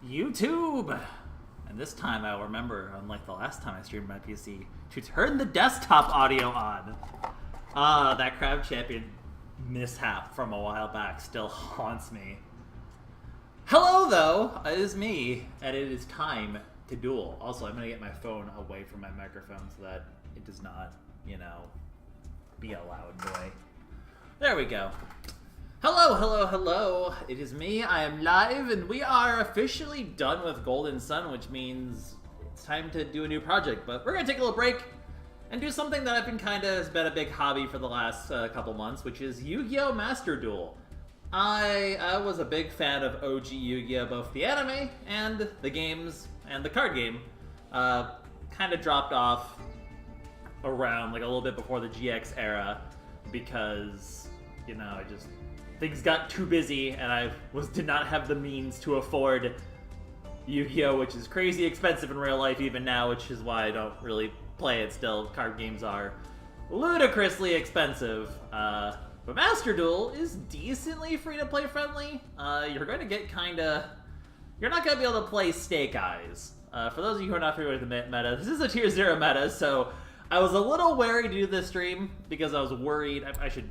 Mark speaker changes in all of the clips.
Speaker 1: YouTube! And this time I'll remember, unlike the last time I streamed my PC, to turn the desktop audio on. That Crab Champion mishap from a while back still haunts me. Hello, though! It is me, and it is time to duel. Also, I'm gonna get my phone away from my microphone so that it does not, be a loud boy. There we go. Hello, hello, hello. It is me. I am live, and we are officially done with Golden Sun, which means it's time to do a new project. But we're going to take a little break and do something that I've been has been a big hobby for the last couple months, which is Yu-Gi-Oh! Master Duel. I was a big fan of OG Yu-Gi-Oh! Both the anime and the games and the card game. Kind of dropped off around like a little bit before the GX era because, things got too busy, and I did not have the means to afford Yu-Gi-Oh!, which is crazy expensive in real life even now, which is why I don't really play it still. Card games are ludicrously expensive. But Master Duel is decently free-to-play friendly. You're going to get you're not going to be able to play Snake Eyes. For those of you who are not familiar with the meta, this is a tier 0 meta, so I was a little wary to do this stream because I was worried. I should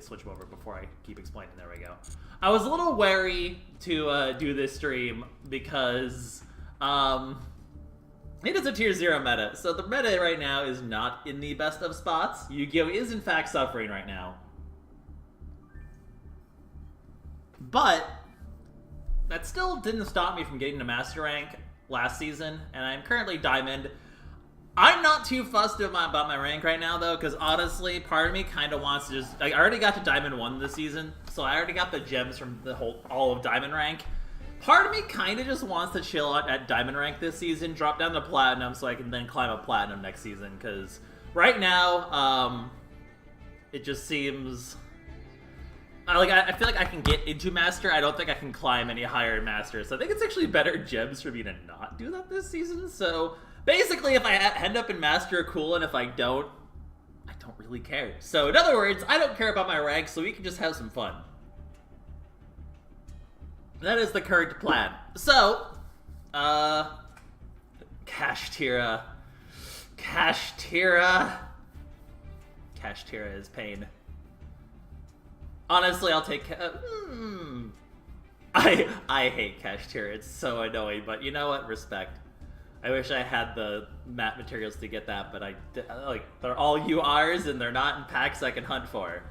Speaker 1: switch over before I keep explaining. There we go. I was a little wary to do this stream because it is a tier 0 meta. So the meta right now is not in the best of spots. Yu-Gi-Oh! Is in fact suffering right now. But that still didn't stop me from getting to Master Rank last season, and I'm currently Diamond. I'm not too fussed about my rank right now, though, because honestly, part of me kind of wants to just... I already got to Diamond 1 this season, so I already got the gems from all of Diamond rank. Part of me kind of just wants to chill out at Diamond rank this season, drop down to Platinum, so I can then climb up Platinum next season, because right now, it just seems... I feel like I can get into Master. I don't think I can climb any higher in Master, so I think it's actually better gems for me to not do that this season, so... Basically, if I end up in Master, cool, and if I don't really care. So, in other words, I don't care about my rank, so we can just have some fun. That is the current plan. So, Kashtira is pain. Honestly, I'll take... I hate Kashtira. It's so annoying, but you know what? Respect. I wish I had the mat materials to get that, but they're all URs and they're not in packs I can hunt for.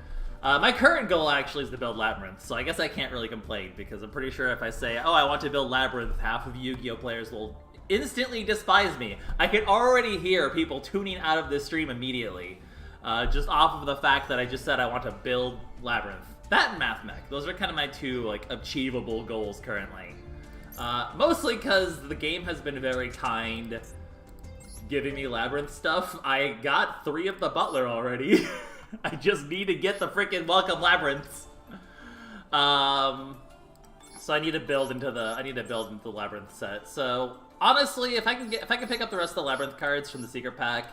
Speaker 1: My current goal actually is to build Labyrinth, so I guess I can't really complain because I'm pretty sure if I say, oh, I want to build Labyrinth, half of Yu-Gi-Oh! Players will instantly despise me. I can already hear people tuning out of this stream immediately, just off of the fact that I just said I want to build Labyrinth. That and Math Mech. Those are kind of my two achievable goals currently. Mostly because the game has been very kind giving me Labyrinth stuff. I got 3 of the Butler already. I just need to get the freaking Welcome Labyrinths. So I need to build into the Labyrinth set. So honestly, if I can pick up the rest of the Labyrinth cards from the secret pack,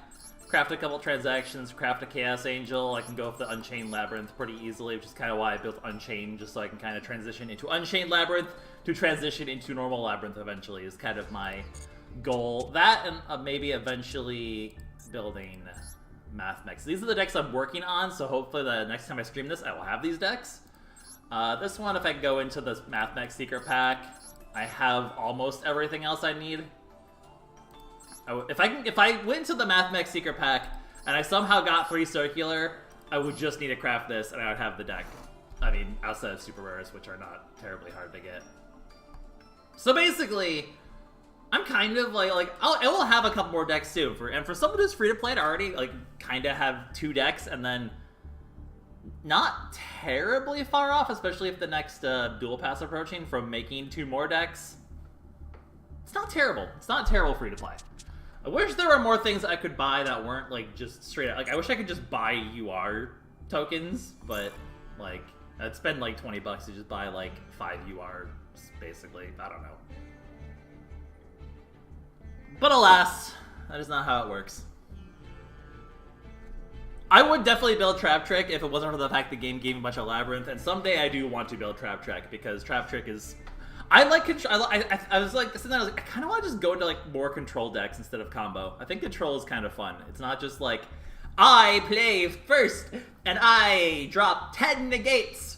Speaker 1: craft a couple transactions, craft a Chaos Angel, I can go with the Unchained Labyrinth pretty easily, which is kind of why I built Unchained, just so I can kind of transition into Unchained Labyrinth to transition into normal Labyrinth eventually is kind of my goal. That and maybe eventually building Math Mechs. These are the decks I'm working on, so hopefully the next time I stream this, I will have these decks. This one, if I go into the Math Mech secret pack, I have almost everything else I need. If I went to the Math Mech secret pack and I somehow got 3 circular, I would just need to craft this and I would have the deck. I mean, outside of super rares, which are not terribly hard to get. So basically, I'm kind of I will have a couple more decks soon. And for someone who's free to play, I already kind of have 2 decks, and then not terribly far off, especially if the next dual pass approaching from making 2 more decks. It's not terrible. It's not terrible free to play. I wish there were more things I could buy that weren't just straight up. I wish I could just buy UR tokens, but I'd spend $20 to just buy 5 URs, basically. I don't know. But alas, that is not how it works. I would definitely build Trap Trick if it wasn't for the fact the game gave me a bunch of Labyrinth, and someday I do want to build Trap Trick because Trap Trick is... I like control. I was like, sitting there, I was like, I kind of want to just go into like more control decks instead of combo. I think control is kind of fun. It's not just like I play first and I drop 10 negates,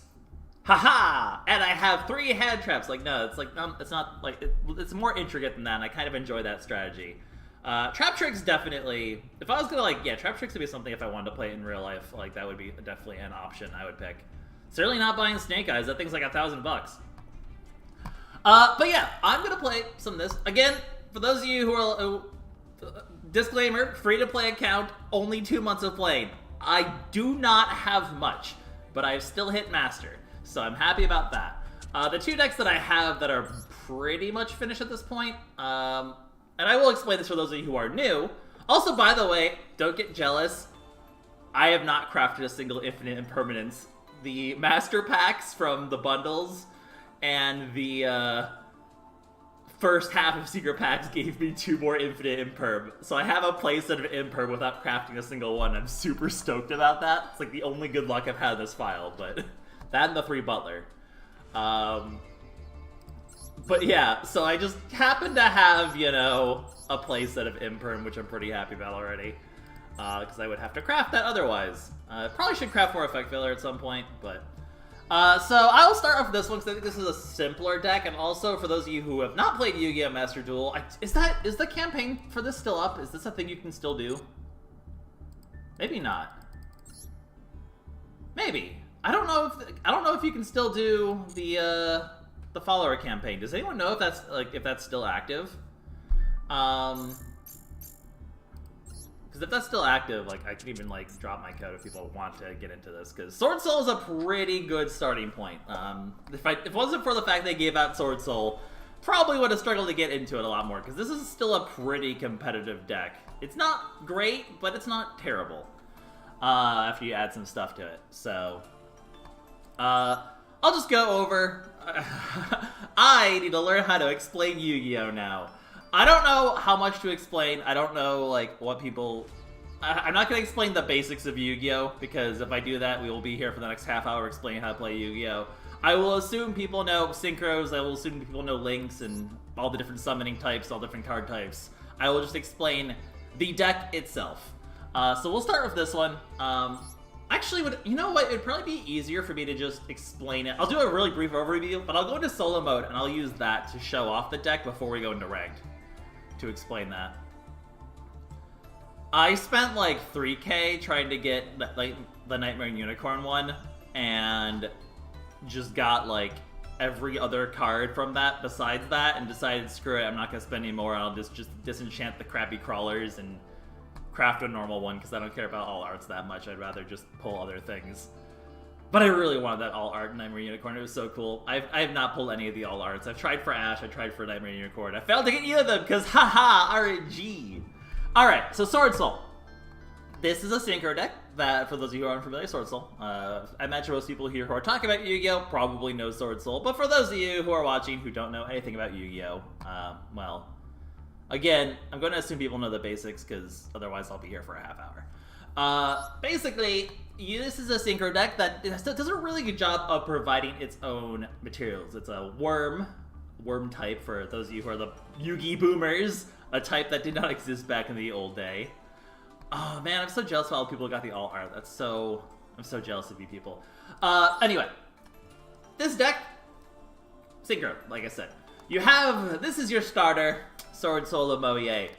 Speaker 1: haha, and I have 3 hand traps. Like no, it's like it's not like it's more intricate than that. And I kind of enjoy that strategy. Trap tricks definitely. If I was gonna like, yeah, trap tricks would be something if I wanted to play it in real life. Like that would be definitely an option I would pick. Certainly not buying Snake Eyes. That thing's like $1,000. But yeah, I'm gonna play some of this. Again, for those of you who are, disclaimer, free-to-play account, only 2 months of playing. I do not have much, but I've still hit Master, so I'm happy about that. The 2 decks that I have that are pretty much finished at this point, and I will explain this for those of you who are new. Also, by the way, don't get jealous. I have not crafted a single Infinite Impermanence. The Master Packs from the bundles and the first half of Secret Packs gave me 2 more Infinite Imperm. So I have a playset of Imperm without crafting a single one. I'm super stoked about that. It's like the only good luck I've had in this file, but that and the 3 Butler. But yeah, so I just happen to have, you know, a playset of Imperm, which I'm pretty happy about already. Because I would have to craft that otherwise. Probably should craft more Effect Filler at some point, but... so I'll start off with this one because I think this is a simpler deck, and also for those of you who have not played Yu-Gi-Oh! Master Duel, is the campaign for this still up? Is this a thing you can still do? Maybe not. Maybe. I don't know if you can still do the follower campaign. Does anyone know if that's still active? Because if that's still active, like, I can even, like, drop my code if people want to get into this, because Swordsoul is a pretty good starting point. If it wasn't for the fact they gave out Swordsoul, probably would have struggled to get into it a lot more, because this is still a pretty competitive deck. It's not great, but it's not terrible, after you add some stuff to it. So, I'll just go over... I need to learn how to explain Yu-Gi-Oh! Now. I don't know how much to explain. I don't know, like, what people... I'm not going to explain the basics of Yu-Gi-Oh! Because if I do that, we will be here for the next half hour explaining how to play Yu-Gi-Oh! I will assume people know synchros, I will assume people know links, and all the different summoning types, all different card types. I will just explain the deck itself. So we'll start with this one. Actually, you know what? It'd probably be easier for me to just explain it. I'll do a really brief overview, but I'll go into solo mode, and I'll use that to show off the deck before we go into ranked. To explain that. I spent like 3K trying to get like the Nightmare Unicorn one, and just got like every other card from that besides that, and decided, screw it, I'm not gonna spend any more, and I'll just disenchant the crappy crawlers and craft a normal one, because I don't care about all arts that much. I'd rather just pull other things. But I really wanted that all art Nightmare Unicorn. It was so cool. I have not pulled any of the all arts. I've tried for Ash. I tried for Nightmare Unicorn. I failed to get either of them because haha, RNG. All right, so Swordsoul. This is a synchro deck that, for those of you who are unfamiliar, Swordsoul. I imagine most people here who are talking about Yu-Gi-Oh! Probably know Swordsoul. But for those of you who are watching who don't know anything about Yu-Gi-Oh! Well, again, I'm going to assume people know the basics because otherwise I'll be here for a half hour. Basically, this is a synchro deck that does a really good job of providing its own materials. It's a worm type, for those of you who are the Yu-Gi boomers, a type that did not exist back in the old day. Oh man, I'm so jealous of all the people who got the all art. I'm so jealous of you people. Anyway, this deck, synchro, like I said. This is your starter, Swordsoul Moye.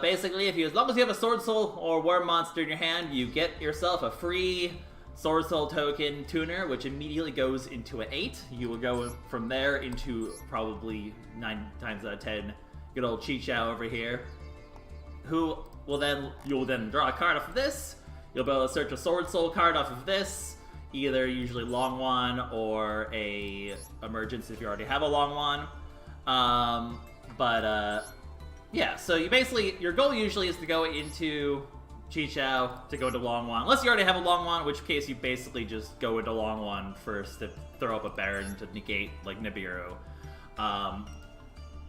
Speaker 1: Basically, as long as you have a Swordsoul or Worm monster in your hand, you get yourself a free Swordsoul token tuner, which immediately goes into an 8. You will go from there into probably 9 times out of 10 good old Chichao over here, who will then, you'll then draw a card off of this. You'll be able to search a Swordsoul card off of this, either usually long one or a emergence if you already have a long one. Yeah, so you basically, your goal usually is to go into Chichao to go into Long Wan. Unless you already have a Long Wan, in which case you basically just go into Long Wan first to throw up a Baron to negate, like, Nibiru.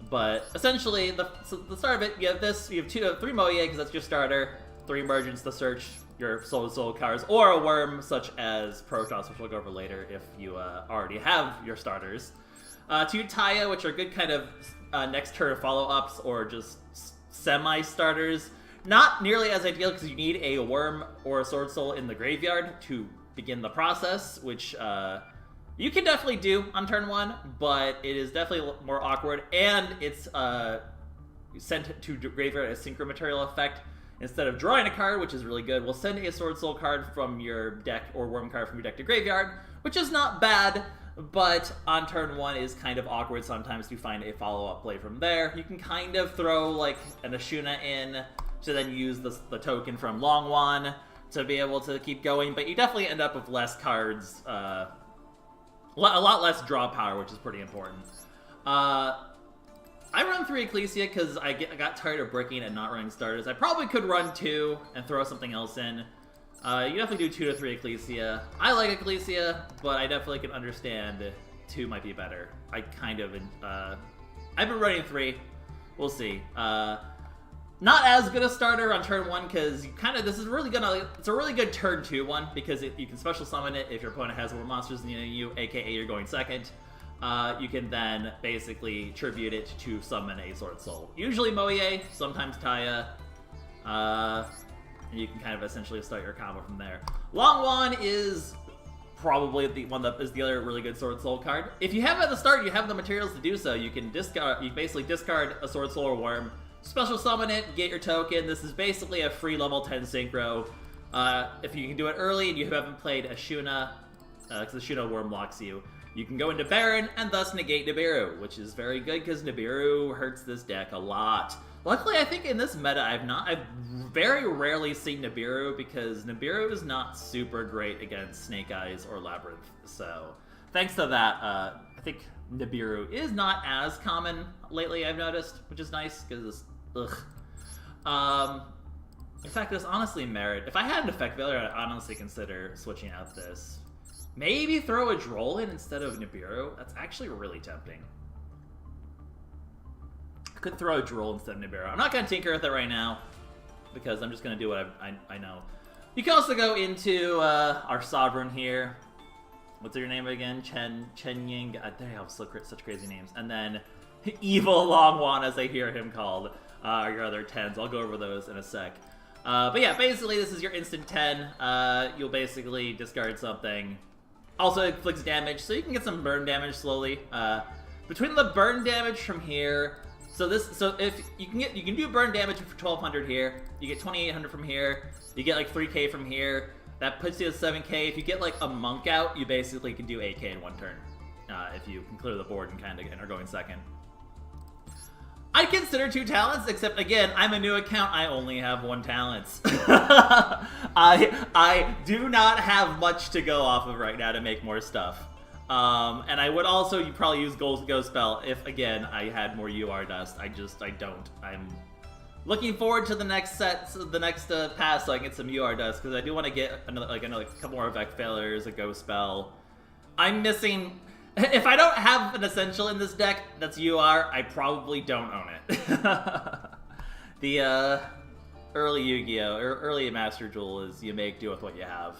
Speaker 1: But essentially, the start of it, you have this, you have 3 Moye, because that's your starter, 3 Emergence to search your Soul cards, or a Worm, such as Protoss, which we'll go over later if you already have your starters. Two Taya, which are good kind of next turn follow-ups or just semi-starters. Not nearly as ideal because you need a Worm or a Swordsoul in the graveyard to begin the process, which you can definitely do on turn 1, but it is definitely more awkward, and it's sent to graveyard as synchro material effect. Instead of drawing a card, which is really good, we'll send a Swordsoul card from your deck or Worm card from your deck to graveyard, which is not bad, but on turn 1 is kind of awkward sometimes to find a follow-up play from there. You can kind of throw like an Ashuna in to then use the token from Longwan to be able to keep going, but you definitely end up with less cards, a lot less draw power, which is pretty important. I run 3 Ecclesia because I got tired of bricking and not running starters. I probably could run 2 and throw something else in. You definitely do 2 to 3 Ecclesia. I like Ecclesia, but I definitely can understand 2 might be better. I kind of, I've been running 3. We'll see. Not as good a starter on turn 1 because you kind of, this is really gonna, it's a really good turn 2 one because you can special summon it if your opponent has more monsters than you, aka you're going second. You can then basically tribute it to summon a Swordsoul. Usually Moye, sometimes Taya. And you can kind of essentially start your combo from there. Longwan is probably the one that is the other really good Swordsoul card. If you have at the start, you have the materials to do so. You can discard, you basically discard a Swordsoul or Worm, special summon it, get your token. This is basically a free level 10 synchro. If you can do it early and you haven't played Ashuna, because Ashuna Worm blocks you, you can go into Baron and thus negate Nibiru, which is very good because Nibiru hurts this deck a lot. Luckily, I think in this meta, I've very rarely seen Nibiru because Nibiru is not super great against Snake Eyes or Labyrinth. So thanks to that, I think Nibiru is not as common lately, I've noticed, which is nice because, in fact, this honestly merit. If I had an effect failure, I'd honestly consider switching out this. Maybe throw a Droll in instead of Nibiru. That's actually really tempting. I could throw a Droll instead of Nibiru. I'm not going to tinker with it right now because I'm just going to do what I know. You can also go into our Sovereign here. What's your name again? Chenying. They have such crazy names. And then Evil Longwan, as I hear him called, are your other 10s. I'll go over those in a sec. But yeah, basically this is your instant 10. You'll basically discard something. Also inflicts damage, so you can get some burn damage slowly. Between the burn damage from here, so if you can do burn damage for 1200 here. You get 2800 from here. You get like 3k from here. That puts you at 7k. If you get like a monk out, you basically can do 8k in one turn. If you can clear the board and kind of are going second. I'd consider 2 talents, except again, I'm a new account, I only have 1 talent. I do not have much to go off of right now to make more stuff. And I would also probably use Ghost Spell if, again, I had more UR Dust. I don't. I'm looking forward to the next pass so I can get some UR Dust, because I do want to get another couple more Effect Failures, a Ghost Spell. I'm missing... If I don't have an essential in this deck that's UR, I probably don't own it. The early Yu-Gi-Oh! Or early Master Duel is you make do with what you have.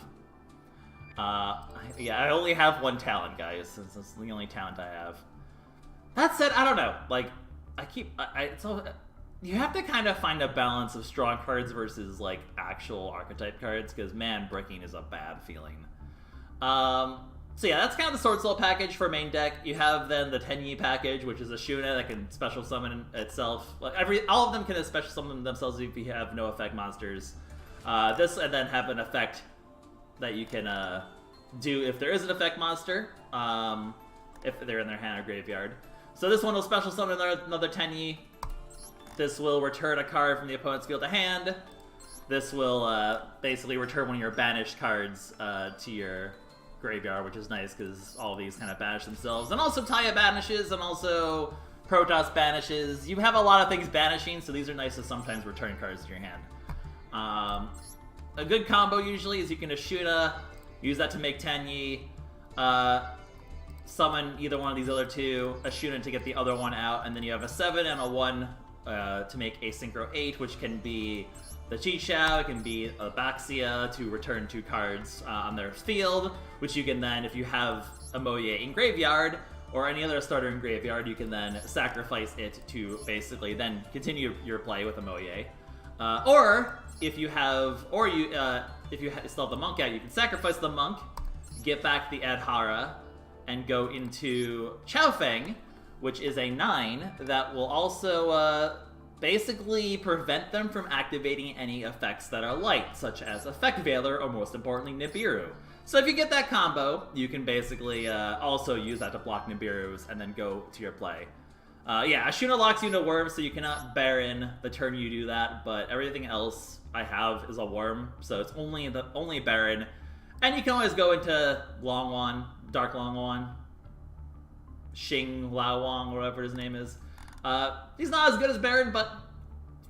Speaker 1: Yeah, I only have 1 talent, guys, since it's the only talent I have. That said, I don't know. Like, you have to kind of find a balance of strong cards versus, like, actual archetype cards, because, man, bricking is a bad feeling. So yeah, that's kind of the Swordsoul package for main deck. You have then the Tenyi package, which is a Shuna that can special summon itself. Like all of them can special summon themselves if you have no effect monsters. This and then have an effect that you can do if there is an effect monster, if they're in their hand or graveyard. So this one will special summon another Tenyi. This will return a card from the opponent's field to hand. This will basically return one of your banished cards to your graveyard, which is nice because all these kind of banish themselves. And also Taya banishes, and also Protoss banishes. You have a lot of things banishing, so these are nice to sometimes return cards to your hand. A good combo usually is you can Ashuna, use that to make Tenyi, summon either one of these other 2, Ashuna to get the other one out, and then you have a 7 and a 1 to make a Synchro 8, which can be the Chichao, it can be a Baxia to return 2 cards on their field, which you can then, if you have a Moye in graveyard, or any other starter in graveyard, you can then sacrifice it to basically then continue your play with a Moye. Or if you still have the monk out, you can sacrifice the monk, get back the Adhara, and go into Chaofeng, which is a 9 that will also basically prevent them from activating any effects that are light, such as Effect Veiler or, most importantly, Nibiru. So if you get that combo, you can basically also use that to block Nibiru's and then go to your play. Yeah, Ashuna locks you into Worm, so you cannot Baron the turn you do that, but everything else I have is a Worm, so it's only Baron. And you can always go into Longwan, Dark Longwan, Xing Laowang, whatever his name is. He's not as good as Baron, but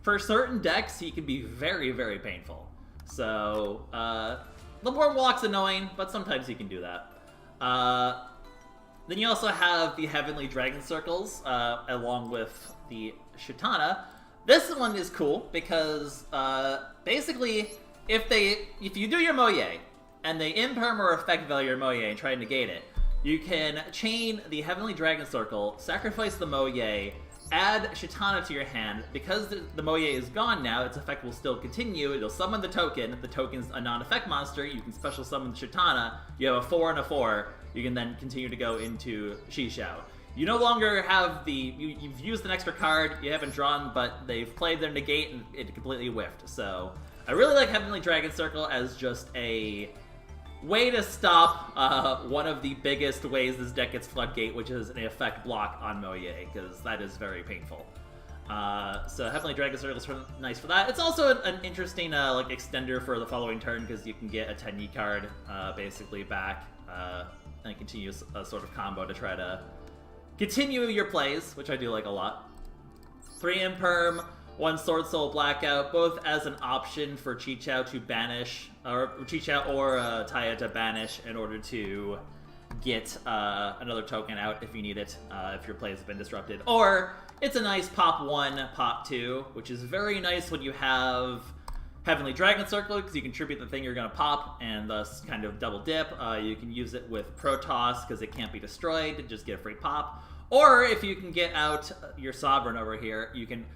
Speaker 1: for certain decks, he can be very, very painful. So, the Worm Walk's annoying, but sometimes he can do that. Then you also have the Heavenly Dragon Circles, along with the Shitana. This one is cool because, basically, if you do your Moye, and they Imperm or Effect Value your Moye and try to negate it, you can chain the Heavenly Dragon Circle, sacrifice the Moye, add Shitana to your hand. Because the Moye is gone now, its effect will still continue. It'll summon the token. If the token's a non-effect monster, you can special summon the Shitana. You have a 4 and a 4. You can then continue to go into Shishao. You no longer have you've used an extra card, you haven't drawn, but they've played their negate and it completely whiffed. So I really like Heavenly Dragon Circle as just a way to stop one of the biggest ways this deck gets Floodgate, which is an effect block on Moye, because that is very painful. So Heavenly Dragon Circle is nice for that. It's also an interesting like extender for the following turn, because you can get a Tenyi card basically back and continue a sort of combo to try to continue your plays, which I do like a lot. 3 Imperm, 1 Swordsoul Blackout, both as an option for Chichao to banish, or Chichao or Taya to banish in order to get another token out if you need it, if your play has been disrupted. Or it's a nice pop 1, pop 2, which is very nice when you have Heavenly Dragon Circle, because you can tribute the thing you're going to pop and thus kind of double dip. You can use it with Protoss because it can't be destroyed to just get a free pop. Or if you can get out your Sovereign over here, you can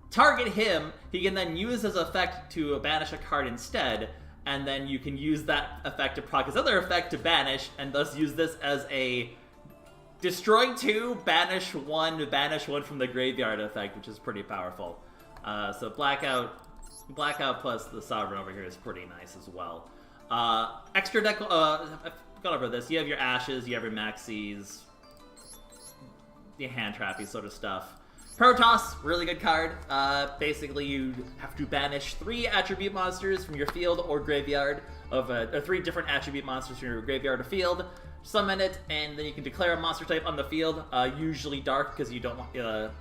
Speaker 1: target him, he can then use his effect to banish a card instead, and then you can use that effect to proc his other effect to banish, and thus use this as a destroy 2, banish 1 from the graveyard effect, which is pretty powerful. So Blackout plus the Sovereign over here is pretty nice as well. Extra deck, I've gone over this, you have your Ashes, you have your Maxis, the hand trappy sort of stuff. Protoss, really good card. Basically, you have to banish 3 attribute monsters from your field or graveyard or 3 different attribute monsters from your graveyard or field. Summon it, and then you can declare a monster type on the field. Usually dark, because you don't want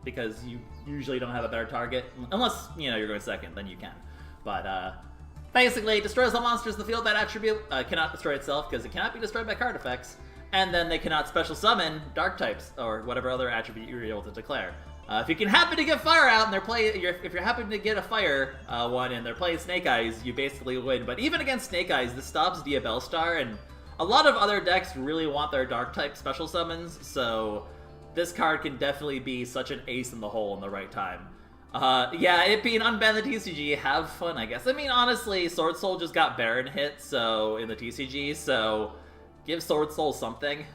Speaker 1: because you usually don't have a better target, unless you're going second. Then you can. But basically, destroys all monsters in the field. That attribute cannot destroy itself because it cannot be destroyed by card effects. And then they cannot special summon dark types or whatever other attribute you're able to declare. If you can happen to get fire out and if you're happen to get a fire one and they're playing Snake Eyes, you basically win. But even against Snake Eyes, this stops Diabellstar, and a lot of other decks really want their dark type special summons. So this card can definitely be such an ace in the hole in the right time. Yeah, it being unbanned the TCG, have fun, I guess. I mean, honestly, Swordsoul just got Baron hit, so in the TCG, so give Swordsoul something.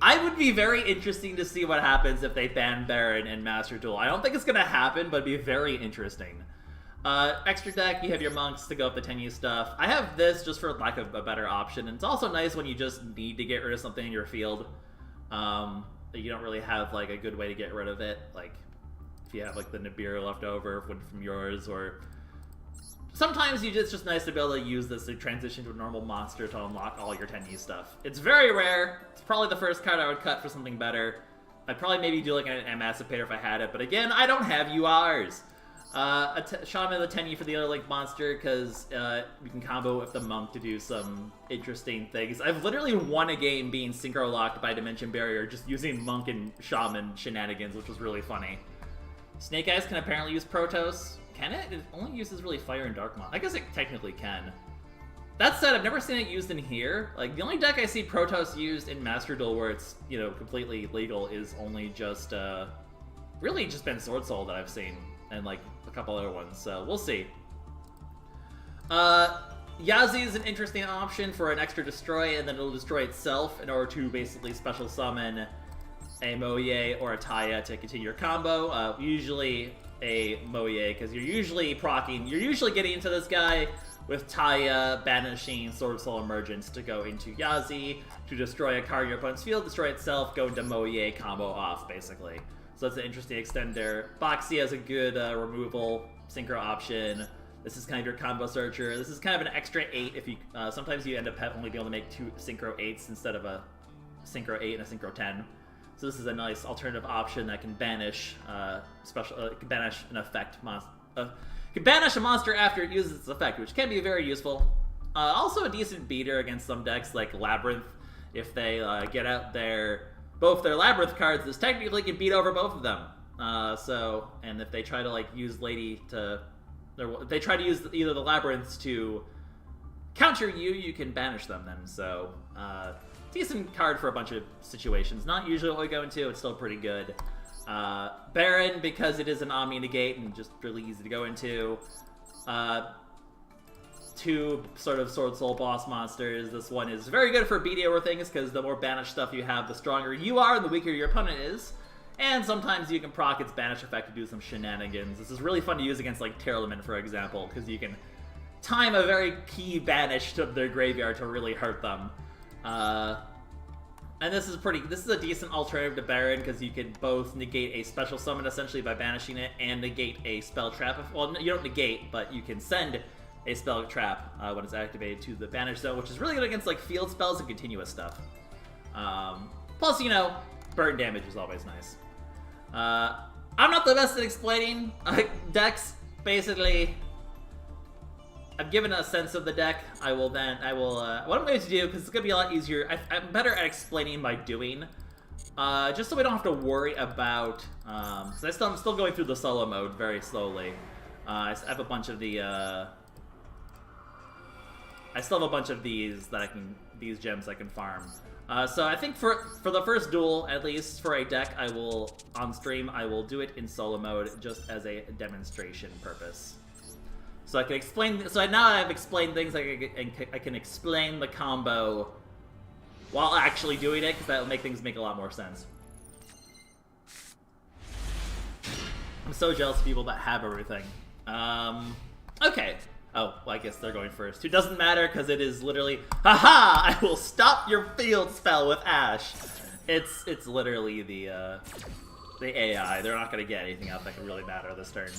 Speaker 1: I would be very interesting to see what happens if they ban Baron in Master Duel. I don't think it's gonna happen, but it'd be very interesting. Extra deck, you have your monks to go up the Tenyi stuff. I have this just for lack of a better option, and it's also nice when you just need to get rid of something in your field. You don't really have like a good way to get rid of it. Like if you have like the Nibiru left over from yours, or sometimes it's just nice to be able to use this to transition to a normal monster to unlock all your Tenyi stuff. It's very rare. It's probably the first card I would cut for something better. I'd probably maybe do like an Emancipator if I had it, but again, I don't have URs. Shaman the Tenyi for the other like monster, because you can combo with the monk to do some interesting things. I've literally won a game being synchro locked by Dimension Barrier just using monk and shaman shenanigans, which was really funny. Snake Eyes can apparently use Protoss. Can it? It only uses really fire and dark mon. I guess it technically can. That said, I've never seen it used in here. Like, the only deck I see Protoss used in Master Duel where it's, you know, completely legal is only just, really just been Swordsoul that I've seen, and, like, a couple other ones, so we'll see. Yazi is an interesting option for an extra destroy, and then it'll destroy itself in order to basically special summon a Moye or a Taya to continue your combo. Usually a Moye, because you're usually getting into this guy with Taya, banishing Swordsoul Emergence to go into Yazi, to destroy a card in your opponent's field, destroy itself, go into Moye, combo off, basically. So that's an interesting extender. Boxy has a good removal synchro option. This is kind of your combo searcher. This is kind of an extra 8 if you... sometimes you end up only being able to make 2 synchro 8s instead of a synchro 8 and a synchro 10. So this is a nice alternative option that can banish can banish an effect can banish a monster after it uses its effect, which can be very useful. Also a decent beater against some decks like Labyrinth. If they get out both their Labyrinth cards, this technically can beat over both of them. And if they try to like use Lady to... If they try to use either the Labyrinths to counter you, you can banish them then. So, decent card for a bunch of situations. Not usually what we go into, it's still pretty good. Baron, because it is an Omni negate and just really easy to go into. 2 sort of Swordsoul boss monsters. This one is very good for beating over things, because the more banished stuff you have, the stronger you are and the weaker your opponent is. And sometimes you can proc its banish effect to do some shenanigans. This is really fun to use against, like, Tearlament, for example, because you can time a very key banish to their graveyard to really hurt them. And this is a decent alternative to Baron, because you can both negate a special summon, essentially, by banishing it, and negate a spell trap. Well, you don't negate, but you can send a spell trap when it's activated to the banish zone, which is really good against, like, field spells and continuous stuff. Plus, you know, burn damage is always nice. I'm not the best at explaining decks. Basically, I've given a sense of the deck. what I'm going to do, because it's going to be a lot easier, I'm better at explaining by doing, just so we don't have to worry about, because I'm still going through the solo mode very slowly. I have a bunch of these gems I can farm. So I think for the first duel, at least for a deck, on stream, I will do it in solo mode just as a demonstration purpose. So I can explain, so now I've explained things, I can explain the combo while actually doing it, because that'll make things make a lot more sense. I'm so jealous of people that have everything. Okay. Oh, well, I guess they're going first. It doesn't matter, because it is literally, haha! I will stop your field spell with Ash. It's literally the AI. They're not going to get anything out that can really matter this turn.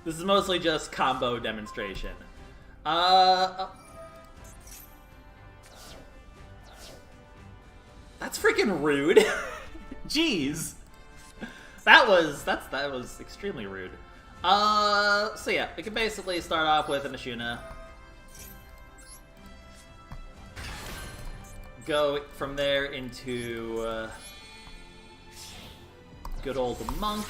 Speaker 1: This is mostly just combo demonstration. That's freaking rude. Jeez. That was extremely rude. So yeah, we can basically start off with an Ashuna. Go from there into good old Monk.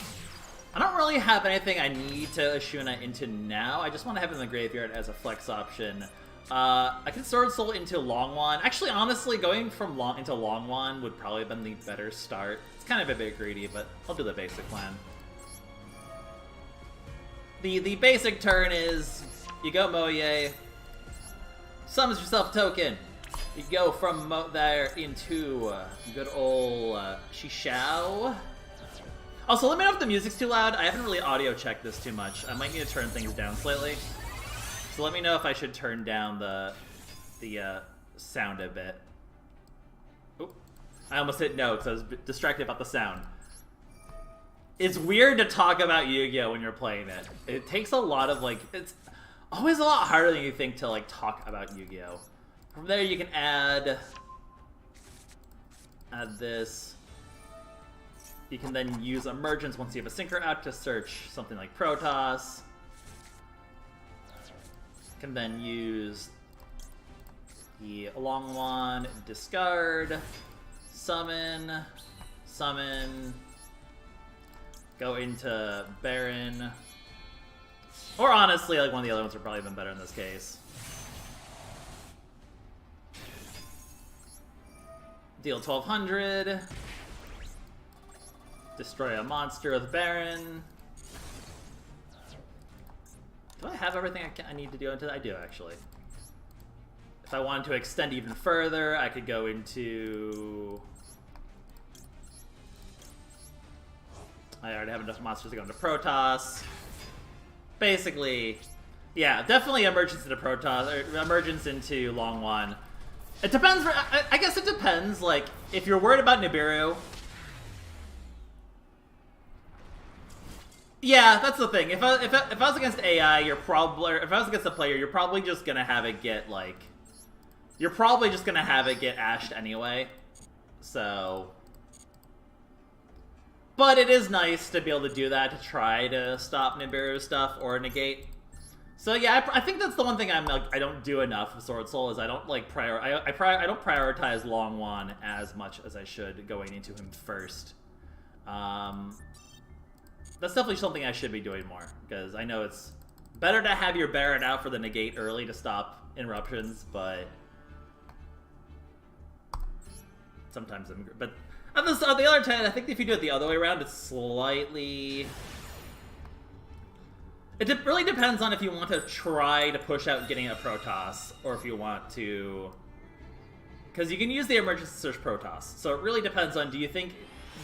Speaker 1: I don't really have anything I need to Ashuna into now. I just want to have it in the graveyard as a flex option. I can Swordsoul into Longwan. Actually, honestly, going from into Longwan would probably have been the better start. It's kind of a bit greedy, but I'll do the basic plan. The basic turn is you go Moye, summons yourself a token. You go from there into good old Shishao. Also, let me know if the music's too loud. I haven't really audio checked this too much. I might need to turn things down slightly. So let me know if I should turn down the sound a bit. Oop. I almost hit no because I was distracted about the sound. It's weird to talk about Yu-Gi-Oh! When you're playing it. It takes a lot of, like, it's always a lot harder than you think to, like, talk about Yu-Gi-Oh! From there you can add this. You can then use Emergence once you have a Synchro out to search something like Protoss. You can then use the Longwan, discard, summon, Go into Baron. Or honestly, like one of the other ones would probably have been better in this case. Deal 1200. Destroy a monster with Baron. Do I have everything I need to do into that? I do, actually. If I wanted to extend even further, I could go into... I already have enough monsters to go into Protoss. Basically, yeah, definitely emergence into Protoss, or emergence into Long One. It depends, I guess it depends, like, if you're worried about Nibiru... Yeah, that's the thing. If I was against AI, you're probably... Or if I was against a player, you're probably just gonna have it get, like... You're probably just gonna have it get ashed anyway. So... But it is nice to be able to do that, to try to stop Nibiru stuff or negate. So yeah, I think that's the one thing I don't do enough of Swordsoul, is I don't like I don't prioritize Long Wan as much as I should going into him first. That's definitely something I should be doing more, because I know it's better to have your Baron out for the negate early to stop interruptions, but sometimes but on the other hand, I think if you do it the other way around, it's slightly... It really depends on if you want to try to push out getting a Protoss, or if you want to... Because you can use the emergency search Protoss, so it really depends on, do you think...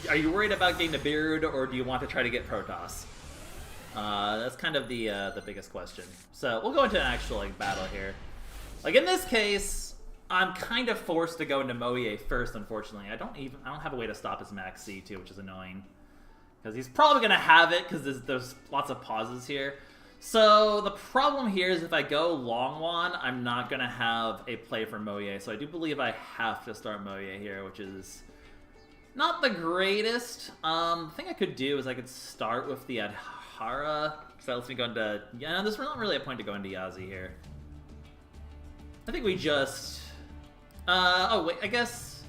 Speaker 1: Are you worried about getting the Beard, or do you want to try to get Protoss? That's kind of the biggest question. So we'll go into an actual like battle here. Like in this case... I'm kind of forced to go into Moye first, unfortunately. I don't have a way to stop his max C2, which is annoying. Because he's probably going to have it, because there's lots of pauses here. So the problem here is if I go Long Wan, I'm not going to have a play for Moye. So I do believe I have to start Moye here, which is not the greatest. The thing I could do is I could start with the Adhara. So that lets me go into... Yeah, there's not really a point to go into Yazi here. I think we just... oh wait, I guess...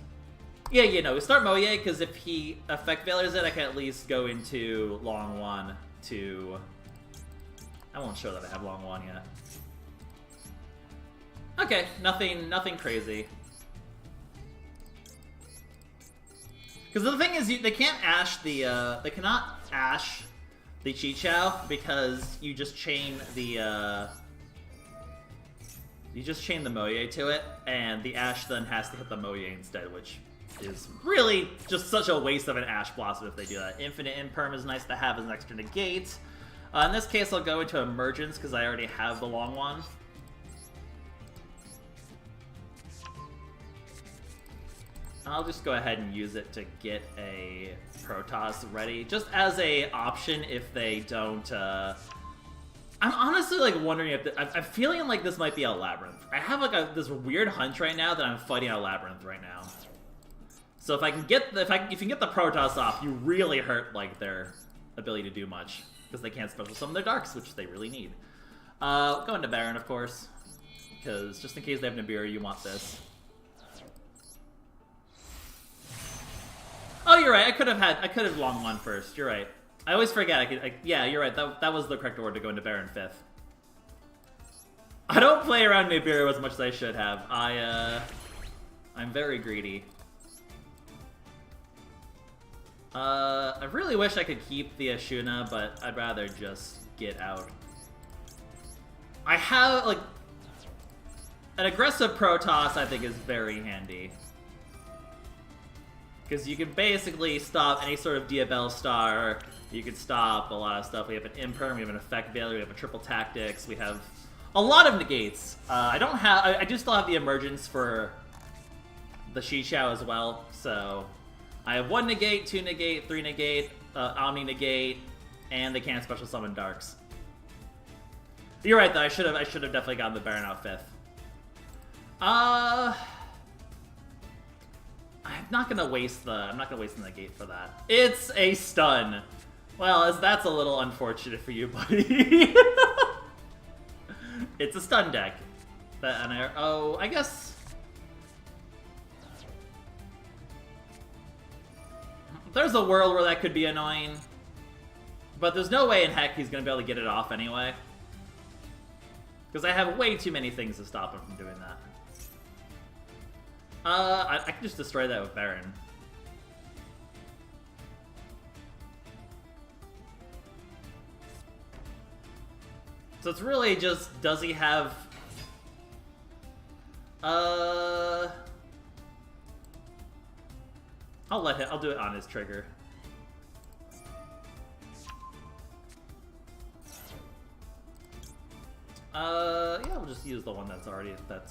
Speaker 1: Yeah, you know, we start Moye, because if he effect failures it, I can at least go into Long Wan to... I won't show that I have Long Wan yet. Okay, nothing crazy. Because the thing is, they can't ash the, they cannot ash the Chichao, because you just chain the, you just chain the Moye to it, and the Ash then has to hit the Moye instead, which is really just such a waste of an Ash Blossom if they do that. Infinite Imperm is nice to have as an extra negate. In this case, I'll go into Emergence, because I already have the Long One. I'll just go ahead and use it to get a Protoss ready, just as a option if they don't, I'm honestly like wondering if I'm feeling like this might be a Labyrinth. I have like this weird hunch right now that I'm fighting a Labyrinth right now. So if I can get if you can get the Protoss off, you really hurt like their ability to do much, because they can't special summon their Darks, which they really need. Go into Baron, of course, because just in case they have Nibiru, you want this. Oh, you're right. I could have Long One first. You're right. I always forget. Yeah, you're right. That was the correct order to go into Baron 5th. I don't play around Nibiru as much as I should have. I'm very greedy. I really wish I could keep the Ashuna, but I'd rather just get out. I have, like... An aggressive Protoss, I think, is very handy. Because you can basically stop any sort of Diabell Star. You can stop a lot of stuff. We have an Imperm, we have an Effect Failure, we have a Triple Tactics, we have a lot of negates. I do still have the Emergence for the Xixiao as well, so I have 1 negate, 2 negate, 3 negate, Omni negate, and they can't special summon Darks. You're right though, I should have definitely gotten the Baron out 5th. I'm not gonna waste the negate for that. It's a stun. Well, that's a little unfortunate for you, buddy. It's a stun deck. I guess there's a world where that could be annoying. But there's no way in heck he's gonna be able to get it off anyway. Because I have way too many things to stop him from doing that. I can just destroy that with Baron. So it's really just, does he have... I'll do it on his trigger. Yeah, we'll just use the one that's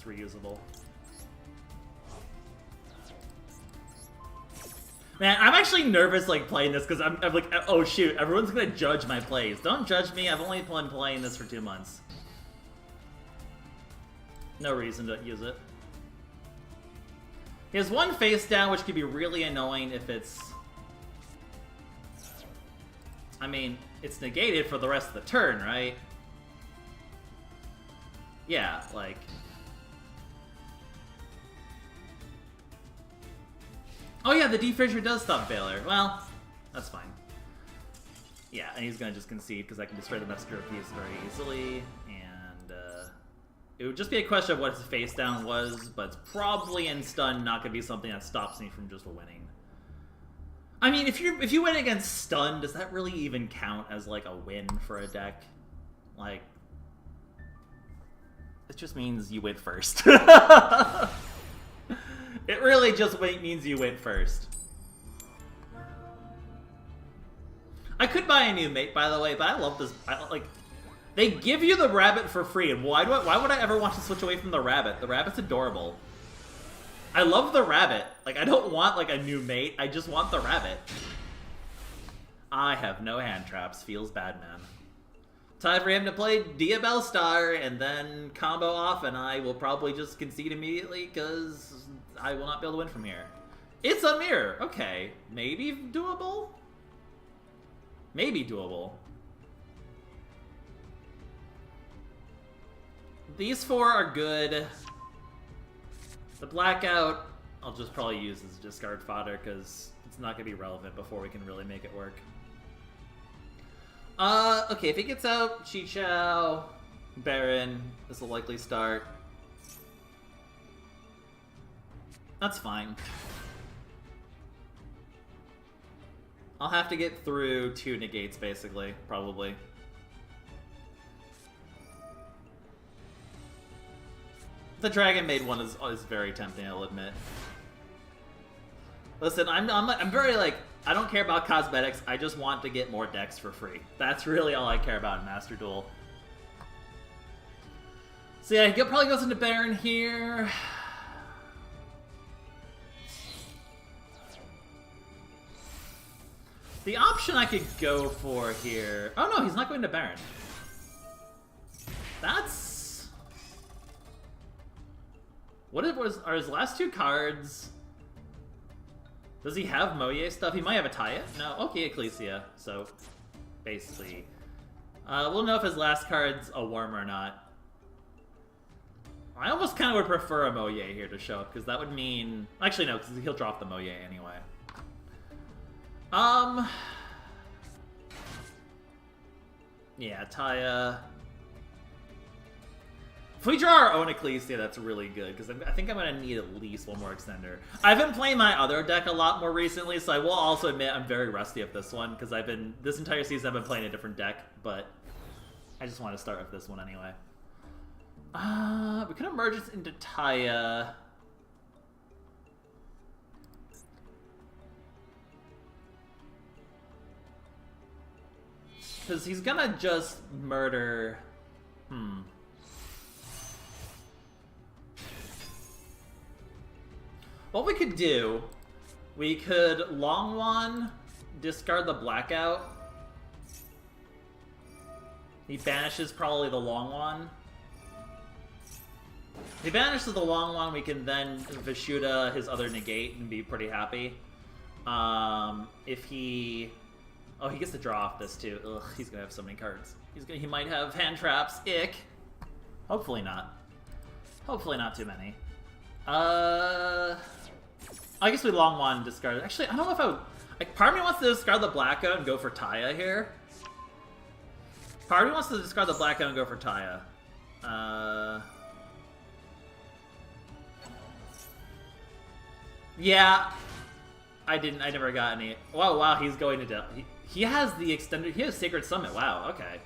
Speaker 1: reusable. Man, I'm actually nervous, like, playing this, because I'm like, oh shoot, everyone's gonna judge my plays. Don't judge me, I've only been playing this for 2 months. No reason to use it. He has one face down, which could be really annoying if it's... I mean, it's negated for the rest of the turn, right? Yeah, like... Oh yeah, the defissure does stop failure. Well, that's fine. Yeah, and he's gonna just concede because I can destroy the messenger piece very easily, and it would just be a question of what his face down was, but it's probably in stun not gonna be something that stops me from just winning. I mean, if you win against stun, does that really even count as like a win for a deck? Like, it just means you win first. It really just means you win first. I could buy a new mate, by the way, but I love this. Like, they give you the rabbit for free, and why would I ever want to switch away from the rabbit? The rabbit's adorable. I love the rabbit. Like, I don't want like a new mate. I just want the rabbit. I have no hand traps. Feels bad, man. Time for him to play Diabell Star and then combo off, and I will probably just concede immediately because I will not be able to win from here. It's a mirror. Okay. Maybe doable? Maybe doable. These 4 are good. The blackout, I'll just probably use as discard fodder because it's not going to be relevant before we can really make it work. Okay, if he gets out, Chi-Chao, Baron, this will likely start. That's fine. I'll have to get through 2 negates, basically, probably. The Dragon Maid one is very tempting, I'll admit. Listen, I'm very, like, I don't care about cosmetics, I just want to get more decks for free. That's really all I care about in Master Duel. So yeah, he probably goes into Baron here. The option I could go for here... Oh no, he's not going to Baron. That's... Are his last 2 cards... Does he have Moye stuff? He might have a Taya? No, okay, Ecclesia. So, basically... we'll know if his last card's a worm or not. I almost kind of would prefer a Moye here to show up, because that would mean... Actually, no, because he'll drop the Moye anyway. Yeah, Taya... If we draw our own Ecclesia, that's really good, because I think I'm going to need at least one more extender. I've been playing my other deck a lot more recently, so I will also admit I'm very rusty at this one, because this entire season I've been playing a different deck, but I just want to start with this one anyway. We could merge this into Taya. Because he's gonna just murder... What we could do, we could Long One, discard the Blackout. He banishes probably the Long One. If he banishes the Long One, we can then Vishuda his other negate and be pretty happy. If he... Oh, he gets to draw off this too. Ugh, he's gonna have so many cards. He might have hand traps. Ick. Hopefully not. Hopefully not too many. I guess we Long One discard. Actually, I don't know if I would... Like, part of me wants to discard the Blackout and go for Taya here. Part of me wants to discard the blackout and go for Taya. Yeah. I never got any. Wow, wow, he's going to he has the extended, he has Sacred Summit, wow, okay.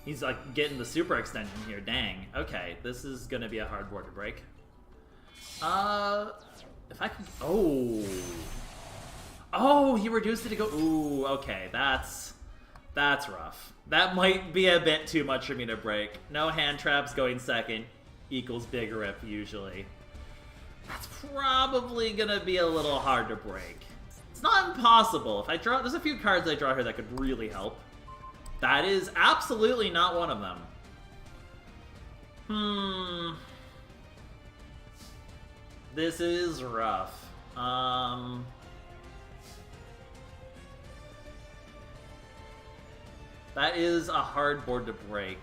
Speaker 1: He's like getting the super extension here, dang. Okay, this is gonna be a hard board to break. If I can, oh, he reduced it to go, ooh, okay, that's rough. That might be a bit too much for me to break. No hand traps going second equals big rip, usually. That's probably gonna be a little hard to break. It's not impossible. If I draw, there's a few cards I draw here that could really help. That is absolutely not one of them. This is rough. That is a hard board to break.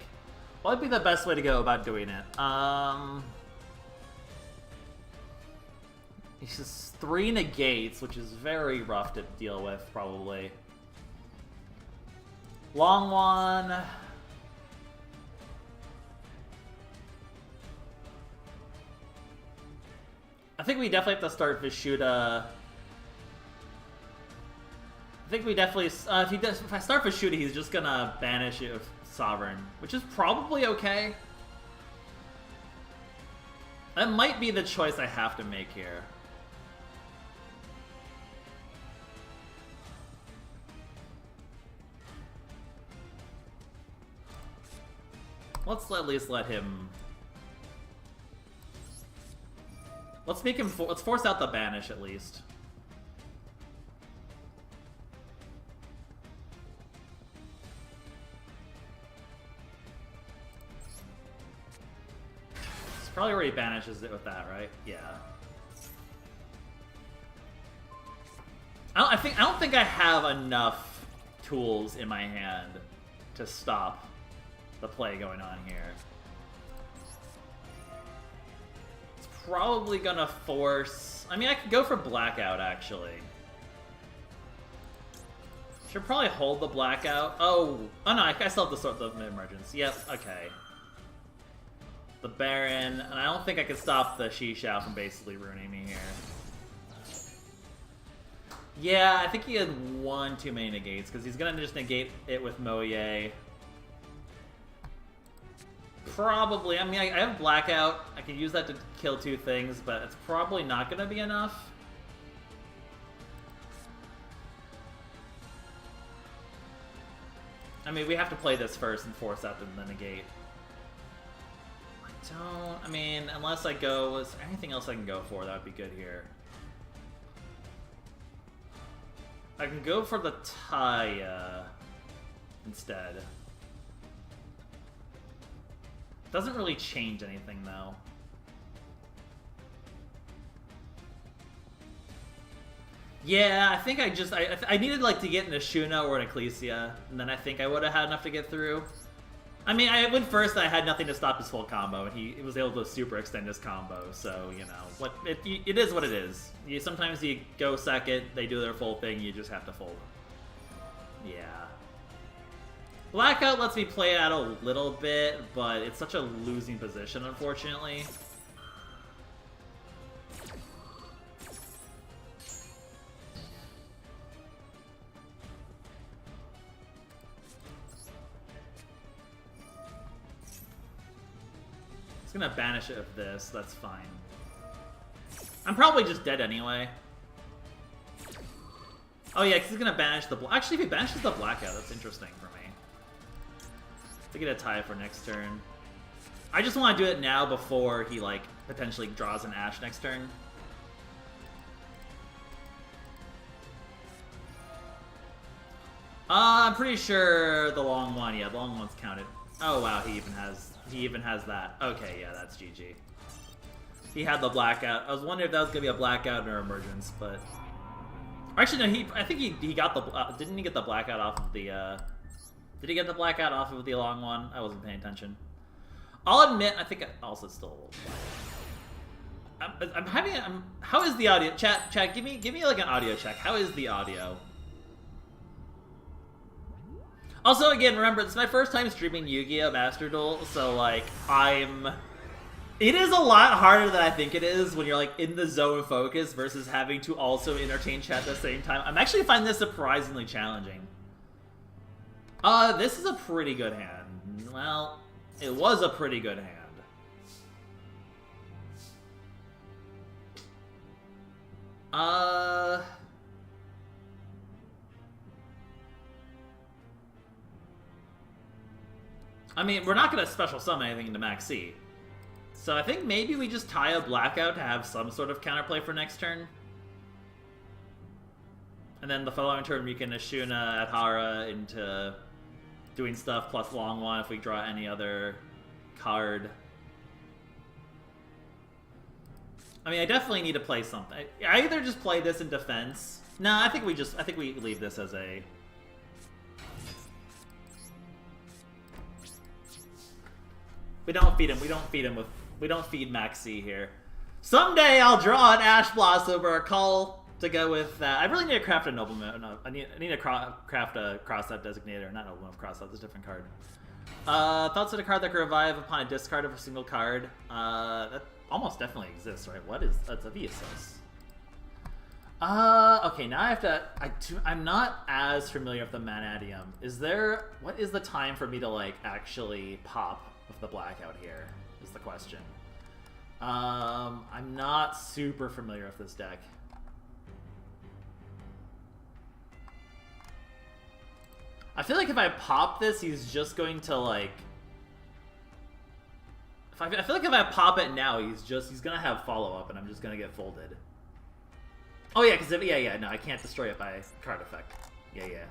Speaker 1: What would be the best way to go about doing it? It's just 3 negates, which is very rough to deal with, probably. Long one. I think we definitely have to start Vishuda. I think we definitely, if I start Vishuda, he's just gonna banish it with Sovereign, which is probably okay. That might be the choice I have to make here. Let's at least let him. Let's make him. Let's force out the banish at least. He's probably already banishes it with that, right? Yeah. I don't think I have enough tools in my hand to stop the play going on here. It's probably gonna force. I mean, I could go for blackout actually. Should probably hold the blackout. Oh no, I still have to sort the emergence. Yep, okay. The Baron, and I don't think I can stop the Shishao from basically ruining me here. Yeah, I think he had 1 too many negates, because he's gonna just negate it with Moye. Probably. I mean, I have Blackout. I can use that to kill 2 things, but it's probably not going to be enough. I mean, we have to play this first and force out the negate. I mean, unless I go... Is there anything else I can go for? That would be good here. I can go for the Taya instead. Doesn't really change anything, though. Yeah, I think I needed, like, to get an Ashuna or an Ecclesia, and then I think I would have had enough to get through. I mean, I went first, I had nothing to stop his full combo, and he was able to super extend his combo, so, you know, it is what it is. Sometimes you go second, they do their full thing, you just have to fold. Yeah. Blackout lets me play out a little bit, but it's such a losing position, unfortunately. It's gonna banish it with this, that's fine. I'm probably just dead anyway. Oh yeah, because he's gonna banish the actually, if he banishes the blackout, that's interesting for me. To get a tie for next turn. I just want to do it now before he, like, potentially draws an Ash next turn. I'm pretty sure the long one, yeah, the long one's counted. Oh wow, he even has that. Okay, yeah, that's GG. He had the blackout. I was wondering if that was gonna be a blackout or emergence, but actually no, I think he got the didn't he get the blackout off of the did he get the blackout off of the long one? I wasn't paying attention. I'll admit, I think I also still. I'm having. How is the audio? Chat. Give me like an audio check. How is the audio? Also, again, remember, this is my first time streaming Yu-Gi-Oh! Master Duel, so, like, it is a lot harder than I think it is when you're, like, in the zone of focus versus having to also entertain chat at the same time. I'm actually finding this surprisingly challenging. This is a pretty good hand. Well, it was a pretty good hand. I mean, we're not going to special summon anything into Max C. So I think maybe we just tie a Blackout to have some sort of counterplay for next turn. And then the following turn we can Ashuna Adhara into doing stuff plus long one if we draw any other card. I mean, I definitely need to play something. I either just play this in defense. No, I think we leave this as a... We don't feed him. We don't feed Max C here. Someday I'll draw an Ash Blossom or a Call to go with that. I really need to craft a Nobleman. No, I need to craft a Cross-Up Designator. Not Nobleman, Cross-Up. It's a different card. Thoughts of a card that can revive upon a discard of a single card. That almost definitely exists, right? What is... That's a Viasos. Okay, now I have to... I'm not as familiar with the Manadium. What is the time for me to, like, actually pop with the Blackout here, is the question. I'm not super familiar with this deck. I feel like if I pop this, he's just going to, like... I feel like if I pop it now, he's gonna have follow-up, and I'm just gonna get folded. Oh yeah, because no, I can't destroy it by card effect. Yeah.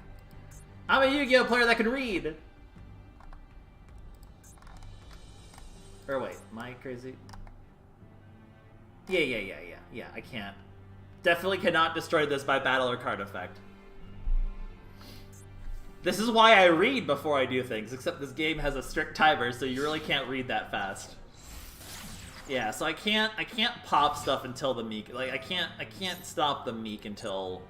Speaker 1: I'm a Yu-Gi-Oh player that can read! Or wait, am I crazy? Yeah, I can't. Definitely cannot destroy this by battle or card effect. This is why I read before I do things, except this game has a strict timer, so you really can't read that fast. Yeah, so I can't pop stuff until the Meek. Like I can't stop the Meek until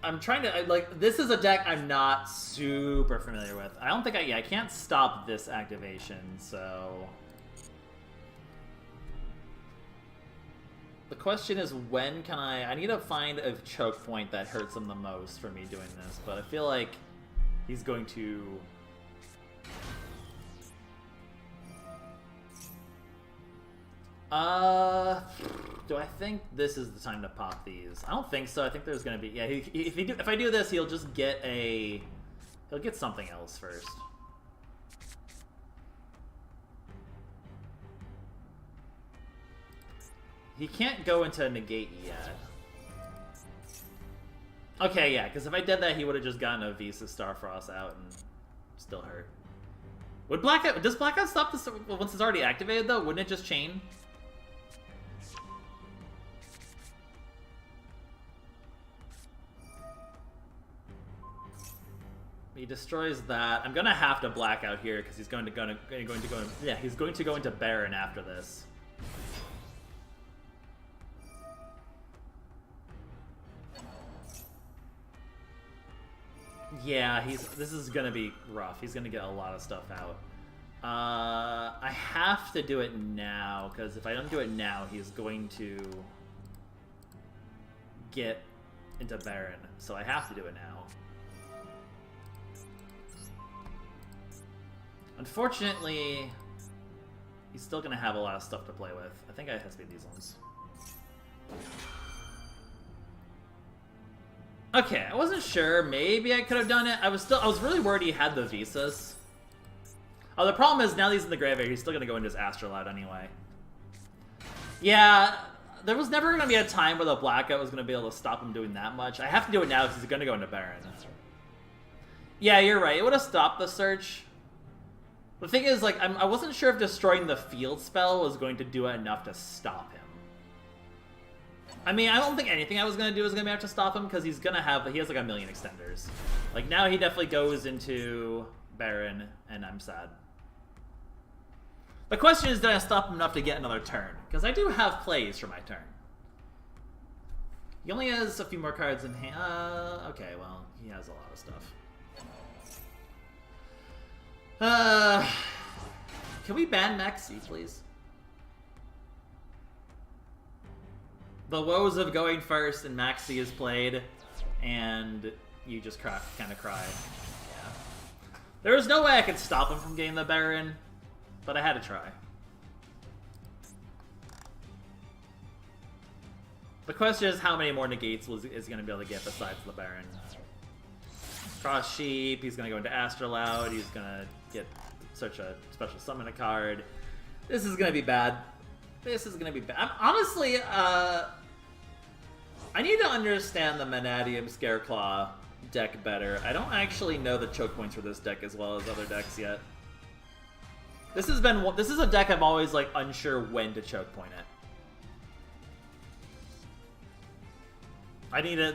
Speaker 1: I'm trying to like this is a deck I'm not super familiar with. I don't think I can't stop this activation, so the question is when can I need to find a choke point that hurts him the most for me doing this, but I feel like he's going to do I think this is the time to pop these? I don't think so. I think there's gonna be if I do this, he'll just get he'll get something else first. He can't go into negate yet. Okay, yeah, because if I did that, he would have just gotten a Visa Starfrost out and still hurt. Would Blackout... Does Blackout stop this once it's already activated, though? Wouldn't it just chain? He destroys that. I'm gonna have to Blackout here because he's going to go. Yeah, he's going to go into Baron after this. Yeah, this is gonna be rough. He's gonna get a lot of stuff out. I have to do it now, because if I don't do it now, he's going to get into Baron. So I have to do it now. Unfortunately, he's still gonna have a lot of stuff to play with. I think it has to be these ones. Okay, I wasn't sure. Maybe I could have done it. I was really worried he had the Visas. Oh, the problem is now that he's in the graveyard, he's still gonna go into his Astrolabe anyway. Yeah, there was never gonna be a time where the Blackout was gonna be able to stop him doing that much. I have to do it now because he's gonna go into Baron. Yeah, you're right. It would have stopped the search. The thing is, like, I wasn't sure if destroying the field spell was going to do enough to stop him. I mean, I don't think anything I was going to do is going to be enough to stop him, because he has like a million extenders. Like, now he definitely goes into Baron, and I'm sad. The question is, did I stop him enough to get another turn? Because I do have plays for my turn. He only has a few more cards in hand. Okay, well, he has a lot of stuff. Can we ban Maxi, please? The woes of going first and Maxi is played, and you just kind of cry. Yeah. There was no way I could stop him from getting the Baron, but I had to try. The question is how many more negates is he going to be able to get besides the Baron. Cross Sheep, he's going to go into Astroloud, he's going to get such a special summon a card. This is going to be bad. This is going to be bad. Honestly, I need to understand the Manadium Scareclaw deck better. I don't actually know the choke points for this deck as well as other decks yet. This is a deck I'm always like unsure when to choke point it.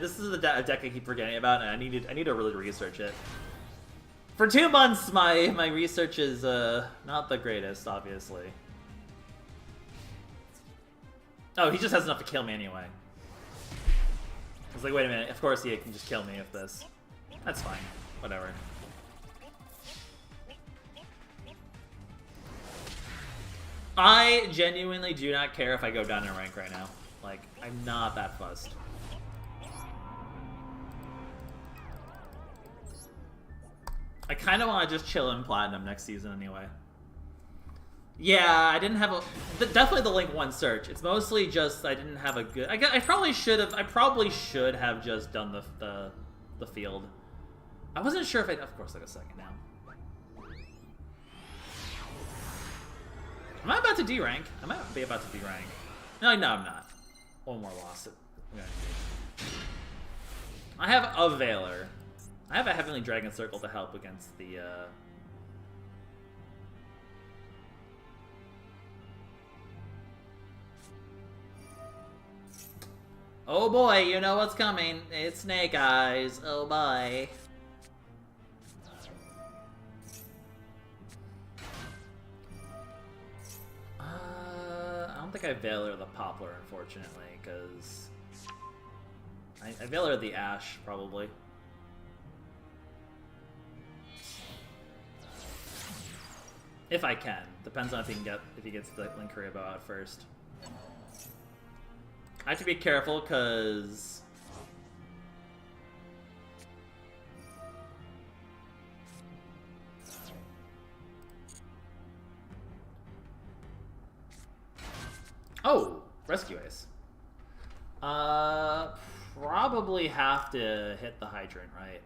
Speaker 1: This is a deck I keep forgetting about, and I need to really research it. For 2 months, my research is not the greatest, obviously. Oh, he just has enough to kill me anyway. I was like, wait a minute, of course he can just kill me with this. That's fine. Whatever. I genuinely do not care if I go down in rank right now. Like, I'm not that fussed. I kind of want to just chill in Platinum next season anyway. Yeah, I didn't have a... Definitely the Link 1 search. It's mostly just I didn't have a good... I probably should have just done the field. I wasn't sure if I... Of course, like a second now. Am I about to D-rank? I might be about to D-rank. No, I'm not. One more loss. I have a Veiler. I have a Heavenly Dragon Circle to help against the, Oh boy, you know what's coming. It's Snake Eyes. Oh boy. I don't think I Veiler the Poplar, unfortunately, because... I Veiler the Ash, probably. If I can. Depends on if he gets the Linkuriboh out first. I have to be careful because oh, Rescue Ace. Probably have to hit the Hydrant, right?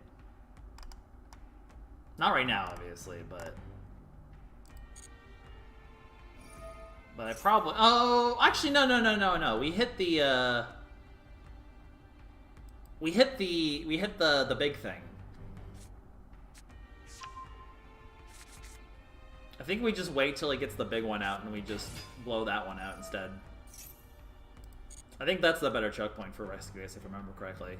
Speaker 1: Not right now, obviously, but I probably... Oh, actually, no. We hit the, We hit the big thing. I think we just wait till he gets the big one out and we just blow that one out instead. I think that's the better choke point for Rescue Ace, if I remember correctly.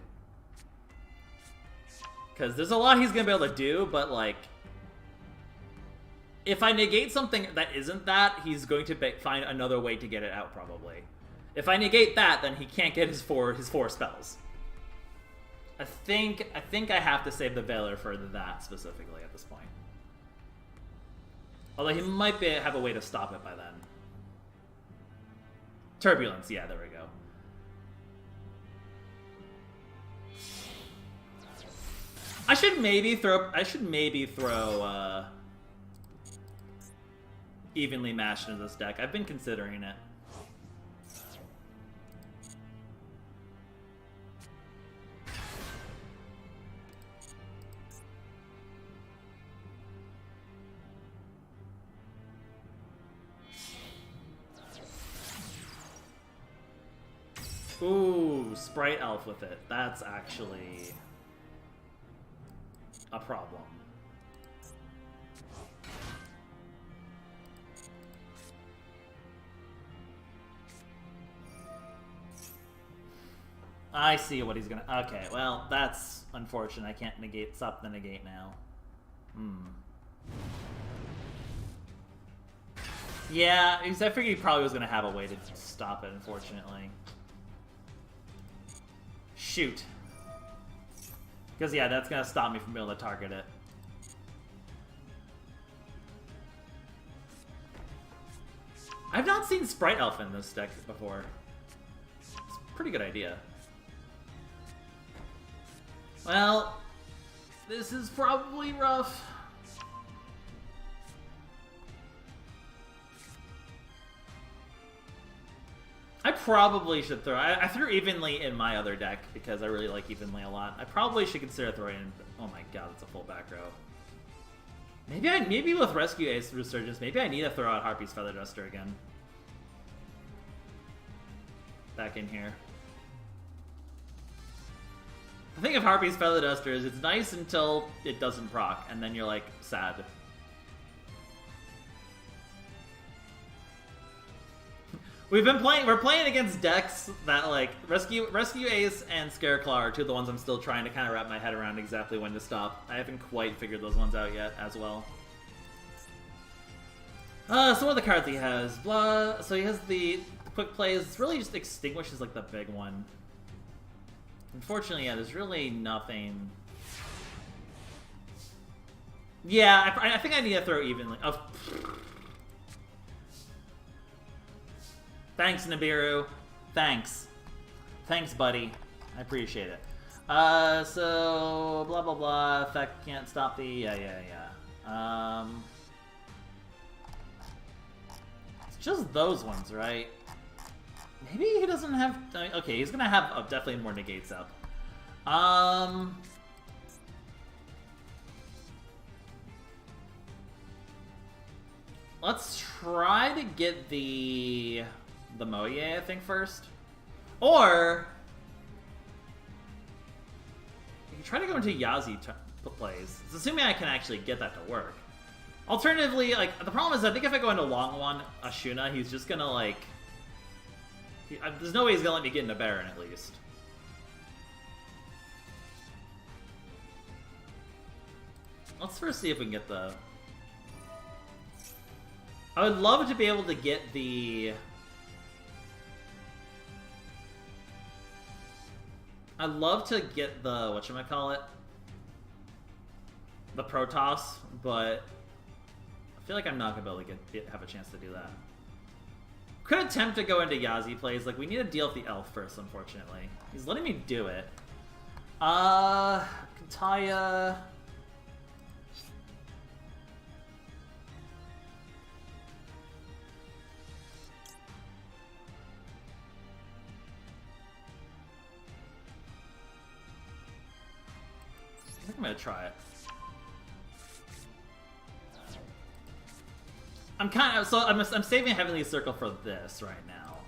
Speaker 1: Because there's a lot he's going to be able to do, but, like... If I negate something that isn't that, he's going to find another way to get it out, probably. If I negate that, then he can't get his four spells. I think I have to save the Veiler for that specifically at this point. Although he might have a way to stop it by then. Turbulence, yeah, there we go. I should maybe throw Evenly Mashed into this deck. I've been considering it. Ooh, Sprite Elf with it. That's actually a problem. I see what he's gonna... Okay, well, that's unfortunate. I can't stop the negate now. Yeah, I figured he probably was gonna have a way to stop it, unfortunately. Shoot. Because, yeah, that's going to stop me from being able to target it. I've not seen Sprite Elf in this deck before. It's a pretty good idea. Well, this is probably rough. I probably should throw... I threw Evenly in my other deck because I really like Evenly a lot. I probably should consider throwing in... Oh my god, it's a full back row. Maybe with Rescue Ace Resurgence, maybe I need to throw out Harpy's Feather Duster again. Back in here. The thing of Harpy's Feather Duster is it's nice until it doesn't proc, and then you're like, sad. We're playing against decks that, like, Rescue Ace and Scareclaw are two of the ones I'm still trying to kind of wrap my head around exactly when to stop. I haven't quite figured those ones out yet as well. So what are the cards he has? Blah. So he has the quick plays. It's really just extinguishes, like, the big one. Unfortunately, yeah, there's really nothing. Yeah, I think I need to throw Evenly. Oh. Thanks, Nibiru. Thanks. Thanks, buddy. I appreciate it. So, blah, blah, blah. Effect can't stop the... Yeah. It's just those ones, right? Maybe he doesn't have... Okay, he's gonna have definitely more negates up. Let's try to get the Moye, I think, first. Or you can try to go into Yazi plays. It's assuming I can actually get that to work. Alternatively, like, the problem is I think if I go into long one, Ashuna, he's just gonna, like... there's no way he's gonna let me get into Baron, at least. Let's first see if we can get the... I would love to be able to get the... I'd love to get the, whatchamacallit? The Protoss, but I feel like I'm not gonna be able to have a chance to do that. Could attempt to go into Yazi plays. Like, we need to deal with the elf first, unfortunately. He's letting me do it. Kantaya... I think I'm gonna try it. I'm saving Heavenly Circle for this right now.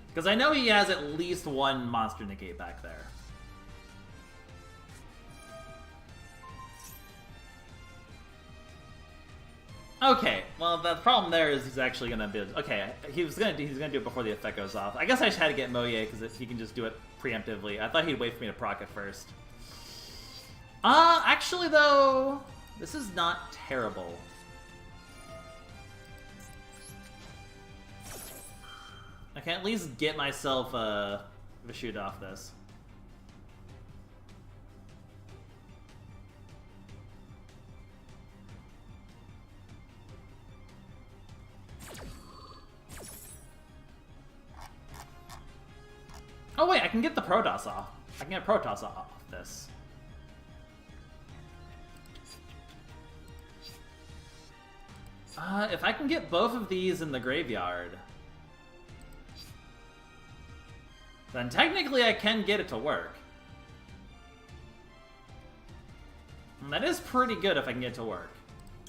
Speaker 1: Because I know he has at least one monster negate back there. Okay, well, the problem there is he's actually gonna be... Okay, he's gonna do it before the effect goes off. I guess I just had to get Moye because he can just do it preemptively. I thought he'd wait for me to proc it first. Actually, though, this is not terrible. I can at least get myself a shoot off this. Oh wait, I can get the Protoss off. I can get Protoss off this. If I can get both of these in the graveyard, then technically I can get it to work. And that is pretty good if I can get it to work.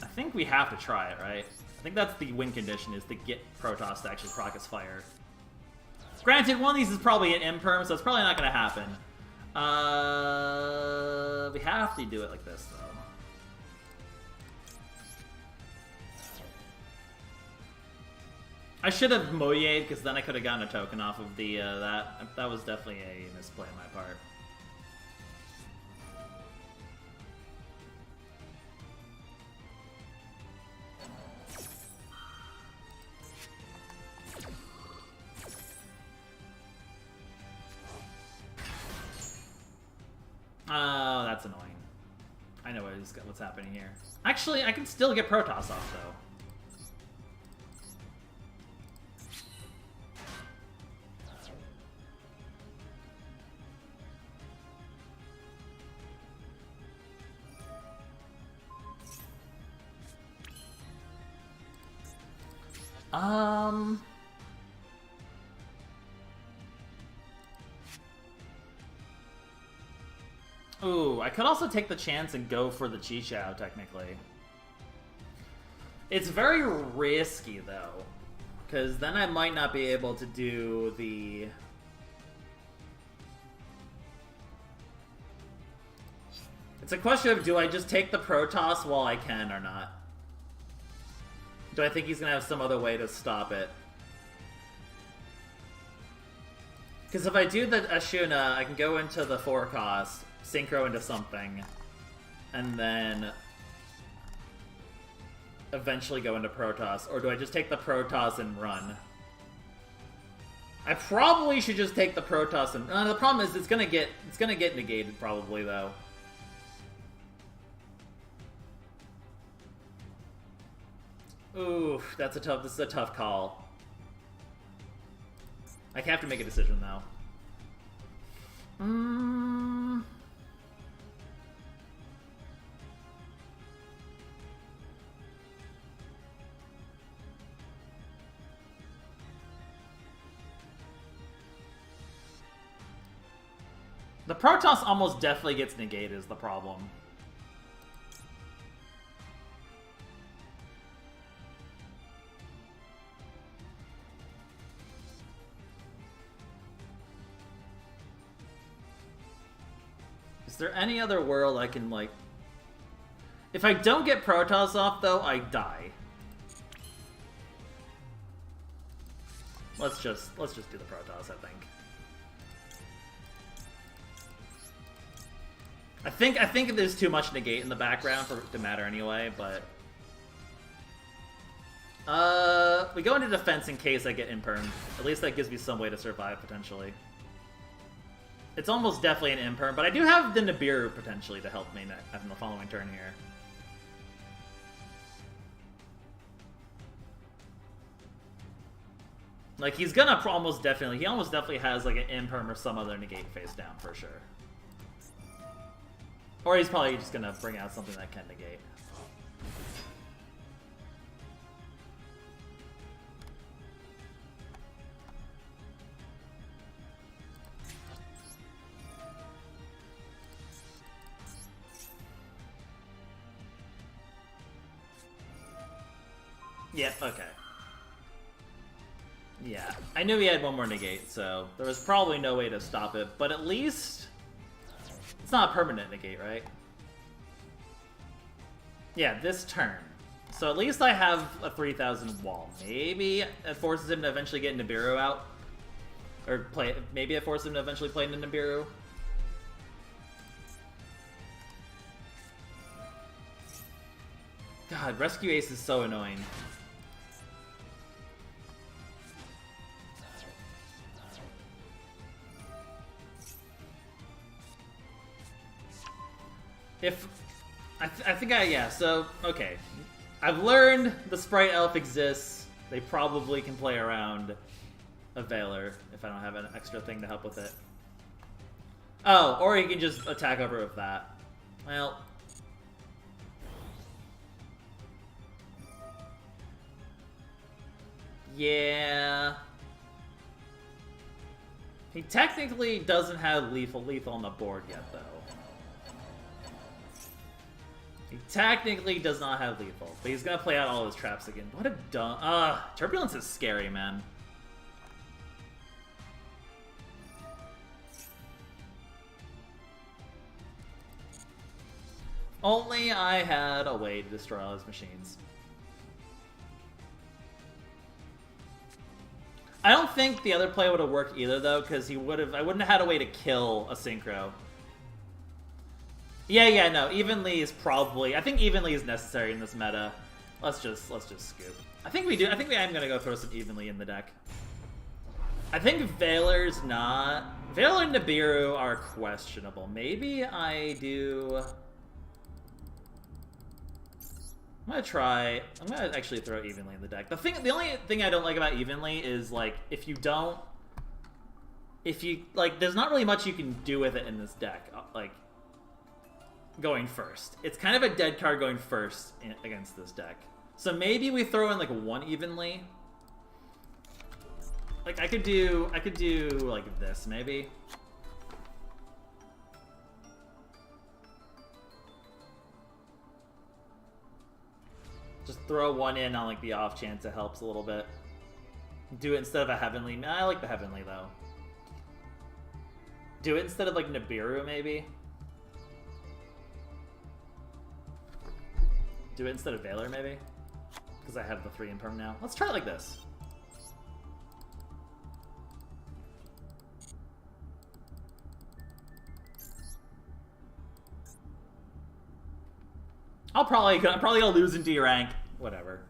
Speaker 1: I think we have to try it, right? I think that's the win condition, is to get Protoss to actually proc his fire. Granted, one of these is probably an imperm, so it's probably not going to happen. We have to do it like this, though. I should have Moye'd, because then I could have gotten a token off of the, that was definitely a misplay on my part. Oh, that's annoying. I know what's happening here. Actually, I can still get Protoss off, though. Ooh, I could also take the chance and go for the Chi-Chao, technically. It's very risky, though. Because then I might not be able to do the... It's a question of, do I just take the Protoss while I can or not? Do I think he's going to have some other way to stop it? Because if I do the Ashuna, I can go into the 4-cost, synchro into something, and then eventually go into Protoss. Or do I just take the Protoss and run? I probably should just take the Protoss and... the problem is it's gonna get negated probably, though. Oof, this is a tough call. I have to make a decision, though. The Protoss almost definitely gets negated is the problem. Is there any other world I can, like... If I don't get Protoss off, though, I die. Let's just do the Protoss, I think. I think there's too much negate in the background for it to matter anyway, but... we go into defense in case I get imperm. At least that gives me some way to survive, potentially. It's almost definitely an imperm, but I do have the Nibiru, potentially, to help me in the following turn here. Like, he's gonna almost definitely... He almost definitely has, like, an imperm or some other negate face down, for sure. Or he's probably just gonna bring out something that can negate. Yeah, okay. Yeah, I knew he had one more negate, so there was probably no way to stop it, but at least... It's not a permanent negate, right? Yeah, this turn. So at least I have a 3,000 wall. Maybe it forces him to eventually get Nibiru out. Or play. Maybe it forces him to eventually play into Nibiru. God, Rescue Ace is so annoying. Yeah, so, okay. I've learned the Sprite Elf exists. They probably can play around a Veiler if I don't have an extra thing to help with it. Oh, or he can just attack over with that. Well... Yeah... He technically doesn't have lethal on the board yet, though. He technically does not have lethal, but he's gonna play out all his traps again. What a dumb... Turbulence is scary, man. Only I had a way to destroy all his machines. I don't think the other play would have worked either, though, because I wouldn't have had a way to kill a synchro. Yeah, no, Evenly is probably... I think Evenly is necessary in this meta. Let's just scoop. I think we do. I think I am going to go throw some Evenly in the deck. I think Valor's not... Valor and Nibiru are questionable. Maybe I do... I'm gonna actually throw Evenly in the deck. The only thing I don't like about Evenly is, like, if you, like, there's not really much you can do with it in this deck, like, going first. It's kind of a dead card going first against this deck. So maybe we throw in, like, one Evenly. Like, I could do, like, this, maybe. Just throw one in on, like, the off chance it helps a little bit. Do it instead of a Heavenly. I like the Heavenly, though. Do it instead of, like, Nibiru, maybe. Do it instead of Valor, maybe. Because I have the 3 in perm now. Let's try it like this. I'm probably gonna lose in D rank. Whatever.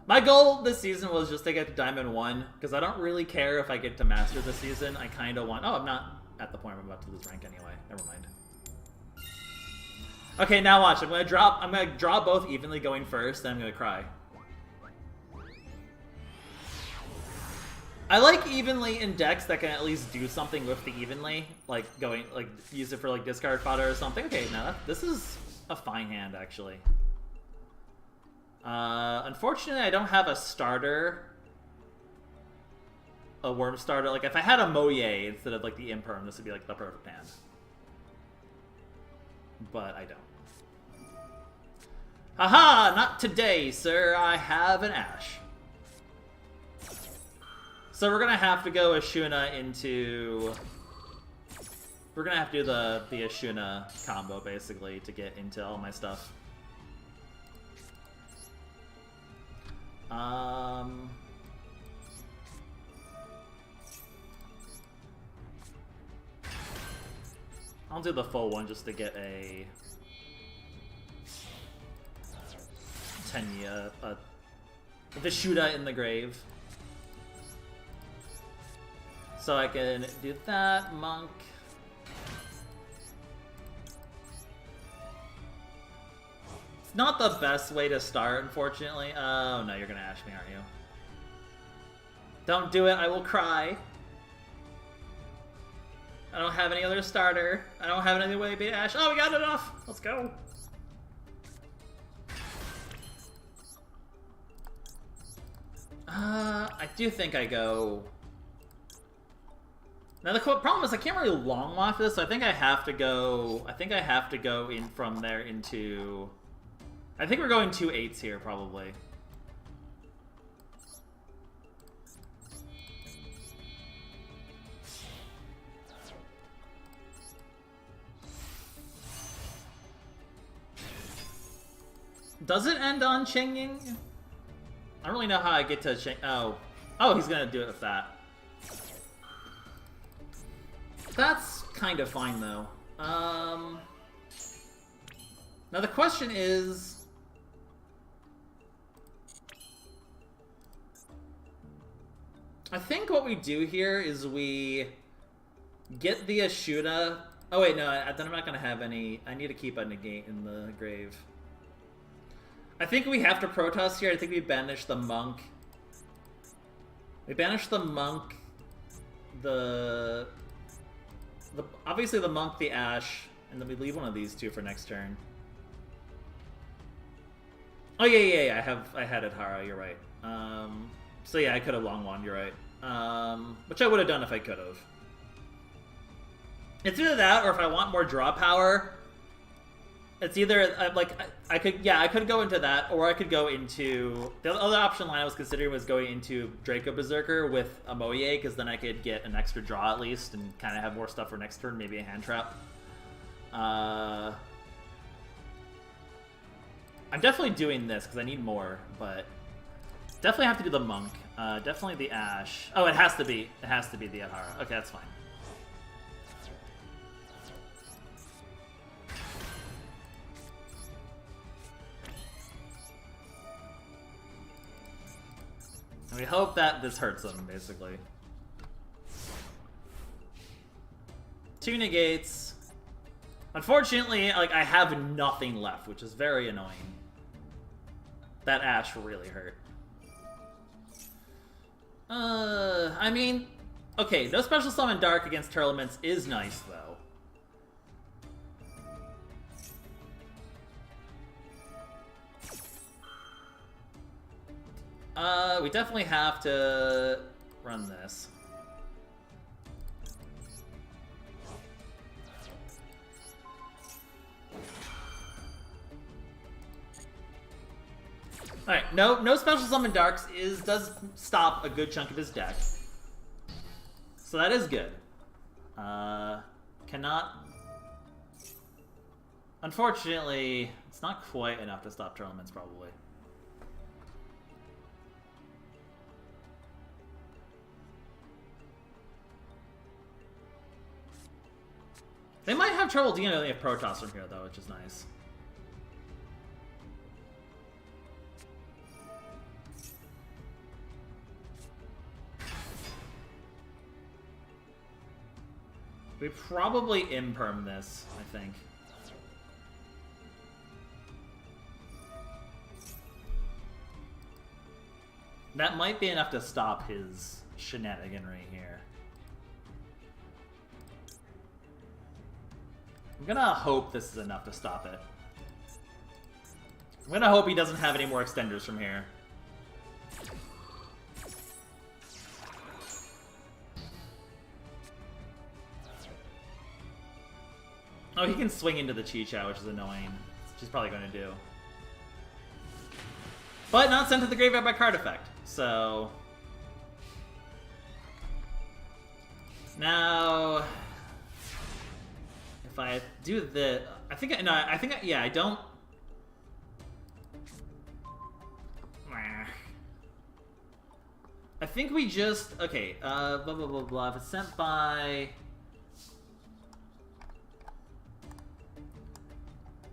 Speaker 1: My goal this season was just to get to Diamond 1, because I don't really care if I get to Master this season. I kind of want... Oh, I'm not at the point where I'm about to lose rank anyway. Never mind. Okay, now watch. I'm gonna draw both evenly going first, then I'm gonna cry. I like evenly in decks that can at least do something with the evenly, like use it for like discard fodder or something. Okay, now this is a fine hand, actually. Unfortunately, I don't have a starter. A worm starter. Like, if I had a Moye instead of, like, the Imperm, this would be, like, the perfect hand. But I don't. Haha! Not today, sir. I have an Ash. So we're gonna have to go Ashuna into... We're gonna have to do the Ashuna combo, basically, to get into all my stuff. I'll do the full one just to get a Tenyi, a Vishuddha in the grave. So I can do that, Monk. It's not the best way to start, unfortunately. Oh no, you're gonna Ash me, aren't you? Don't do it, I will cry. I don't have any other starter. I don't have any way to beat Ash. Oh, we got enough! Let's go! I do think I go... Now the problem is I can't really long walk this, so I think I have to go... I think I have to go in from there into... I think we're going 2 8s here, probably. Does it end on Changing? I don't really know how I get to Chang... Oh, he's gonna do it with that. That's kind of fine, though. Now the question is... I think what we do here is we get the Ashuna... Oh wait, no, then I'm not gonna have any... I need to keep a negate in the grave. I think we have to Protoss here. I think we banish the Monk. We banish the Monk, obviously the Monk, the Ash, and then we leave one of these two for next turn. Oh yeah, I had Adhara, you're right. So yeah, I could have long wand, you're right. Which I would have done if I could have. It's either that, or if I want more draw power, it's either, I could go into that, or I could go into... The other option line I was considering was going into Draco Berserker with a Moye, because then I could get an extra draw at least, and kind of have more stuff for next turn, maybe a hand trap. I'm definitely doing this, because I need more, but... Definitely have to do the Monk. Definitely the Ash. Oh, it has to be the Adhara. Okay, that's fine. And we hope that this hurts them, basically. 2 negates. Unfortunately, like, I have nothing left, which is very annoying. That Ash really hurt. I mean, okay, no special summon Dark against Turtlements is nice, though. We definitely have to run this. Alright, no special summon Darks does stop a good chunk of his deck. So that is good. Cannot... Unfortunately, it's not quite enough to stop Turtlements, probably. They might have trouble dealing with Protoss from here, though, which is nice. We probably imperm this, I think. That might be enough to stop his shenaniganry here. I'm gonna hope this is enough to stop it. I'm gonna hope he doesn't have any more extenders from here. Oh, he can swing into the Chi-Cha, which is annoying. Which he's probably going to do. But not sent to the graveyard by card effect. So... Now... If I do the... yeah, I don't... I think we just... Okay, blah, blah, blah, blah. If it's sent by...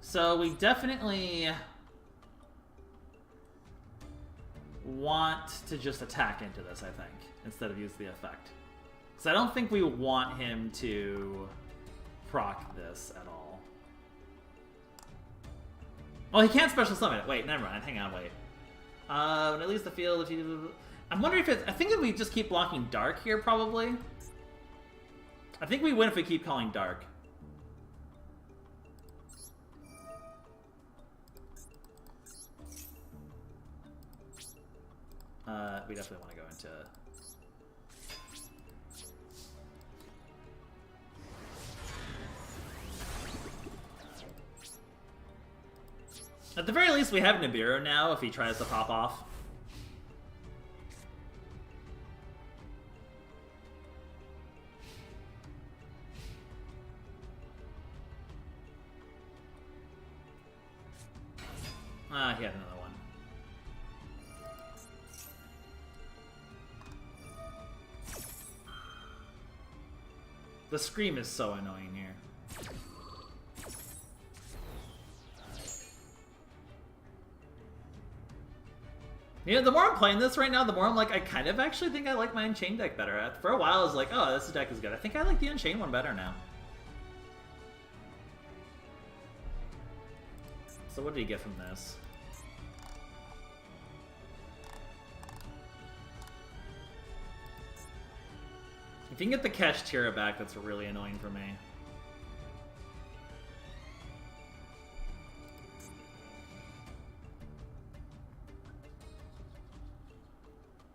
Speaker 1: So we definitely want to just attack into this, I think, instead of use the effect. Because I don't think we want him to proc this at all. Oh, he can't special summon it. Wait, never mind. Hang on, wait. When it leaves the field, if you... I'm wondering if it's... I think if we just keep blocking Dark here, probably. I think we win if we keep calling Dark. We definitely want to go into... At the very least, we have Nibiru now if he tries to pop off. He had another one. The scream is so annoying here. You know, the more I'm playing this right now, the more I'm like, I kind of actually think I like my Unchained deck better. For a while, I was like, oh, this deck is good. I think I like the Unchained one better now. So what did he get from this? If you can get the Kesh Tira back, that's really annoying for me.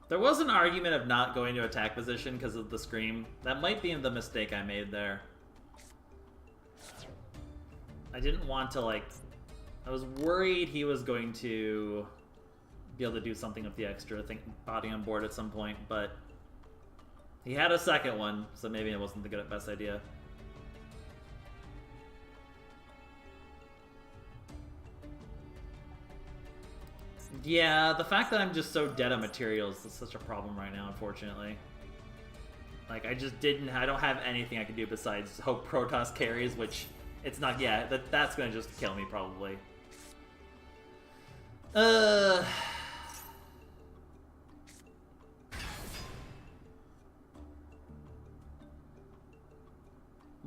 Speaker 1: There was an argument of not going to attack position because of the Scream. That might be the mistake I made there. I didn't want to, like... I was worried he was going to be able to do something with the extra body on board at some point, but... He had a second one, so maybe it wasn't the best idea. Yeah, the fact that I'm just so dead on materials is such a problem right now, unfortunately. Like, I don't have anything I can do besides hope Protoss carries, which it's not yet. That's gonna just kill me, probably.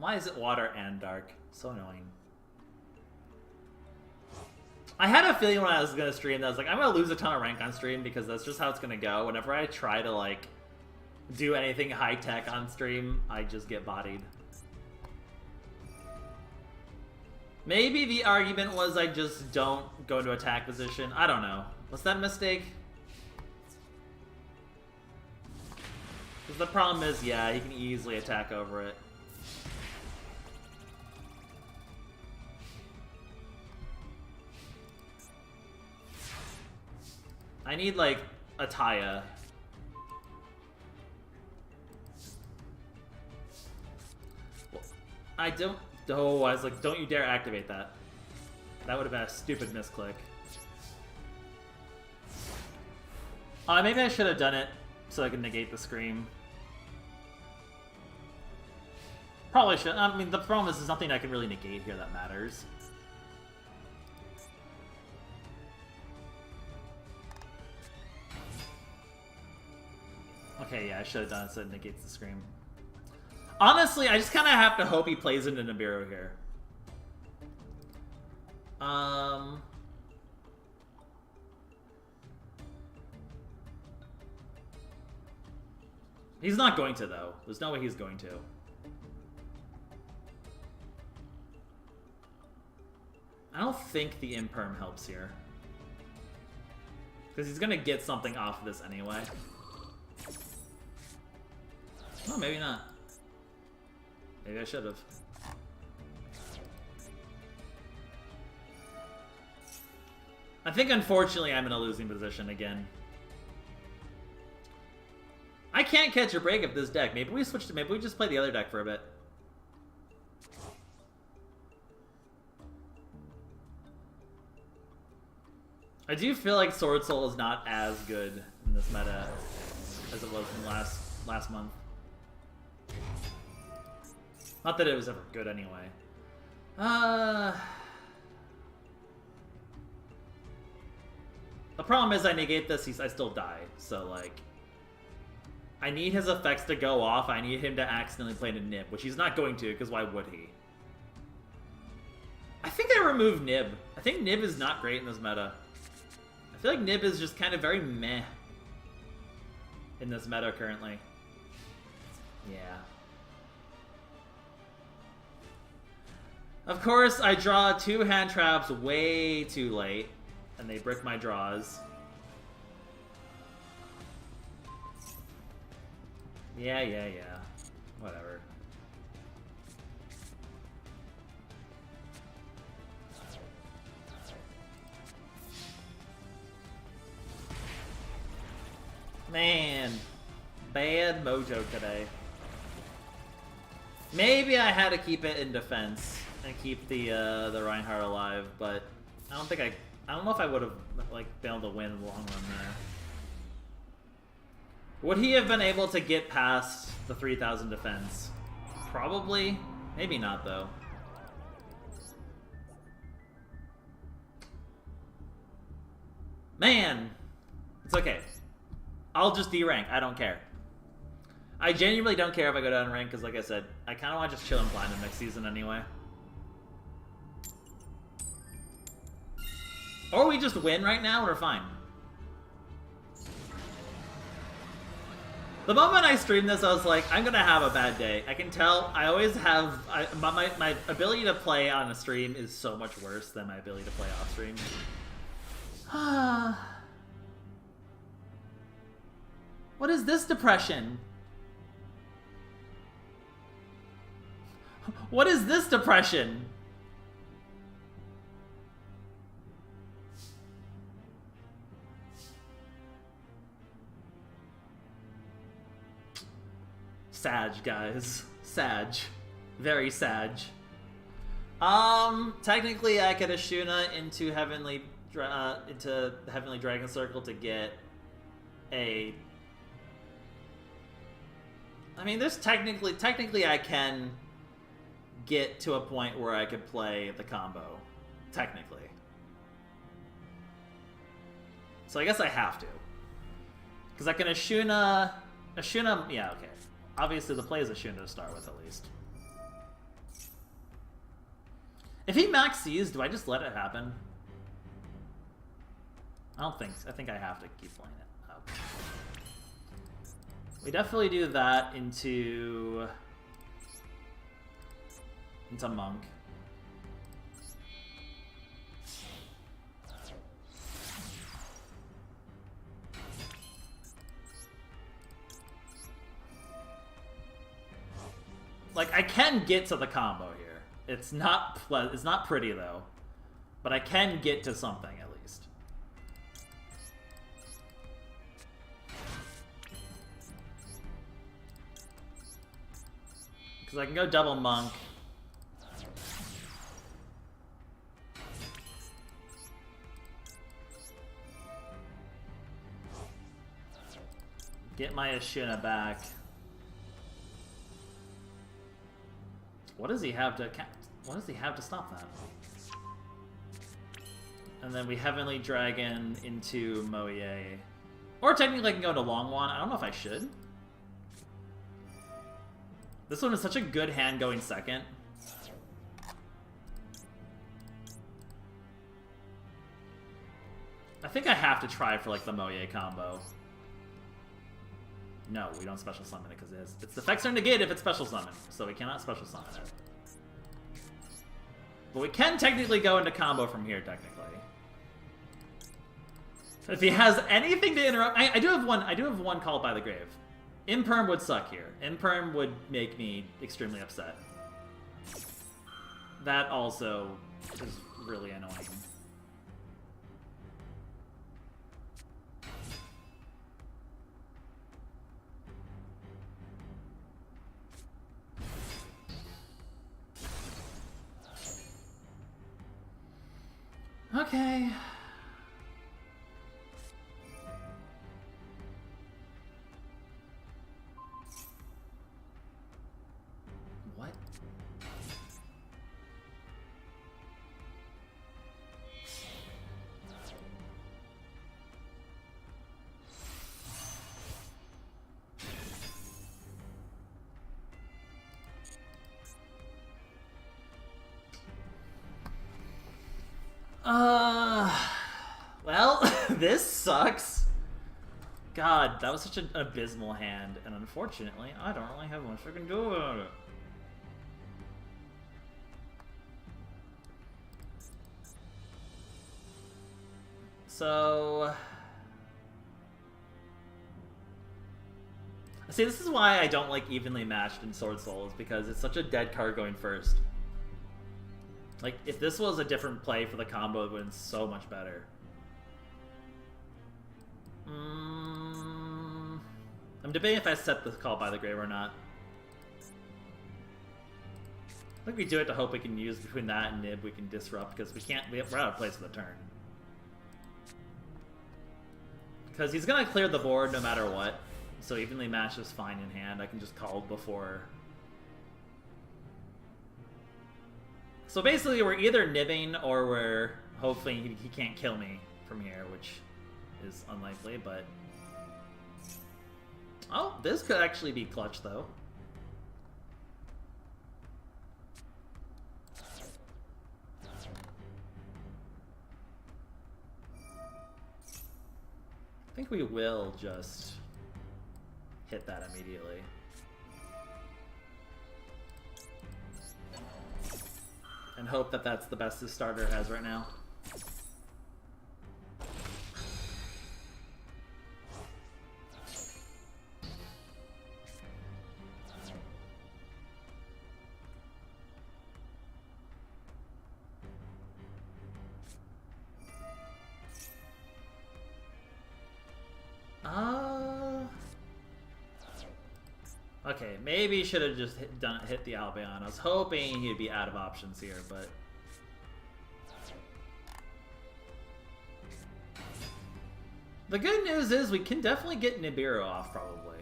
Speaker 1: Why is it water and dark? So annoying. I had a feeling when I was going to stream that I was like, I'm going to lose a ton of rank on stream because that's just how it's going to go. Whenever I try to, like, do anything high-tech on stream, I just get bodied. Maybe the argument was I just don't go into attack position. I don't know. Was that a mistake? Because the problem is, yeah, he can easily attack over it. I need, like, a Taya. I don't... Oh, I was like, don't you dare activate that. That would have been a stupid misclick. Maybe I should have done it so I could negate the scream. Probably should. I mean, the problem is there's nothing I can really negate here that matters. Okay, yeah, I should have done it so it negates the scream. Honestly, I just kind of have to hope he plays into Nibiru here. He's not going to, though. There's no way he's going to. I don't think the Imperm helps here. Because he's going to get something off of this anyway. Oh, maybe not. Maybe I should have. I think, unfortunately, I'm in a losing position again. I can't catch a break of this deck. Maybe we switch to... Maybe we just play the other deck for a bit. I do feel like Swordsoul is not as good in this meta as it was in last month. Not that it was ever good anyway. The problem is I negate this, I still die. So, like, I need his effects to go off. I need him to accidentally play into Nib, which he's not going to, because why would he? I think I removed Nib. I think Nib is not great in this meta. I feel like Nib is just kind of very meh in this meta currently. Yeah. Of course, I draw 2 hand traps way too late, and they brick my draws. Yeah. Whatever. Man, bad mojo today. Maybe I had to keep it in defense and keep the Reinhardt alive, but I don't know if I would have like been able to win in the long run there. Would he have been able to get past the 3,000 defense? Probably. Maybe not, though. Man! It's okay. I'll just D-rank. I don't care. I genuinely don't care if I go down in rank, because like I said, I kind of want to just chill in Platinum next season anyway. Or we just win right now, and we're fine. The moment I streamed this, I was like, I'm gonna have a bad day. I can tell. I always have... my ability to play on a stream is so much worse than my ability to play off stream. What is this depression? What is this depression? Sag, guys. Sag. Very Sag. Technically I could Ashuna into Heavenly Dragon Circle to get a... I mean, there's technically I can get to a point where I could play the combo. Technically. So I guess I have to. Because I can Ashuna, yeah, okay. Obviously, the play is Ashuna to start with, at least. If he max C's, do I just let it happen? I don't think so. I think I have to keep playing it. Okay. We definitely do that into Monk. Like, I can get to the combo here. It's not pretty though, but I can get to something at least. Because I can go double Monk. Get my Ashuna back. What does he have to stop that? And then we Heavenly Dragon into Moye. Or technically I can go to Longwan. I don't know if I should. This one is such a good hand going second. I think I have to try for like the Moye combo. No, we don't special summon it because its effects are negated if it's special summoned, so we cannot special summon it. But we can technically go into combo from here, technically. If he has anything to interrupt, I do have one called by the grave. Imperm would suck here. Imperm would make me extremely upset. That also is really annoying. Okay. What? Well, this sucks. God, that was such an abysmal hand, and unfortunately, I don't really have much I can do about it. So... See, this is why I don't like evenly matched in Swordsoul, is because it's such a dead card going first. Like, if this was a different play for the combo, it would have been so much better. I'm debating if I set the call by the grave or not. I think we do it to hope we can use between that and Nib we can disrupt, because we're out of place for the turn. Because he's gonna clear the board no matter what, so evenly matched is fine in hand. I can just call before. So basically we're either nibbing or we're hopefully he can't kill me from here, which is unlikely, but... Oh, this could actually be clutch, though. I think we will just hit that immediately. And hope that that's the best this starter has right now. Okay, maybe he should have just hit the Albion. I was hoping he'd be out of options here, but... The good news is we can definitely get Nibiru off, probably.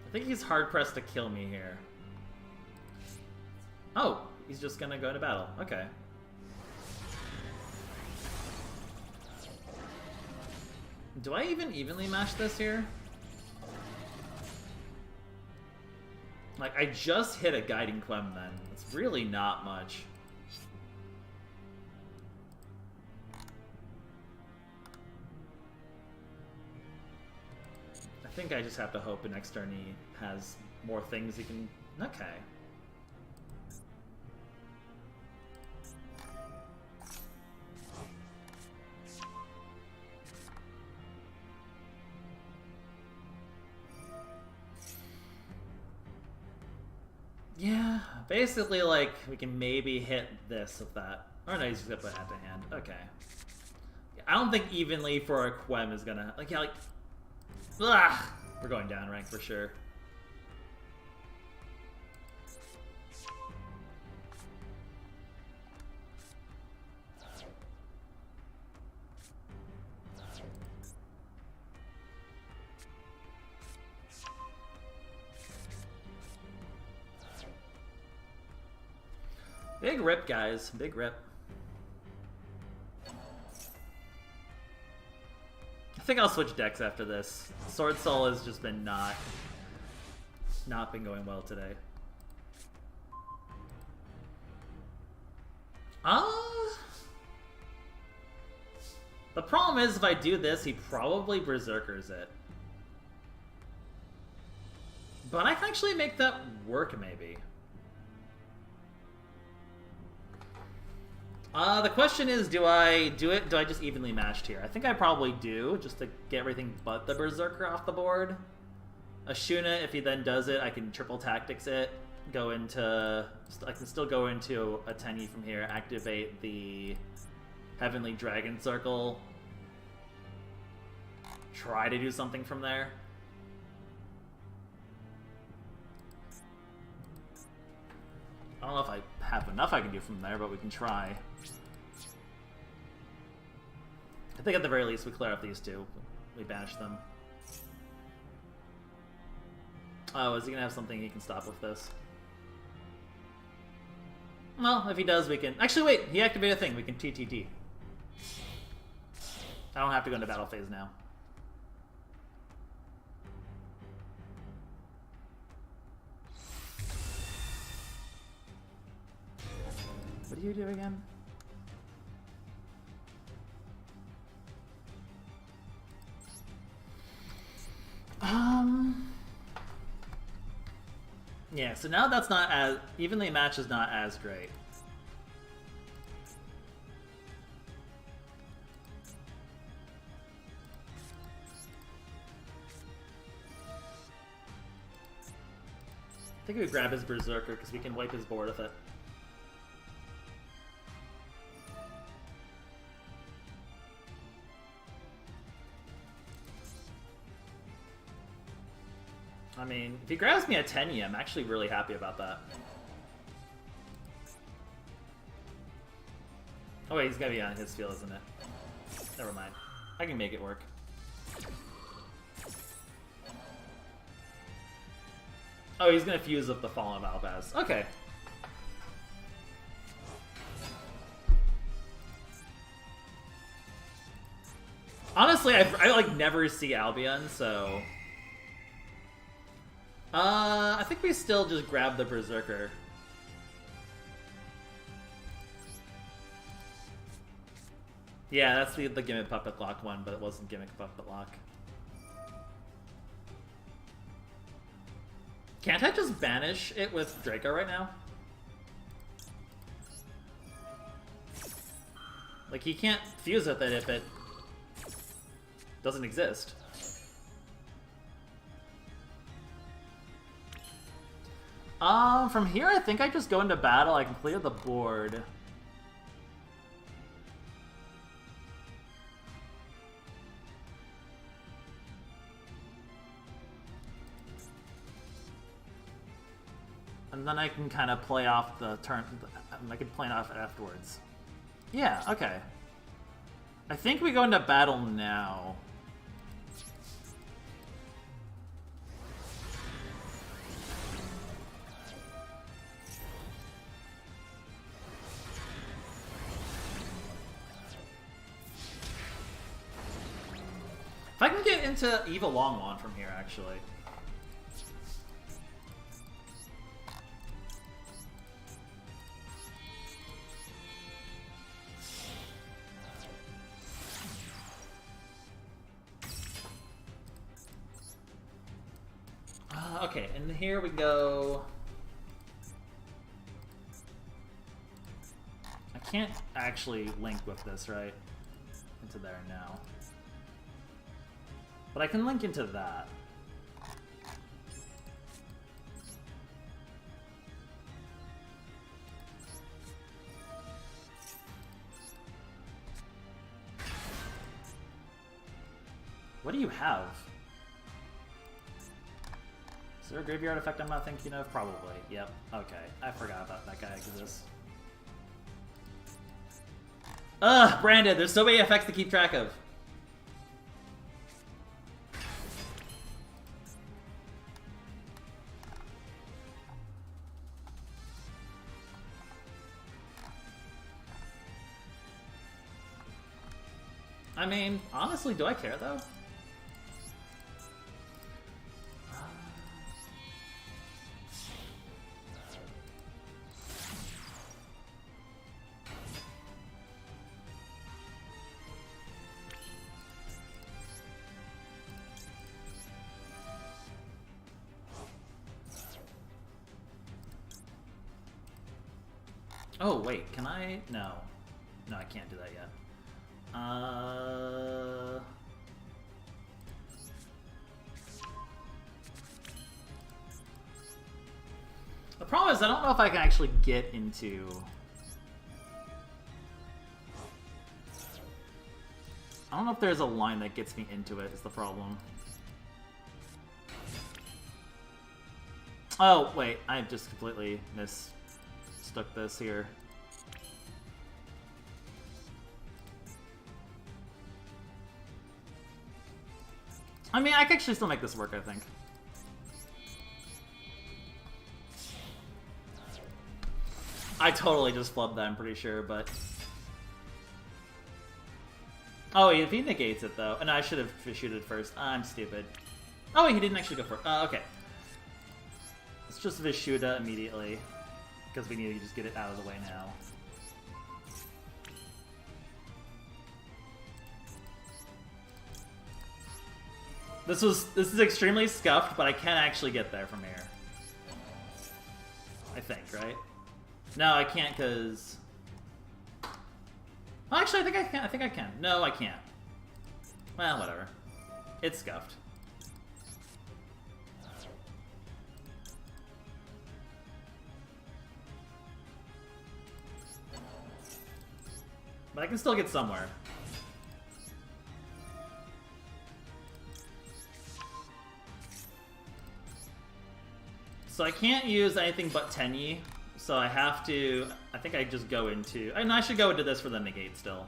Speaker 1: I think he's hard-pressed to kill me here. Oh, he's just gonna go to battle. Okay. Do I even evenly match this here? Like, I just hit a Guiding Quem then. It's really not much. I think I just have to hope next turn he has more things he can... Okay. Yeah, basically, like, we can maybe hit this with that. Oh no, he's just gonna put hand to hand. Okay. I don't think evenly for a Quem is gonna... Like, yeah, like... Ugh! We're going down rank for sure. Big rip, guys. Big rip. I think I'll switch decks after this. Swordsoul has just been not been going well today. The problem is if I do this, he probably Berserkers it. But I can actually make that work, maybe. The question is, do I do it? Do I just evenly matched here? I think I probably do, just to get everything but the Berserker off the board. Ashuna, if he then does it, I can triple tactics it, go into... I can still go into a Tenyi from here, activate the Heavenly Dragon Circle, try to do something from there. I don't know if I have enough I can do from there, but we can try. I think at the very least we clear up these two. We banish them. Oh, is he gonna have something he can stop with this? Well, if he does, we can... Actually, wait! He activated a thing. We can TTT. I don't have to go into battle phase now. What do you do again? Yeah, so now that's not as... Evenly match is not as great. I think we grab his Berserker because we can wipe his board with it. I mean, if he grabs me a Tenyi, I'm actually really happy about that. Oh wait, he's gotta be on his field, isn't it? Never mind. I can make it work. Oh, he's gonna fuse up the Fallen of Albaz. Okay. Honestly, I like never see Albion, so... I think we still just grab the Berserker. Yeah, that's the Gimmick Puppet Lock one, but it wasn't Gimmick Puppet Lock. Can't I just banish it with Draco right now? Like, he can't fuse with it if it doesn't exist. From here, I think I just go into battle. I can clear the board. And then I can kind of play off the turn. I can play it off afterwards. Yeah, okay. I think we go into battle now. If I can get into Eva Longwand from here, actually. Okay, and here we go. I can't actually link with this, right? Into there now. But I can link into that. What do you have? Is there a graveyard effect I'm not thinking of? Probably. Yep. Okay. I forgot about that guy exists. Ugh, Brandon, there's so many effects to keep track of. I mean, honestly, do I care though? Oh, wait, can I? No. No, I can't do that yet. The problem is I don't know if I can actually get into... I don't know if there's a line that gets me into it, is the problem. Oh, wait, I just completely mistook this here. I mean, I can actually still make this work, I think. I totally just flubbed that, I'm pretty sure, but... Oh, if he negates it, though. And I should have issued it first. I'm stupid. Oh, he didn't actually go first. Okay. Let's just Vishuda immediately, because we need to just get it out of the way now. This is extremely scuffed, but I can actually get there from here. I think, right? No, I can't because... Well, actually, I think I can. I think I can. No, I can't. Well, whatever. It's scuffed. But I can still get somewhere. So I can't use anything but Tenyi, so I have to... I think I just go into... I mean, I should go into this for the negate still.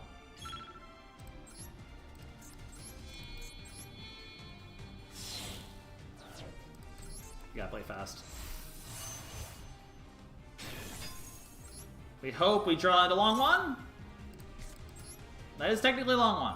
Speaker 1: You gotta play fast. We hope we draw it a long one. That is technically a long one.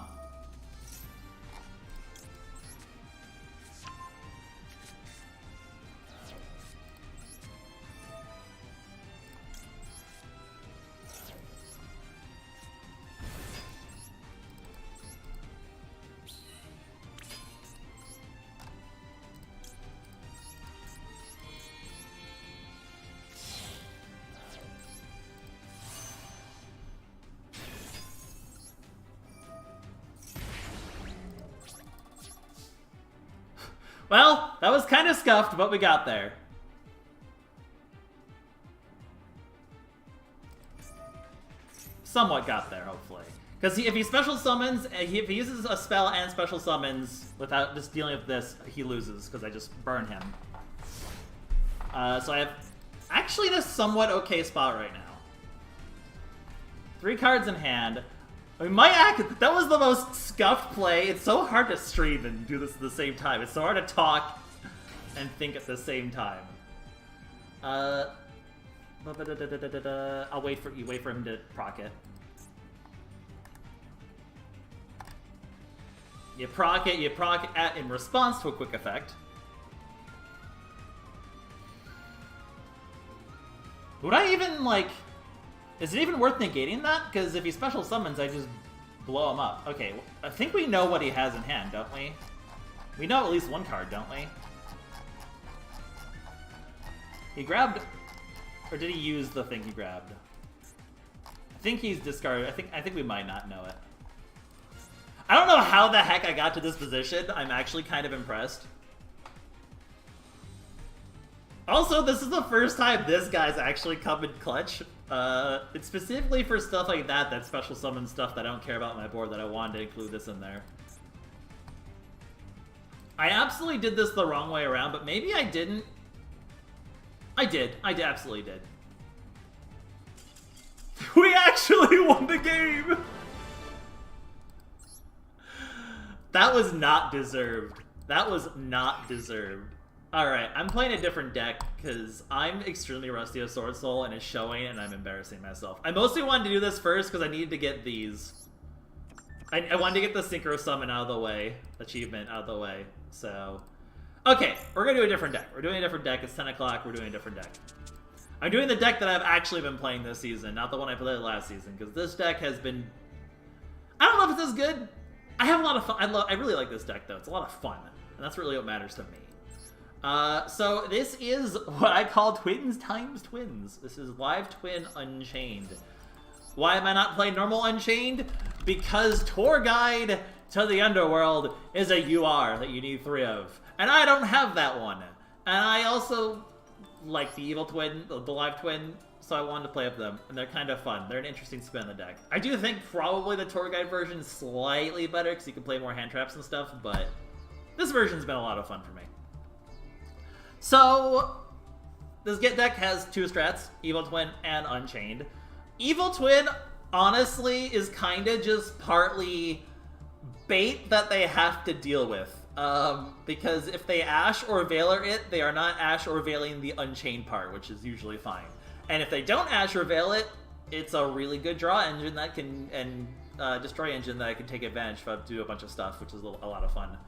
Speaker 1: Well, that was kind of scuffed, but we got there. Somewhat got there, hopefully. Because if he special summons, if he uses a spell and special summons without just dealing with this, he loses, because I just burn him. So I have actually in a somewhat okay spot right now. 3 cards in hand. I mean, that was the most scuffed play. It's so hard to stream and do this at the same time. It's so hard to talk and think at the same time. I'll wait for him to proc it. You proc it in response to a quick effect. Would I even, like... Is it even worth negating that? Because if he special summons, I just blow him up. Okay, I think we know what he has in hand, don't we? We know at least one card, don't we? He grabbed... Or did he use the thing he grabbed? I think he's discarded. I think we might not know it. I don't know how the heck I got to this position. I'm actually kind of impressed. Also, this is the first time this guy's actually come in clutch. It's specifically for stuff like that special summon stuff that I don't care about on my board, that I wanted to include this in there. I absolutely did this the wrong way around, but maybe I didn't. I absolutely did. We actually won the game! That was not deserved. That was not deserved. Alright, I'm playing a different deck because I'm extremely rusty with Swordsoul and it's showing and I'm embarrassing myself. I mostly wanted to do this first because I needed to get these. I wanted to get the Synchro Summon out of the way, achievement out of the way, so... Okay, we're going to do a different deck. We're doing a different deck. It's 10 o'clock. We're doing a different deck. I'm doing the deck that I've actually been playing this season, not the one I played last season, because this deck has been... I don't know if it's as good. I have a lot of fun. I really like this deck, though. It's a lot of fun, and that's really what matters to me. So this is what I call Twins times Twins. This is Live Twin Unchained. Why am I not playing normal Unchained? Because Tour Guide to the Underworld is a UR that you need 3 of. And I don't have that one. And I also like the Evil Twin, the Live Twin, so I wanted to play with them. And they're kind of fun. They're an interesting spin on the deck. I do think probably the Tour Guide version is slightly better because you can play more hand traps and stuff, but this version's been a lot of fun for me. So, this Get deck has 2 strats, Evil Twin and Unchained. Evil Twin, honestly, is kind of just partly bait that they have to deal with. Because if they Ash or Veiler it, they are not Ash or Veiling the Unchained part, which is usually fine. And if they don't Ash or Veil it, it's a really good draw engine that can, and destroy engine that I can take advantage of to do a bunch of stuff, which is a lot of fun.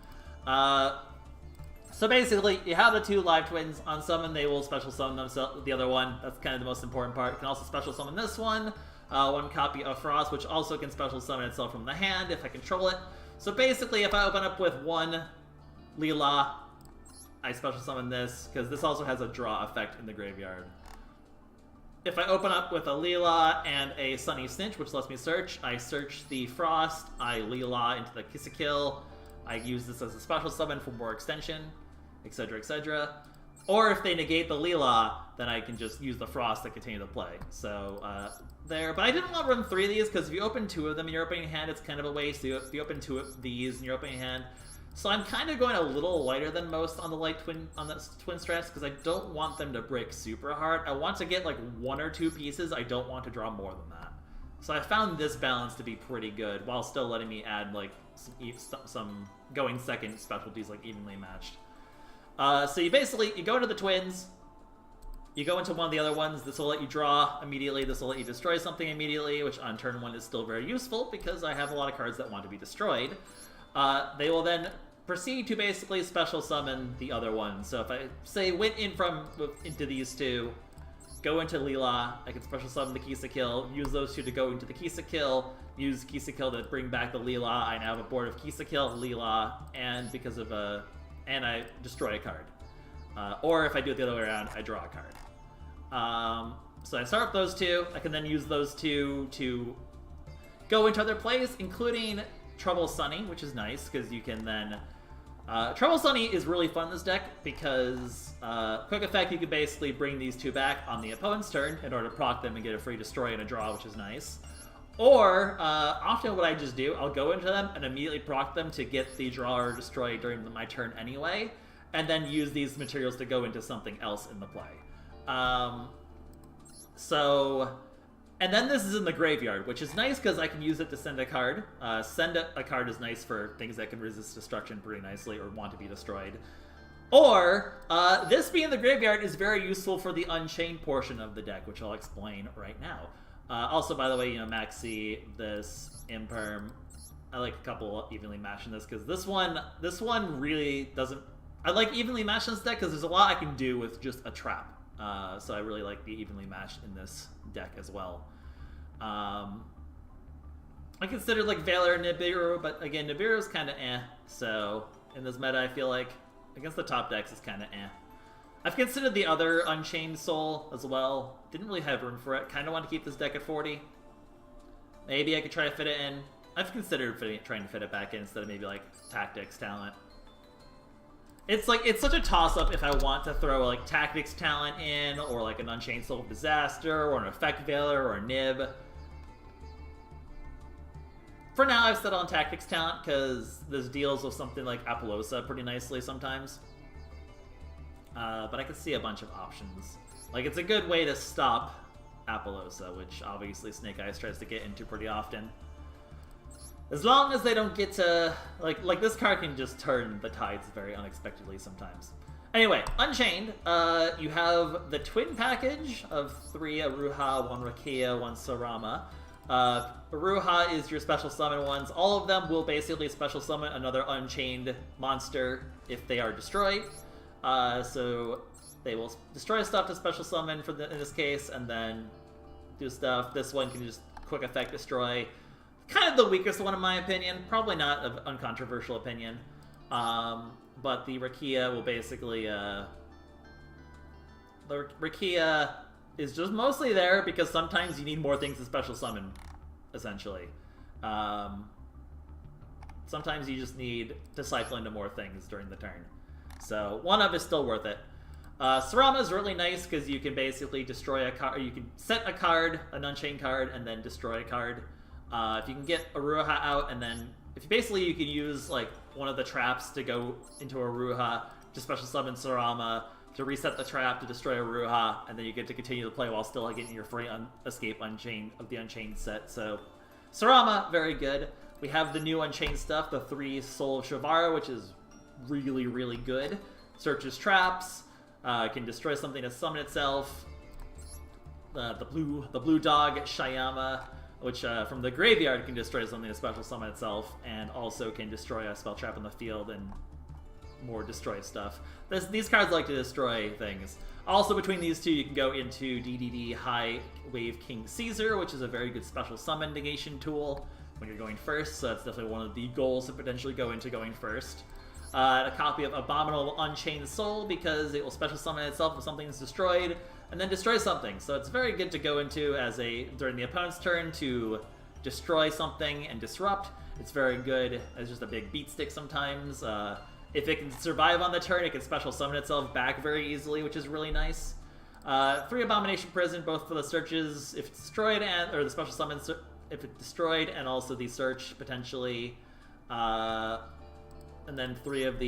Speaker 1: So basically, you have the 2 Live Twins. On summon, they will special summon themselves, the other one. That's kind of the most important part. You can also special summon this one. 1 copy of Frost, which also can special summon itself from the hand if I control it. So basically, if I open up with 1 Leela, I special summon this, because this also has a draw effect in the graveyard. If I open up with a Leela and a Sunny Cinch, which lets me search, I search the Frost, I Leela into the Kiss-a-Kill, I use this as a special summon for more extension, etc., etc. Or if they negate the Leela, then I can just use the Frost to continue to play. So, there. But I didn't want to run 3 of these, because if you open 2 of them in your opening hand, it's kind of a waste. If you open 2 of these in your opening hand. So I'm kind of going a little lighter than most on the twin strats, because I don't want them to break super hard. I want to get like 1 or 2 pieces. I don't want to draw more than that. So I found this balance to be pretty good, while still letting me add like some going second specialties, like evenly matched. So you go into the twins, you go into one of the other ones. This will let you draw immediately, this will let you destroy something immediately, which on turn 1 is still very useful because I have a lot of cards that want to be destroyed. They will then proceed to basically special summon the other one. So if I say went into these 2, go into Leela, I can special summon the Kiss-a-Kill, use those 2 to go into the Kiss-a-Kill, use Kiss-a-Kill to bring back the Leela. I now have a board of Kiss-a-Kill, Leela, and because of and I destroy a card. Or if I do it the other way around, I draw a card. So I start with those 2. I can then use those 2 to go into other plays, including Trouble Sunny, which is nice, because you can then... Trouble Sunny is really fun in this deck, because quick effect, you can basically bring these 2 back on the opponent's turn in order to proc them and get a free destroy and a draw, which is nice. Or, often what I just do, I'll go into them and immediately proc them to get the draw or destroy during my turn anyway, and then use these materials to go into something else in the play. And then this is in the graveyard, which is nice because I can use it to send a card. Send a card is nice for things that can resist destruction pretty nicely or want to be destroyed. Or, this being in the graveyard is very useful for the Unchained portion of the deck, which I'll explain right now. Also, by the way, Maxi, this, Imperm, I like a couple evenly matched in this, because this one really doesn't... I like evenly matched in this deck because there's a lot I can do with just a trap. So I really like the evenly matched in this deck as well. I considered like Veiler and Nibiru, but again, Nibiru is kind of eh. So in this meta, I feel like against the top decks, it's kind of eh. I've considered the other Unchained Soul as well. Didn't really have room for it. Kind of want to keep this deck at 40. Maybe I could try to fit it in. I've considered trying to fit it back in instead of maybe like Tactics Talent. It's like, it's such a toss-up if I want to throw like Tactics Talent in, or like an Unchained Soul of Disaster, or an Effect Veiler, or a Nib. For now, I've set on Tactics Talent because this deals with something like Apollousa pretty nicely sometimes. But I can see a bunch of options. Like, it's a good way to stop Apollousa, which obviously Snake Eyes tries to get into pretty often. As long as they don't get to... Like this card can just turn the tides very unexpectedly sometimes. Anyway, Unchained, you have the twin package of 3 Aruha, 1 Rakia, 1 Sarama. Aruha is your special summon ones. All of them will basically special summon another Unchained monster if they are destroyed. So they will destroy stuff to special summon in this case, and then do stuff. This one can just quick effect destroy. Kind of the weakest one in my opinion. Probably not an uncontroversial opinion. But the Rakia will basically... the Rakia is just mostly there because sometimes you need more things to special summon, essentially. Sometimes you just need to cycle into more things during the turn. So one of is still worth it. Sarama is really nice because you can basically destroy a card. You can set a card, an Unchained card, and then destroy a card. If you can get Aruha out, and then basically you can use like one of the traps to go into Aruha to special summon Sarama, to reset the trap to destroy Aruha, and then you get to continue to play while still getting your free escape Unchained of the Unchained set. So Sarama, very good. We have the new Unchained stuff, the 3 Soul of Shavara, which is really, really good. Searches traps, can destroy something to summon itself. The blue dog Shayama, which from the graveyard can destroy something to special summon itself, and also can destroy a spell trap in the field and more destroy stuff. These cards like to destroy things. Also, between these two, you can go into DDD High Wave King Caesar, which is a very good special summon negation tool when you're going first, so that's definitely one of the goals to potentially go into going first. A copy of Abominable Unchained Soul, because it will special summon itself if something is destroyed, and then destroy something. So it's very good to go into as during the opponent's turn to destroy something and disrupt. It's very good as just a big beat stick sometimes. If it can survive on the turn, it can special summon itself back very easily, which is really nice. 3 Abomination Prison, both for the searches if it's destroyed, or the special summon if it's destroyed, and also the search potentially. And then 3 of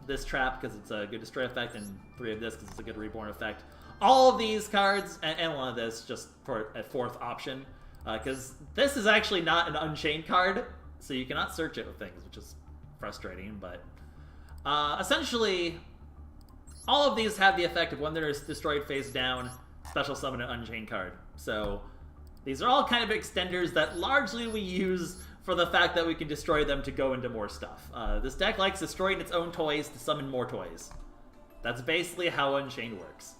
Speaker 1: this trap because it's a good destroy effect, and 3 of this because it's a good reborn effect. All of these cards, and 1 of this just for a 4th option, because this is actually not an Unchained card, so you cannot search it with things, which is frustrating, but essentially all of these have the effect of when they're destroyed face down, special summon an Unchained card. So these are all kind of extenders that largely we use for the fact that we can destroy them to go into more stuff. This deck likes destroying its own toys to summon more toys. That's basically how Unchained works.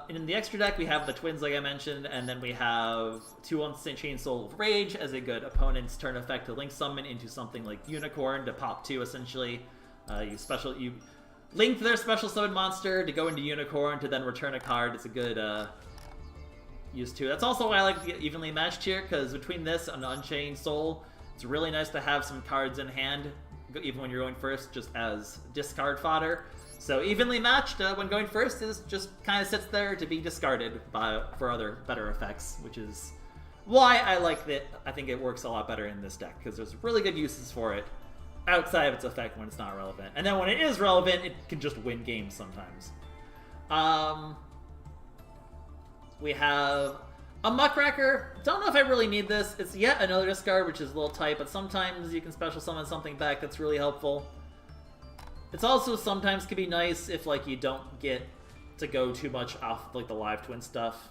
Speaker 1: In the extra deck, we have the twins, like I mentioned, and then we have 2 Unchained Soul of Rage as a good opponent's turn effect to link summon into something like Unicorn to pop 2, essentially. You link their special summon monster to go into Unicorn to then return a card. It's a good use too. That's also why I like the evenly matched here, because between this and Unchained Soul, it's really nice to have some cards in hand, even when you're going first, just as discard fodder. So evenly matched when going first is just kind of sits there to be discarded for other better effects, which is why I like that. I think it works a lot better in this deck, because there's really good uses for it outside of its effect when it's not relevant. And then when it is relevant, it can just win games sometimes. We have a Muckracker. Don't know if I really need this. It's yet another discard, which is a little tight, but sometimes you can special summon something back that's really helpful. It's also sometimes can be nice if like you don't get to go too much off like the live twin stuff.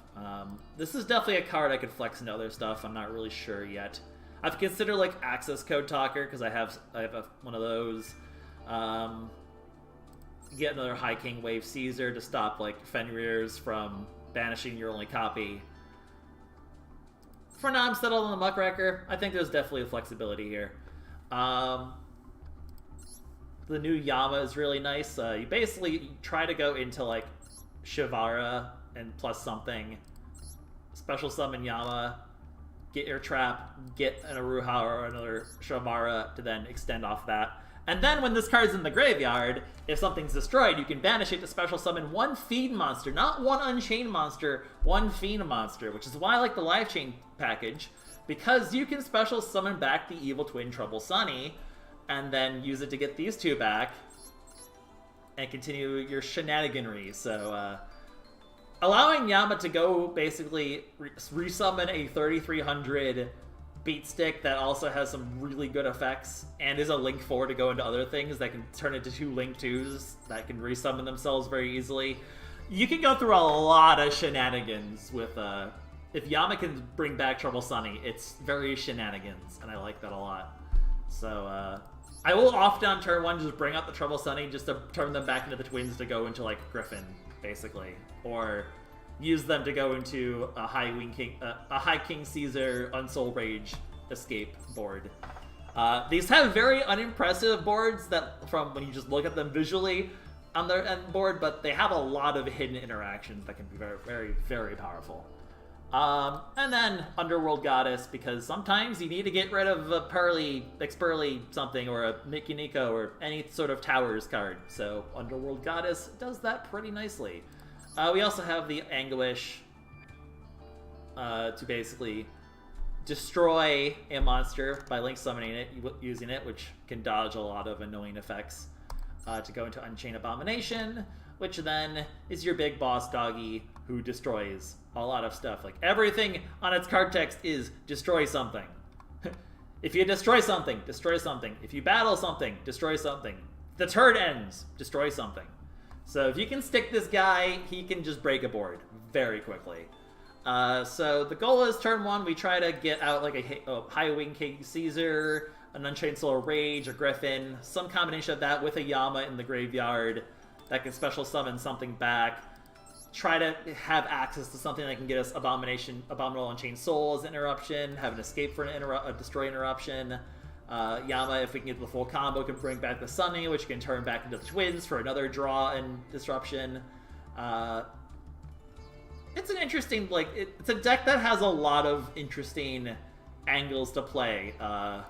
Speaker 1: This is definitely a card I could flex into other stuff. I'm not really sure yet. I've considered like Access Code Talker because I have one of those. Get another High King Wave Caesar to stop like Fenrir's from banishing your only copy. For now, I'm settled on the Muckracker. I think there's definitely a flexibility here. the new Yama is really nice. You basically try to go into like Shivara and plus something, special summon Yama, get your trap, get an Aruha or another Shivara to then extend off that. And then when this card's in the graveyard, if something's destroyed, you can banish it to special summon one Fiend monster. Not one Unchained monster, one Fiend monster, which is why I like the Life Chain package, because you can special summon back the Evil Twin Trouble Sunny, and then use it to get these two back, and continue your shenaniganry. So, allowing Yama to go basically resummon a 3300 beat stick that also has some really good effects and is a Link 4 to go into other things that can turn into two Link 2s that can resummon themselves very easily. You can go through a lot of shenanigans with, if Yama can bring back Trouble Sunny, it's very shenanigans, and I like that a lot. So, I will often on turn 1 just bring out the Trouble Sunny just to turn them back into the twins to go into, like, Griffin, basically. Or use them to go into a High King Caesar Unsoul Rage escape board. These have very unimpressive boards that, from when you just look at them visually on their end board, but they have a lot of hidden interactions that can be very, very, very powerful. And then Underworld Goddess, because sometimes you need to get rid of a Expearly something, or a Mikiniko, or any sort of Towers card. So Underworld Goddess does that pretty nicely. We also have the Anguish to basically destroy a monster by Link summoning it, using it, which can dodge a lot of annoying effects. To go into Unchained Abomination, which then is your big boss doggy who destroys a lot of stuff. Like, everything on its card text is destroy something. If you destroy something, destroy something. If you battle something, destroy something. The turn ends, destroy something. So if you can stick this guy, he can just break a board very quickly. So the goal is turn 1, we try to get out like a High Wing King Caesar, an Unchained Soul Rage, a Griffin, some combination of that with a Yama in the graveyard that can special summon something back. Try to have access to something that can get us Abominable Unchained Soul as an interruption, have an escape for a destroy interruption. Yama, if we can get the full combo, can bring back the Sunny, which can turn back into the twins for another draw and disruption. It's an interesting, like, it's a deck that has a lot of interesting angles to play, and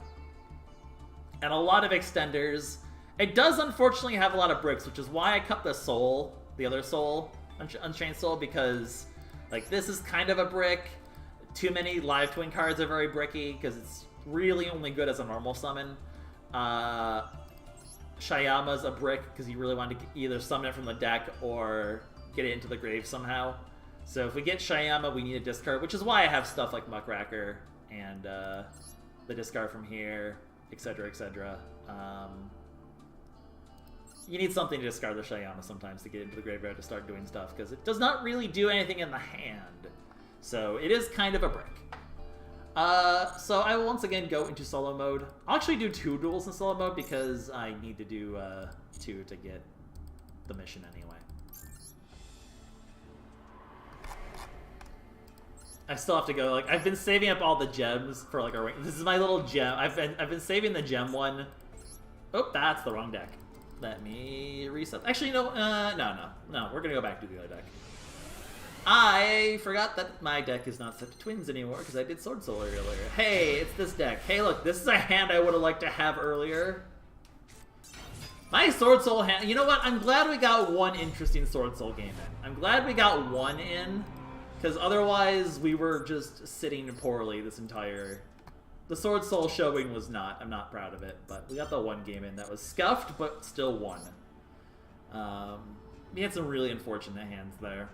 Speaker 1: a lot of extenders. It does unfortunately have a lot of bricks, which is why I cut the Soul, the other Soul, Unchained Soul, because, like, this is kind of a brick. Too many Live Twin cards are very bricky, because it's really only good as a normal summon. Shayama's a brick because you really want to either summon it from the deck or get it into the grave somehow. So if we get Shayama, we need a discard, which is why I have stuff like Muckracker and the discard from here, etc., etc. You need something to discard the Shayama sometimes to get into the graveyard to start doing stuff, because it does not really do anything in the hand. So it is kind of a brick. So I will once again go into solo mode. I'll actually do 2 duels in solo mode because I need to do 2 to get the mission anyway. I still have to go, like, I've been saving up all the gems for, like, this is my little gem. I've been saving the gem one. Oh, that's the wrong deck. Let me reset. Actually, no, no, we're gonna go back to the other deck. I forgot that my deck is not set to twins anymore because I did Swordsoul earlier. Hey, it's this deck. Hey, look, this is a hand I would have liked to have earlier. My Swordsoul hand... You know what? I'm glad we got one interesting Swordsoul game in. I'm glad we got one in, because otherwise we were just sitting poorly this entire... The Swordsoul showing was not. I'm not proud of it, but we got the one game in that was scuffed, but still won. We had some really unfortunate hands there.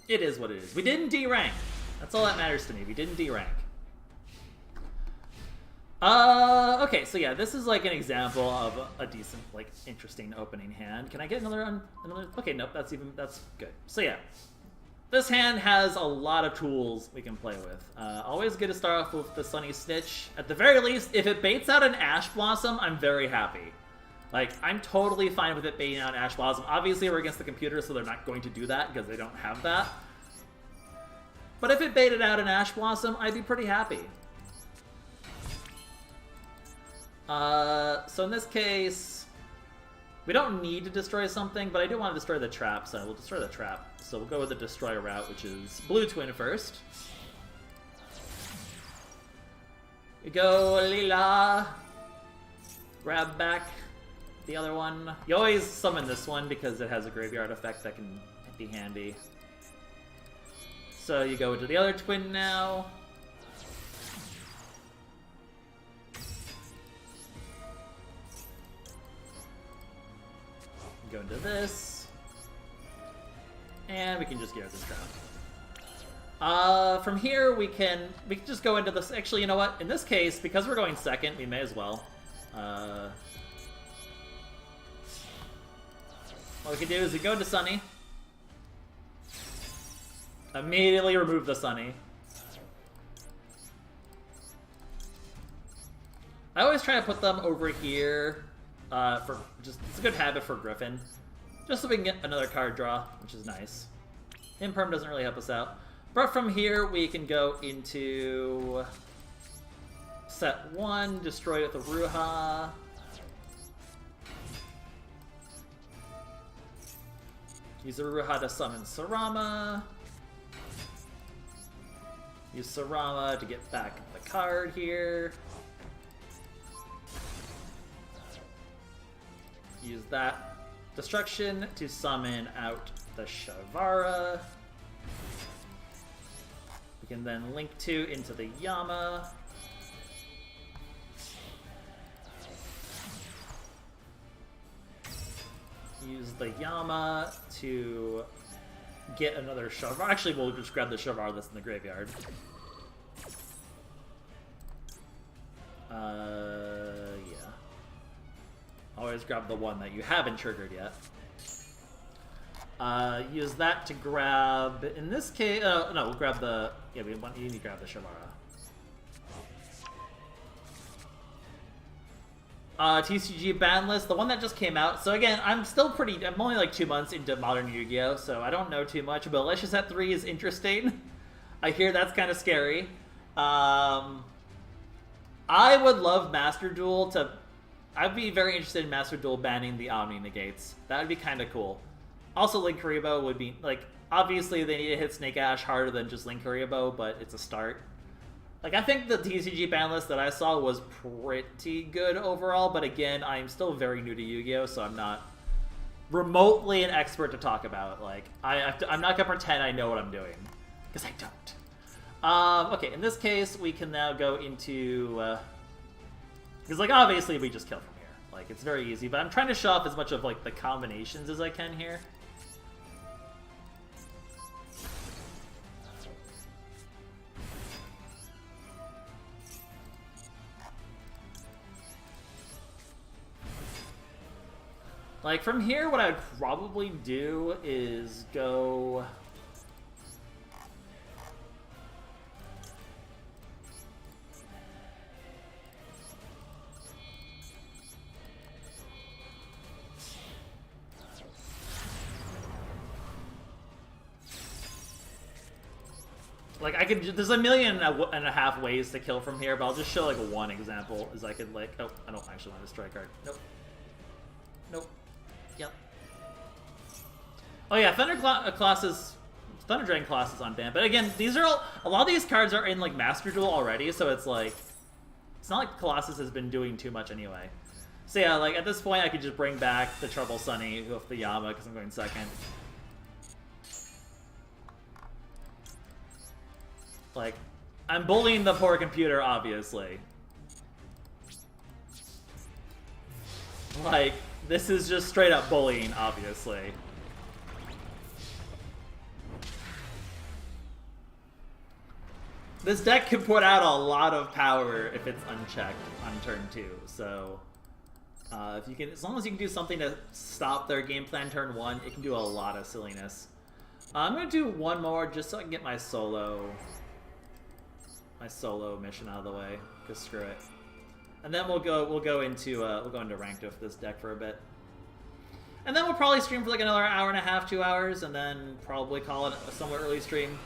Speaker 1: It is what it is. We didn't D-rank. That's all that matters to me. We didn't D-rank. Okay, so yeah, this is like an example of a decent, like, interesting opening hand. Can I get another? Okay, nope, that's good. So yeah, this hand has a lot of tools we can play with. Always good to start off with the Sunny Snitch. At the very least, if it baits out an Ash Blossom, I'm very happy. Like, I'm totally fine with it baiting out an Ash Blossom. Obviously, we're against the computer, so they're not going to do that because they don't have that. But if it baited out an Ash Blossom, I'd be pretty happy. So in this case, we don't need to destroy something, but I do want to destroy the trap, so we'll destroy the trap. So we'll go with the destroyer route, which is blue twin first. We go Lila. Grab back the other one. You always summon this one because it has a graveyard effect that can be handy. So you go into the other twin now. Go into this. And we can just get out this trap. From here we can just go into this. Actually, you know what? In this case, because we're going second, we may as well. What we can do is we go into Sunny. Immediately remove the Sunny. I always try to put them over here. It's a good habit for Griffin. Just so we can get another card draw, which is nice. Imperm doesn't really help us out. But from here, we can go into set 1, destroy it with a Ruha. Use the Ruha to summon Sarama. Use Sarama to get back the card here. Use that destruction to summon out the Shavara. We can then link 2 into the Yama. Use the Yama to get another Shavara. Actually, we'll just grab the Shavara that's in the graveyard. Yeah. Always grab the one that you haven't triggered yet. Use that to grab, in this case, no, we'll grab the, yeah, you need to grab the Shavara. TCG ban list, the one that just came out. So again, I'm only like 2 months into modern Yu-Gi-Oh, so I don't know too much, but Let's Just Set 3 is interesting. I hear that's kind of scary. I would love Master Duel to, I'd be very interested in Master Duel banning the Omni Negates. That would be kind of cool. Also, Link Haribo would be, like, obviously they need to hit Snake Ash harder than just Link Haribo, but it's a start. Like, I think the TCG ban list that I saw was pretty good overall, but again, I'm still very new to Yu-Gi-Oh, so I'm not remotely an expert to talk about. Like, I'm not gonna pretend I know what I'm doing, because I don't. Okay, in this case, we can now go into, because, like, obviously we just kill from here. Like, it's very easy, but I'm trying to show off as much of, like, the combinations as I can here. Like, from here, what I would probably do is go... Like, I could, there's a million and a half ways to kill from here, but I'll just show, like, one example, is I could, like, oh, I don't actually want to destroy a card. Nope. Nope. Yep. Oh yeah, Thunder Dragon class is on ban, but again, these are a lot of these cards are in, like, Master Duel already, so it's like, it's not like Colossus has been doing too much anyway. So yeah, like, at this point, I could just bring back the Trouble Sunny with the Yama, because I'm going second. Like, I'm bullying the poor computer, obviously. Like, this is just straight up bullying, obviously. This deck can put out a lot of power if it's unchecked on turn 2, so... if you can, as long as you can do something to stop their game plan turn 1, it can do a lot of silliness. I'm gonna do one more just so I can get my solo mission out of the way, because screw it. And then we'll go into ranked with this deck for a bit. And then we'll probably stream for like another hour and a half, 2 hours, and then probably call it a somewhat early stream.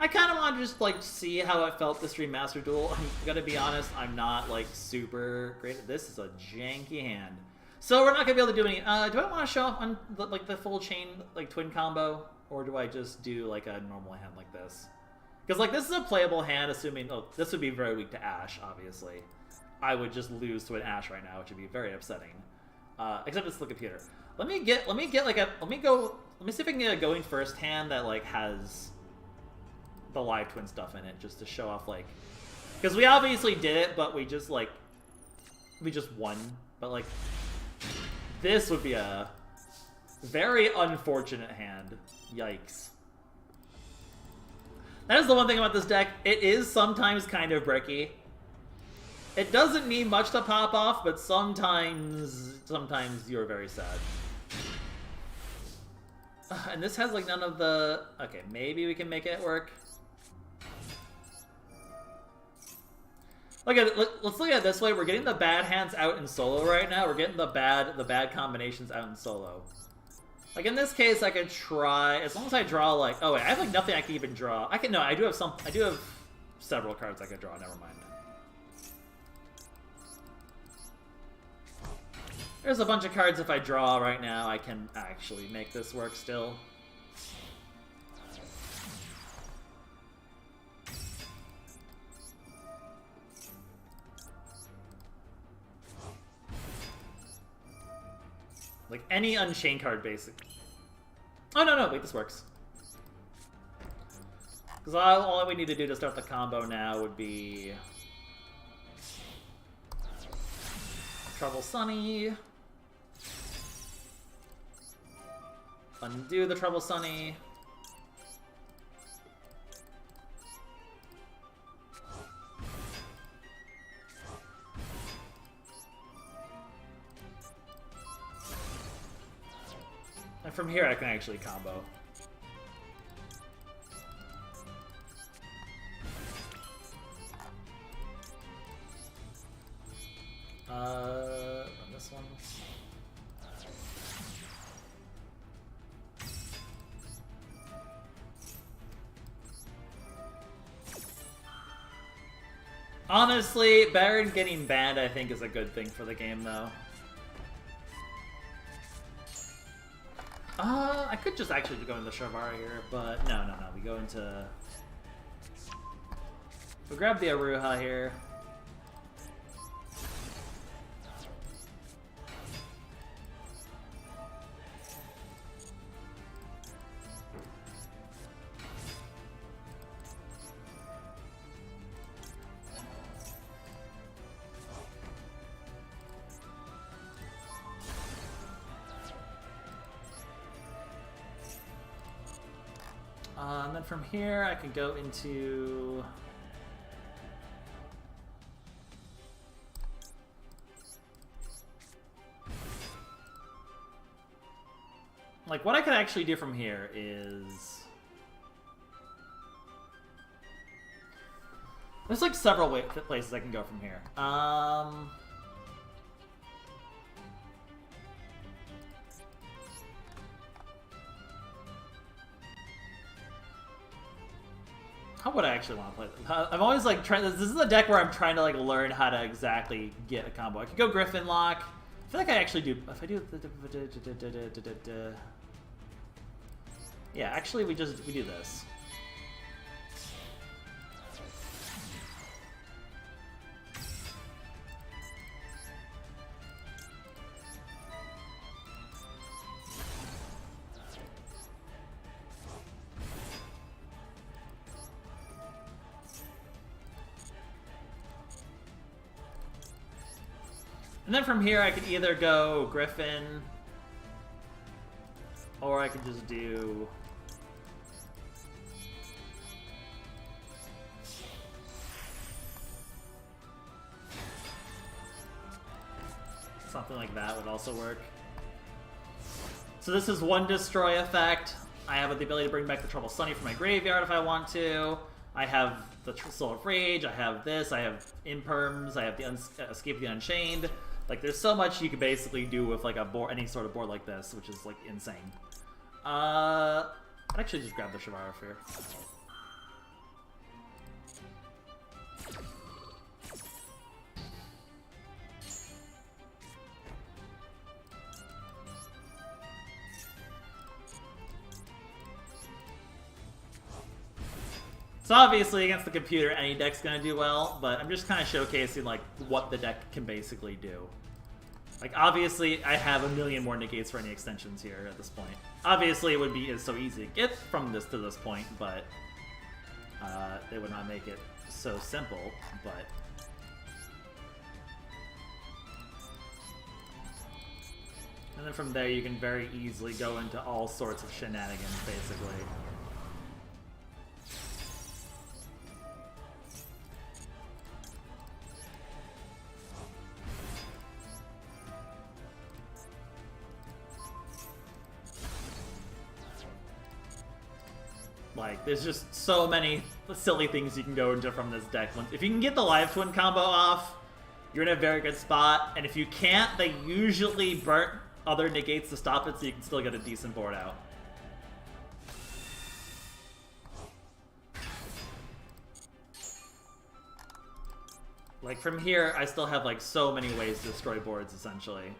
Speaker 1: I kind of want to just, like, see how it felt this remaster duel. I'm gonna be honest, I'm not, like, super great at this. It's a janky hand. So we're not gonna be able to do any... do I want to show off on, like, the full chain, like, twin combo? Or do I just do, like, a normal hand like this? Because, like, this is a playable hand, assuming... Oh, this would be very weak to Ash, obviously. I would just lose to an Ash right now, which would be very upsetting. Except it's the computer. Let me see if I can get a going first hand that, like, has the live twin stuff in it, just to show off, like... Because we obviously did it, but we just, like... We just won. But, like... This would be a very unfortunate hand. Yikes. That is the one thing about this deck. It is sometimes kind of bricky. It doesn't need much to pop off, but sometimes you're very sad. And this has, like, none of the... Okay, maybe we can make it work. Let's look at it this way. We're getting the bad hands out in solo right now. We're getting the bad combinations out in solo. Like, in this case, I could try... As long as I draw, like... Oh, wait, I have, like, nothing I can even draw. No, I do have several cards I could draw. Never mind. There's a bunch of cards if I draw right now. I can actually make this work still. Like, any Unchained card, basically. Oh, no, wait, this works. Because all we need to do to start the combo now would be... Trouble Sunny. Undo the Trouble Sunny. And from here I can actually combo. On this one. Honestly, Baron getting banned I think is a good thing for the game though. I could just actually go into Shavara here, but no. We go into... We'll grab the Aruha here. And then from here, I can go into... Like, what I could actually do from here is... There's, like, several places I can go from here. How would I actually want to play this? I'm always like trying. This is a deck where I'm trying to like learn how to exactly get a combo. I could go Griffin Lock. I feel like I actually do. If I do, yeah. Actually, we do this. And then from here, I could either go Griffin, or I could just do... Something like that would also work. So this is one destroy effect. I have the ability to bring back the Trouble Sunny from my graveyard if I want to. I have the Soul of Rage, I have this, I have Imperms, I have the Escape of the Unchained. Like, there's so much you could basically do with, like, a board, any sort of board like this, which is, like, insane. I'd actually just grab the Shavara here. So obviously against the computer, any deck's gonna do well, but I'm just kind of showcasing like what the deck can basically do. Like obviously, I have a million more negates for any extensions here at this point. Obviously, it would be so easy to get from this to this point, but they would not make it so simple. But and then from there, you can very easily go into all sorts of shenanigans, basically. Like, there's just so many silly things you can go into from this deck. If you can get the Live Twin combo off, you're in a very good spot. And if you can't, they usually burn other negates to stop it, so you can still get a decent board out. Like, from here, I still have, like, so many ways to destroy boards, essentially.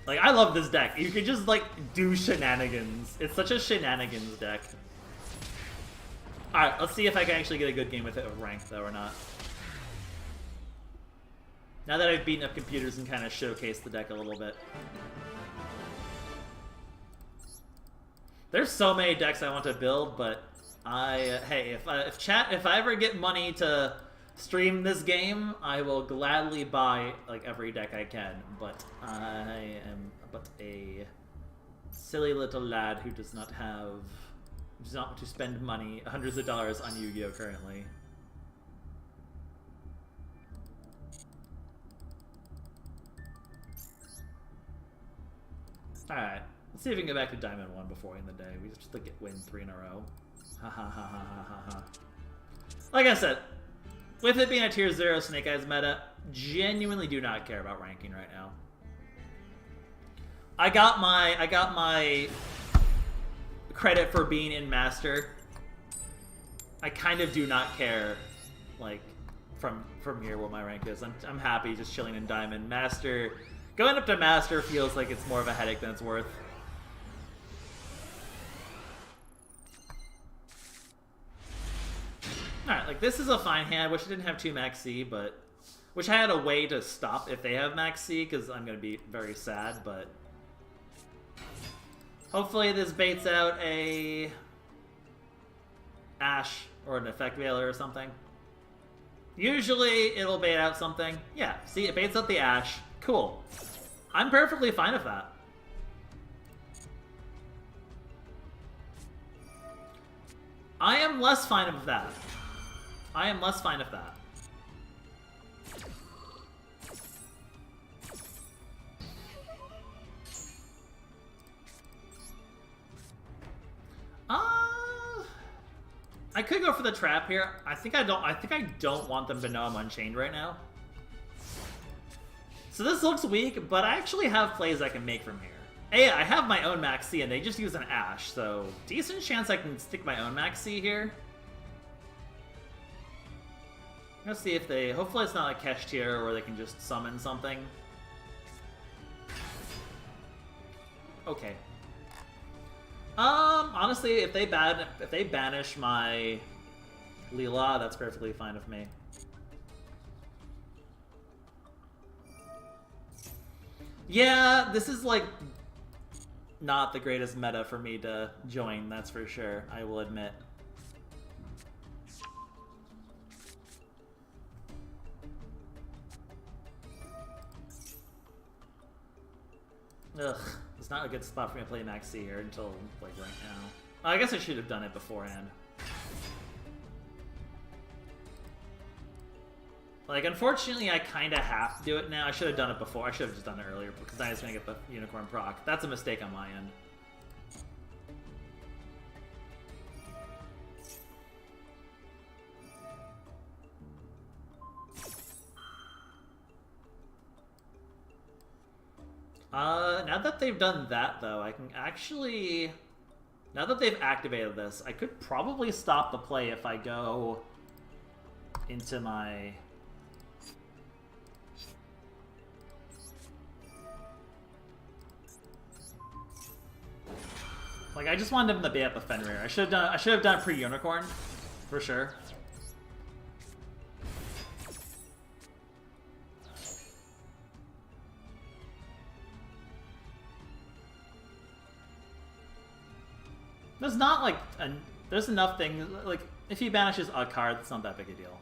Speaker 1: Like, I love this deck. You can just, like, do shenanigans. It's such a shenanigans deck. Alright, let's see if I can actually get a good game with it with rank, though, or not. Now that I've beaten up computers and kind of showcased the deck a little bit. There's so many decks I want to build, but hey, if I ever get money to stream this game, I will gladly buy like every deck I can, but I am but a silly little lad who does not want to spend money, hundreds of dollars on Yu-Gi-Oh! Currently. Alright, let's see if we can get back to Diamond 1 before we end the day. We just like win 3 in a row. Ha ha ha ha ha ha ha. Like I said, with it being a tier 0 Snake Eyes meta, genuinely do not care about ranking right now. I got my credit for being in Master. I kind of do not care, like, from here what my rank is. I'm happy just chilling in Diamond. Master, going up to Master feels like it's more of a headache than it's worth. Alright, like, this is a fine hand. Wish I didn't have 2 Max C, but... Wish I had a way to stop if they have Max C, because I'm going to be very sad, but... Hopefully this baits out a... Ash, or an Effect Veiler or something. Usually, it'll bait out something. Yeah, see, it baits out the Ash. Cool. I'm perfectly fine with that. I am less fine with that. I am less fine with that. I could go for the trap here. I think I don't want them to know I'm Unchained right now. So this looks weak, but I actually have plays I can make from here. Hey, I have my own Max C, and they just use an Ash, so decent chance I can stick my own Max C here. Let's see if they... Hopefully it's not a Kesh tier where they can just summon something. Okay. Honestly, if they banish my Leela, that's perfectly fine with me. Yeah, this is like not the greatest meta for me to join, that's for sure, I will admit. Ugh, it's not a good spot for me to play Max C here until, like, right now. I guess I should have done it beforehand. Like, unfortunately, I kind of have to do it now. I should have done it before. I should have just done it earlier, because I was going to get the Unicorn proc. That's a mistake on my end. Now that they've done that, though, I can actually... Now that they've activated this, I could probably stop the play if I go into my... Like, I just wanted him to be at the Fenrir. I should have done pre-unicorn, for sure. There's not like there's enough things like if he banishes a card, it's not that big a deal.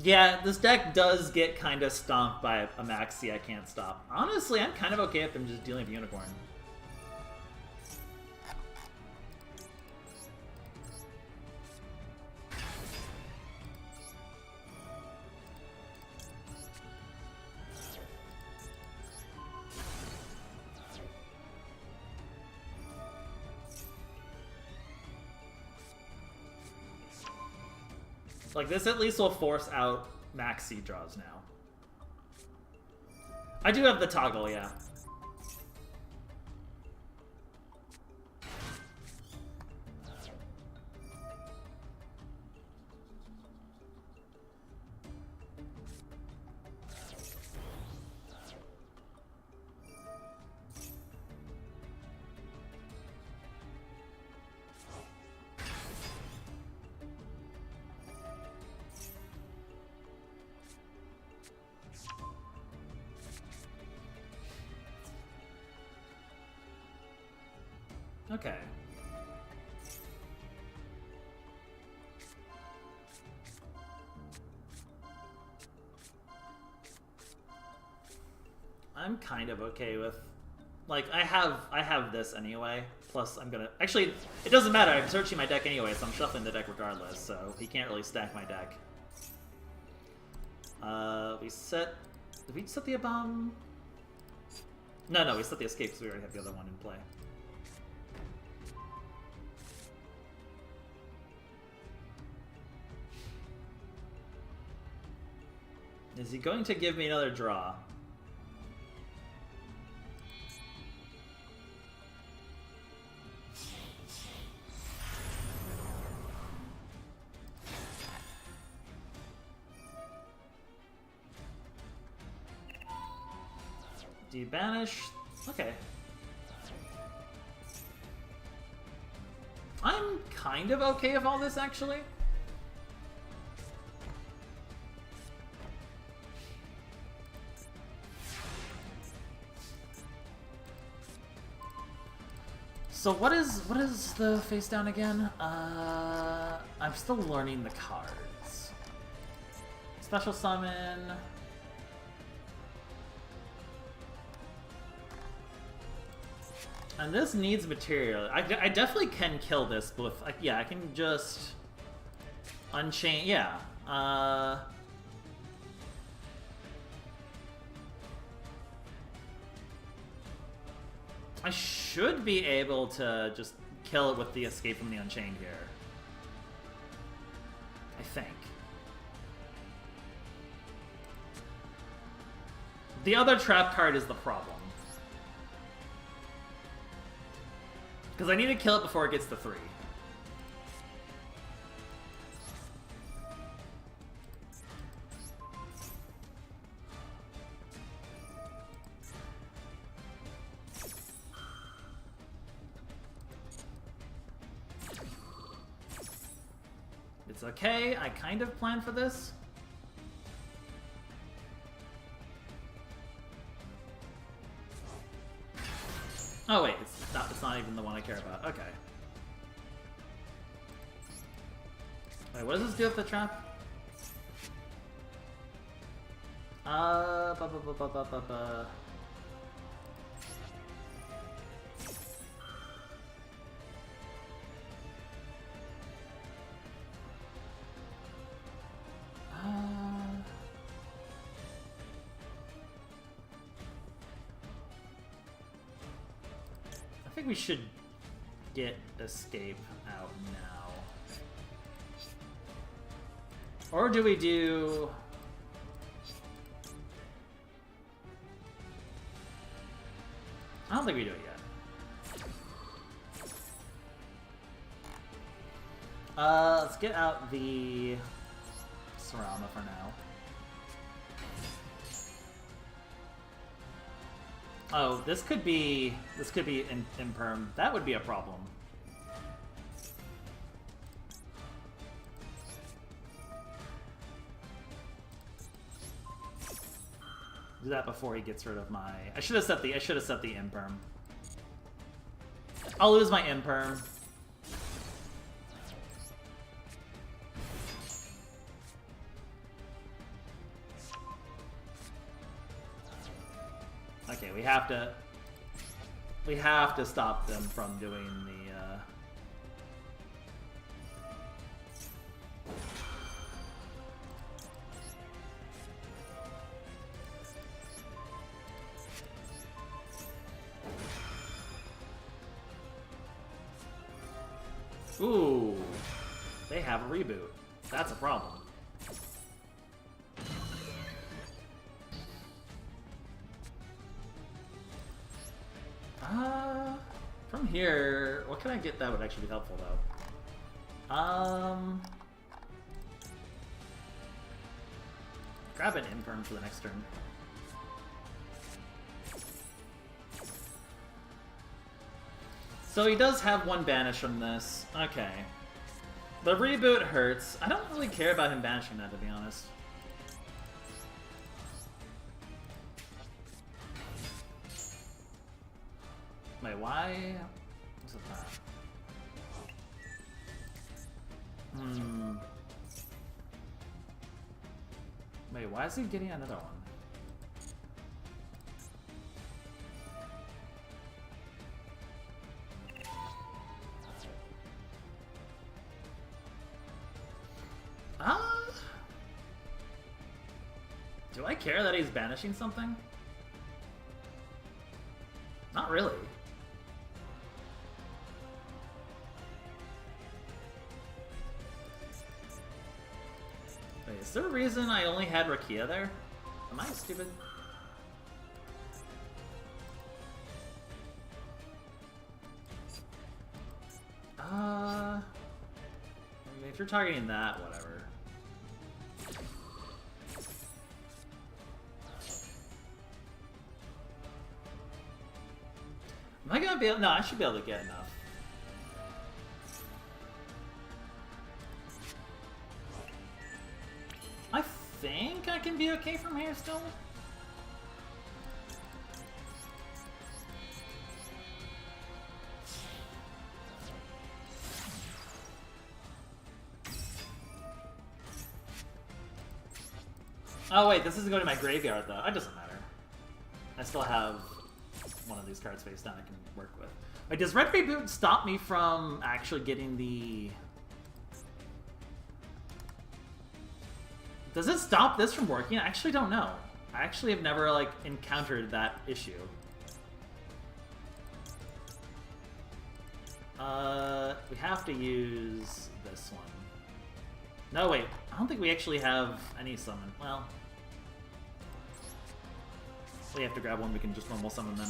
Speaker 1: Yeah, this deck does get kind of stomped by a Maxi I can't stop. Honestly, I'm kind of okay with them just dealing with Unicorn. Like, this at least will force out Maxi draws now. I do have the toggle, yeah. Okay. I'm kind of okay with, like, I have this anyway. Plus, I'm gonna actually. It doesn't matter. I'm searching my deck anyway, so I'm shuffling the deck regardless. So he can't really stack my deck. We set. Did we set the bomb? No, we set the escape because we already have the other one in play. Is he going to give me another draw? Debanish. Okay. I'm kind of okay with all this, actually. So what is the face down again? I'm still learning the cards. Special summon. And this needs material. I definitely can kill this with, yeah, I can just Unchained, yeah. I should be able to just kill it with the escape from the Unchained here. I think. The other trap card is the problem. Because I need to kill it before it gets to 3. It's okay, I kind of planned for this. Oh wait, it's not even the one I care about. Okay. Wait, what does this do with the trap? I think we should get escape out now. Or do we do... I don't think we do it yet. Let's get out the Sarama for now. Oh, this could be imperm. That would be a problem. Do that before he gets rid of my. I should have set the imperm. I'll lose my imperm. Okay, we have to stop them from doing the Ooh, they have a reboot. That's a problem. From here, what can I get that would actually be helpful though? Grab an imperm for the next turn. So he does have one banish from this. Okay. The reboot hurts. I don't really care about him banishing that, to be honest. Wait, why? What's the plan? Wait, why is he getting another one? Do I care that he's banishing something? Not really. Wait, is there a reason I only had Rakia there? Am I stupid? I mean, if you're targeting that, whatever. Am I gonna be able? No, I should be able to get enough. I think I can be okay from here still. Oh wait, this isn't going to my graveyard though. It doesn't matter. I still have one of these cards face down I can work with. Wait, does Red Reboot stop me from actually getting the... Does it stop this from working? I actually don't know. I actually have never, like, encountered that issue. We have to use this one. No, wait. I don't think we actually have any summon. Well... we have to grab one we can just normal summon then.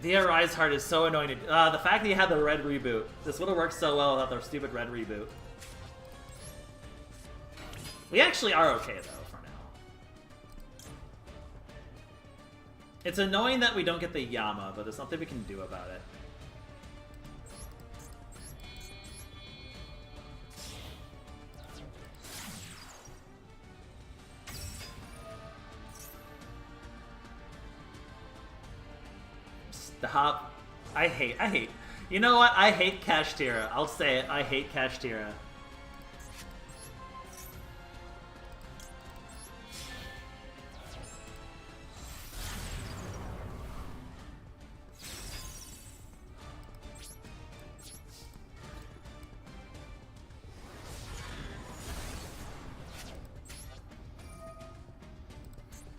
Speaker 1: The Rise Heart is so annoying. The fact that you had the red reboot. This would have worked so well without the stupid red reboot. We actually are okay, though, for now. It's annoying that we don't get the Yama, but there's nothing we can do about it. Stop. I hate. You know what? I hate Kashtira. I'll say it. I hate Kashtira.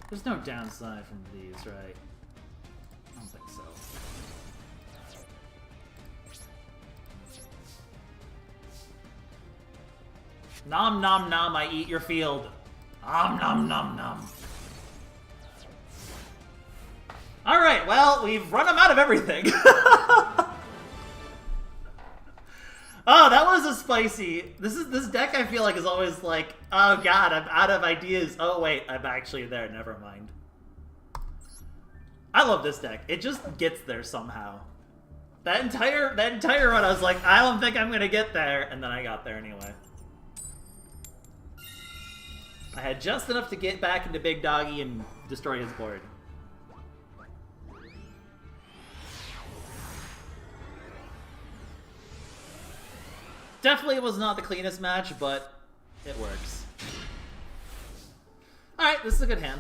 Speaker 1: There's no downside from these, right? I don't think so. Nom nom nom, I eat your field. Nom nom nom nom. Alright, well, we've run them out of everything. Oh, that was a spicy. This deck I feel like is always like, oh god, I'm out of ideas. Oh wait, I'm actually there. Never mind. I love this deck. It just gets there somehow. That entire run, I was like, I don't think I'm gonna get there, and then I got there anyway. I had just enough to get back into Big Doggy and destroy his board. Definitely was not the cleanest match, but it works. Alright, this is a good hand.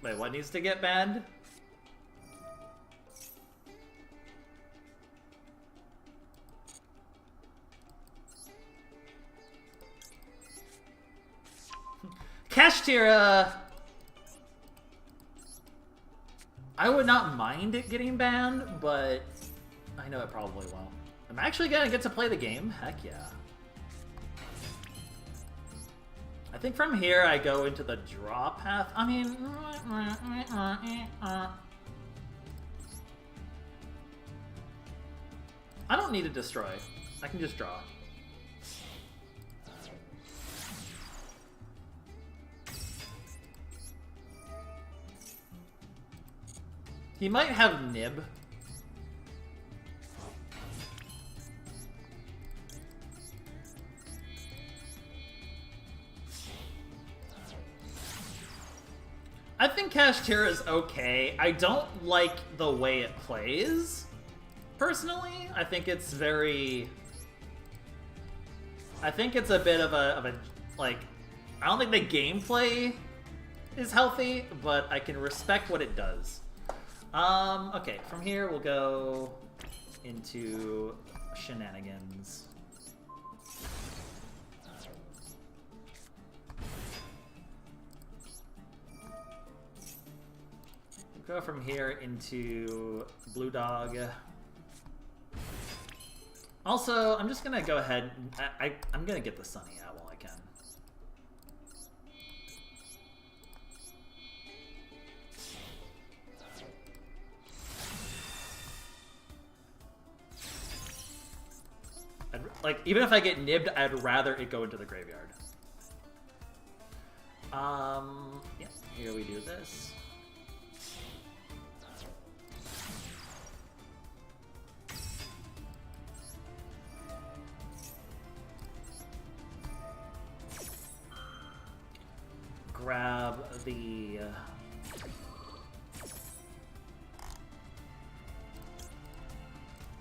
Speaker 1: Wait, what needs to get banned? Kashtira! I would not mind it getting banned, but I know it probably won't. I'm actually gonna get to play the game. Heck yeah. I think from here I go into the draw path. I mean... I don't need to destroy. I can just draw. He might have Nib. I think Kashtira is okay. I don't like the way it plays, personally. I think it's very... I think it's a bit of a like... I don't think the gameplay is healthy, but I can respect what it does. Okay, from here we'll go into shenanigans. We'll go from here into Blue Dog. Also, I'm just gonna go ahead and I'm gonna get the Sunny out while I can. Like, even if I get nibbed, I'd rather it go into the graveyard. Yeah, here we do this. Grab the...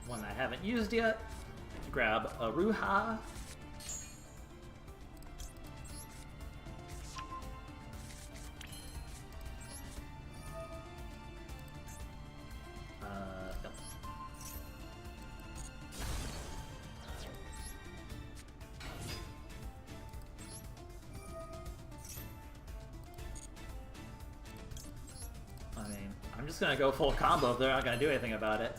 Speaker 1: one I haven't used yet. Grab a Ruha. Nope. I mean, I'm just gonna go full combo if they're not gonna do anything about it.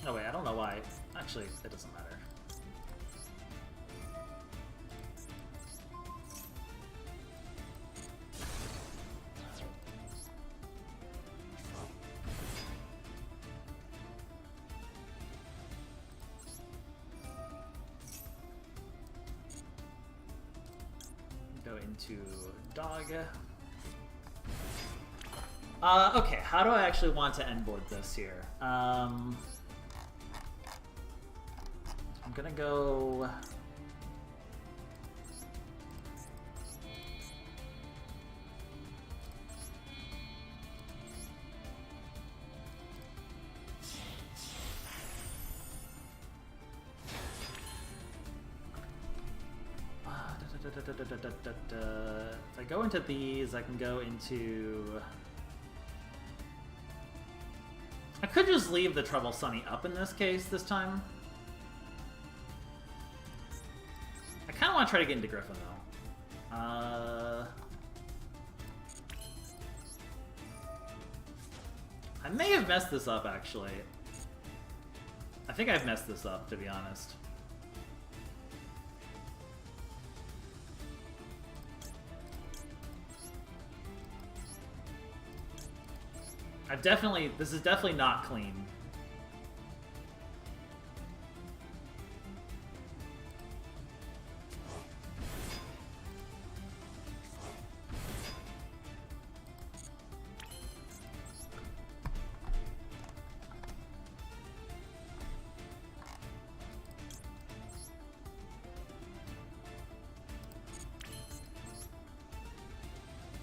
Speaker 1: Oh wait, I don't know why. Actually, it doesn't matter. Go into dog. Okay, how do I actually want to end board this here? I'm gonna go... If I go into these, I can go into... I could just leave the Trouble Sunny up in this case this time. I kind of want to try to get into Griffin, though. I may have messed this up, actually. I think I've messed this up, to be honest. This is definitely not clean.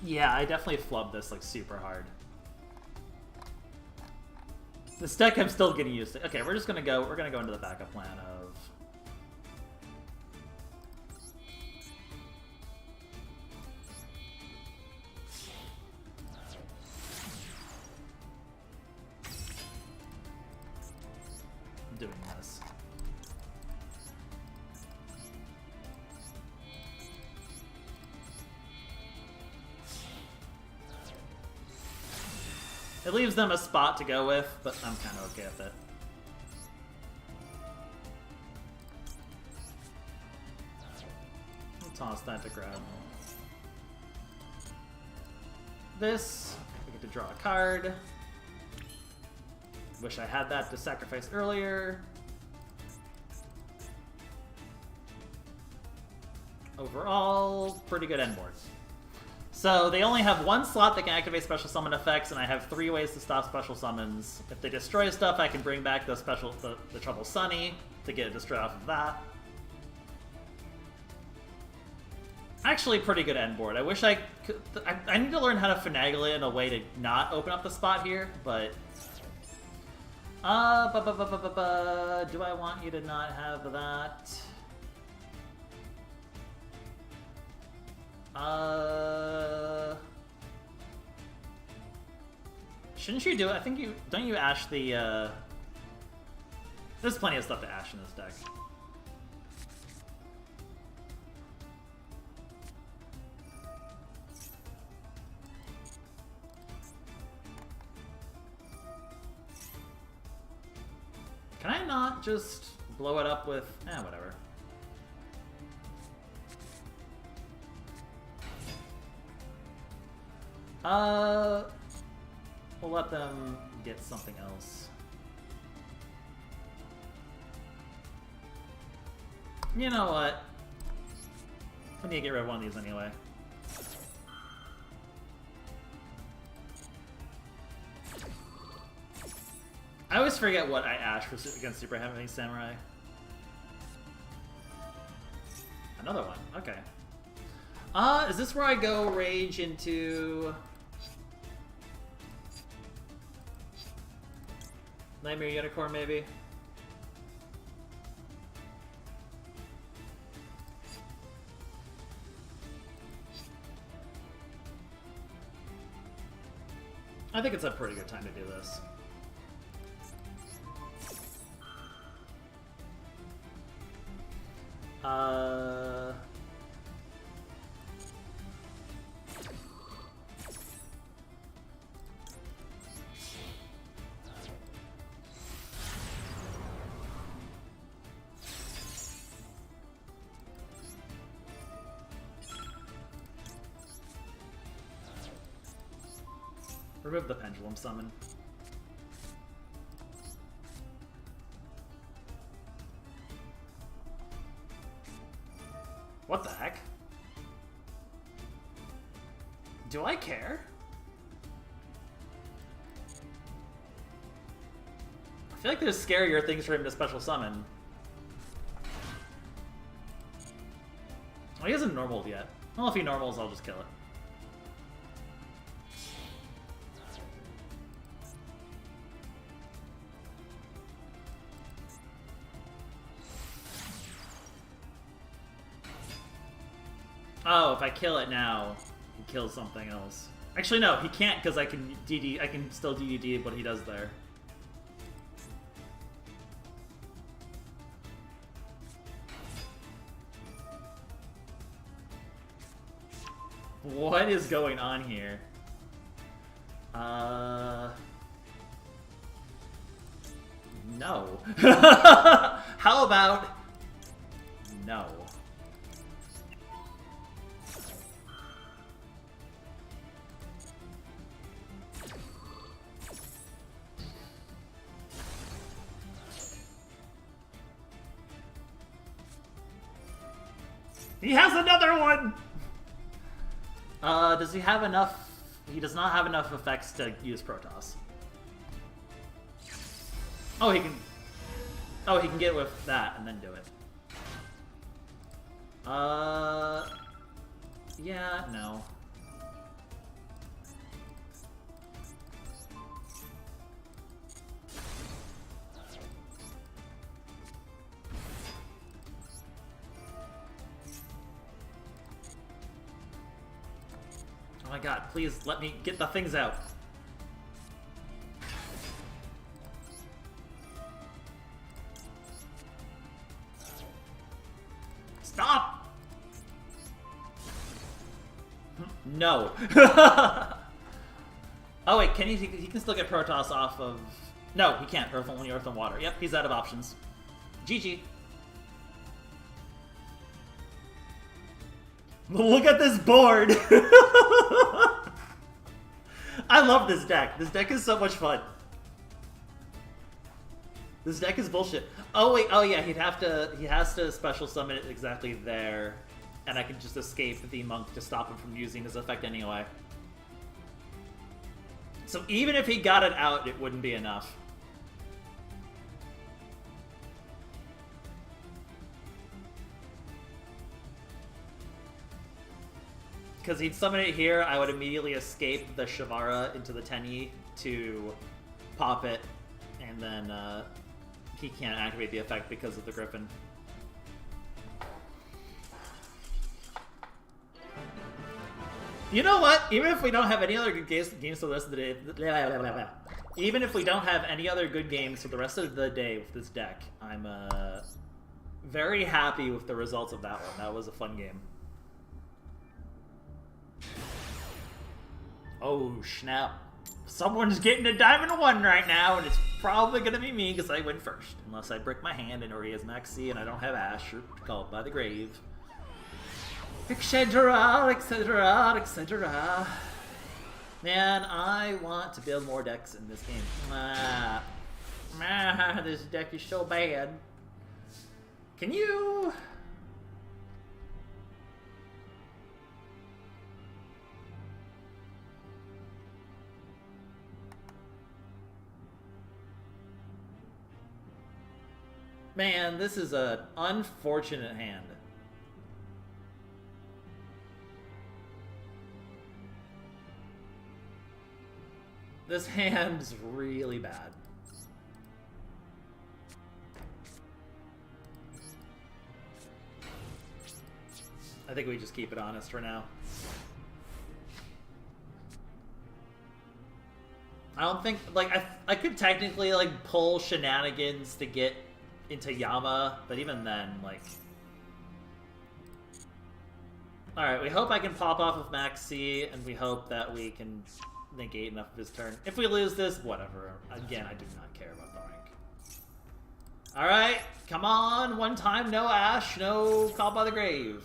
Speaker 1: Yeah, I definitely flubbed this like super hard. This deck I'm still getting used to. Okay, we're gonna go into the backup plan of doing this. It leaves them a spot to go with, but I'm kind of okay with it. I'll toss that to grab this. I get to draw a card. Wish I had that to sacrifice earlier. Overall, pretty good end board. So they only have one slot that can activate special summon effects, and I have 3 ways to stop special summons. If they destroy stuff, I can bring back the Trouble Sunny to get it destroyed off of that. Actually, pretty good end board. I wish I could. I need to learn how to finagle it in a way to not open up the spot here, but. Do I want you to not have that? Shouldn't you do it? I think you... Don't you ash the, There's plenty of stuff to ash in this deck. Can I not just blow it up with... whatever. We'll let them get something else. You know what? I need to get rid of one of these anyway. I always forget what I ash for against Super Heavy Samurai. Another one, okay. Is this where I go rage into Nightmare Unicorn, maybe? I think it's a pretty good time to do this. Remove the Pendulum Summon. What the heck? Do I care? I feel like there's scarier things for him to special summon. Oh, he hasn't normaled yet. Well, if he normals, I'll just kill it. Oh, if I kill it now, he kills something else. Actually, no, he can't because I can still DDD what he does there. What is going on here? No. How about no? He has another one! Does he have enough? He does not have enough effects to use Protoss. Oh, he can... Oh, he can get with that and then do it. Yeah, no. Oh my god, please let me get the things out. Stop! No. Oh wait, can he can still get Protoss off of... No, he can't. Only Earth and Water. Yep, he's out of options. GG. Look at this board! I love this deck. This deck is so much fun. This deck is bullshit. Oh wait, oh yeah, he has to special summon it exactly there. And I can just escape the monk to stop him from using his effect anyway. So even if he got it out, it wouldn't be enough. Because he'd summon it here, I would immediately escape the Shavara into the Tenyi to pop it, and then he can't activate the effect because of the Griffin. You know what? Even if we don't have any other good games for the rest of the day, even if we don't have any other good games for the rest of the day with this deck, I'm very happy with the results of that one. That was a fun game. Oh, snap. Someone's getting a Diamond 1 right now, and it's probably going to be me because I win first. Unless I break my hand and Ori has Max C and I don't have Ash or Called by the Grave. Etc., etc., etc. Man, I want to build more decks in this game. This deck is so bad. Can you... Man, this is an unfortunate hand. This hand's really bad. I think we just keep it honest for now. I don't think, like, I could technically, like, pull shenanigans to get into Yama, but even then, like... Alright, we hope I can pop off with Max C, and we hope that we can negate enough of his turn. If we lose this, whatever. Again, I do not care about the rank. Alright, come on, one time, no Ash, no Call by the Grave.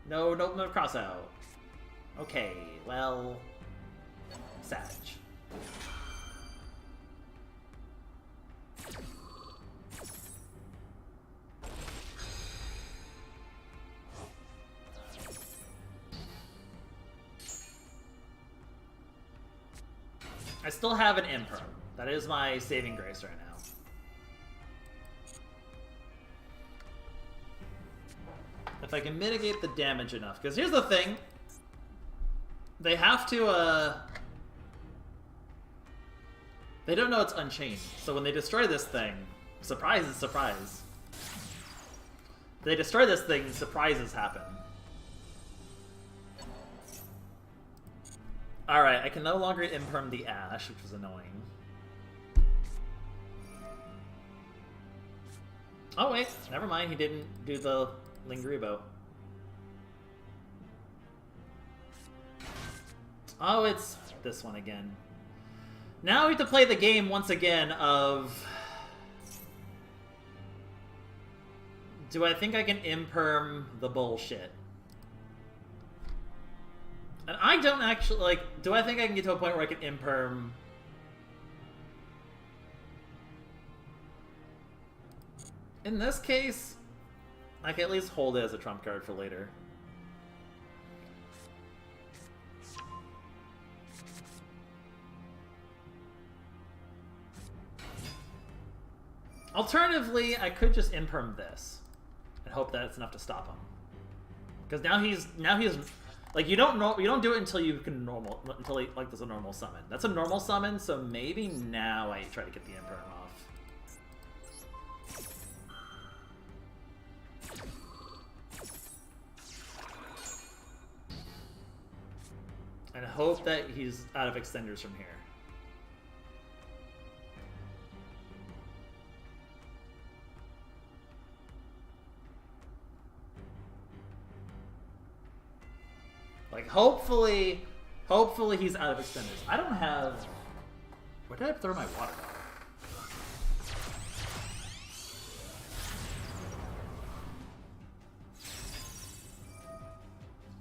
Speaker 1: No cross out. Okay, well... Savage. I still have an Imperm. That is my saving grace right now. If I can mitigate the damage enough. Because here's the thing. They have to, they don't know it's Unchained. So when they destroy this thing, surprise is surprise. They destroy this thing, surprises happen. Alright, I can no longer imperm the Ash, which is annoying. Oh wait, never mind, he didn't do the Lingribo. Oh, it's this one again. Now we have to play the game once again of... Do I think I can imperm the bullshit? And I don't actually, like, do I think I can get to a point where I can imperm... In this case, I can at least hold it as a trump card for later. Alternatively, I could just imperm this and hope that it's enough to stop him. Because now he's like, you don't do it until you can like there's a normal summon. That's a normal summon, so maybe now I try to get the imperm off. And hope that he's out of extenders from here. Like, hopefully he's out of extenders. I don't have... Where did I throw my water bottle?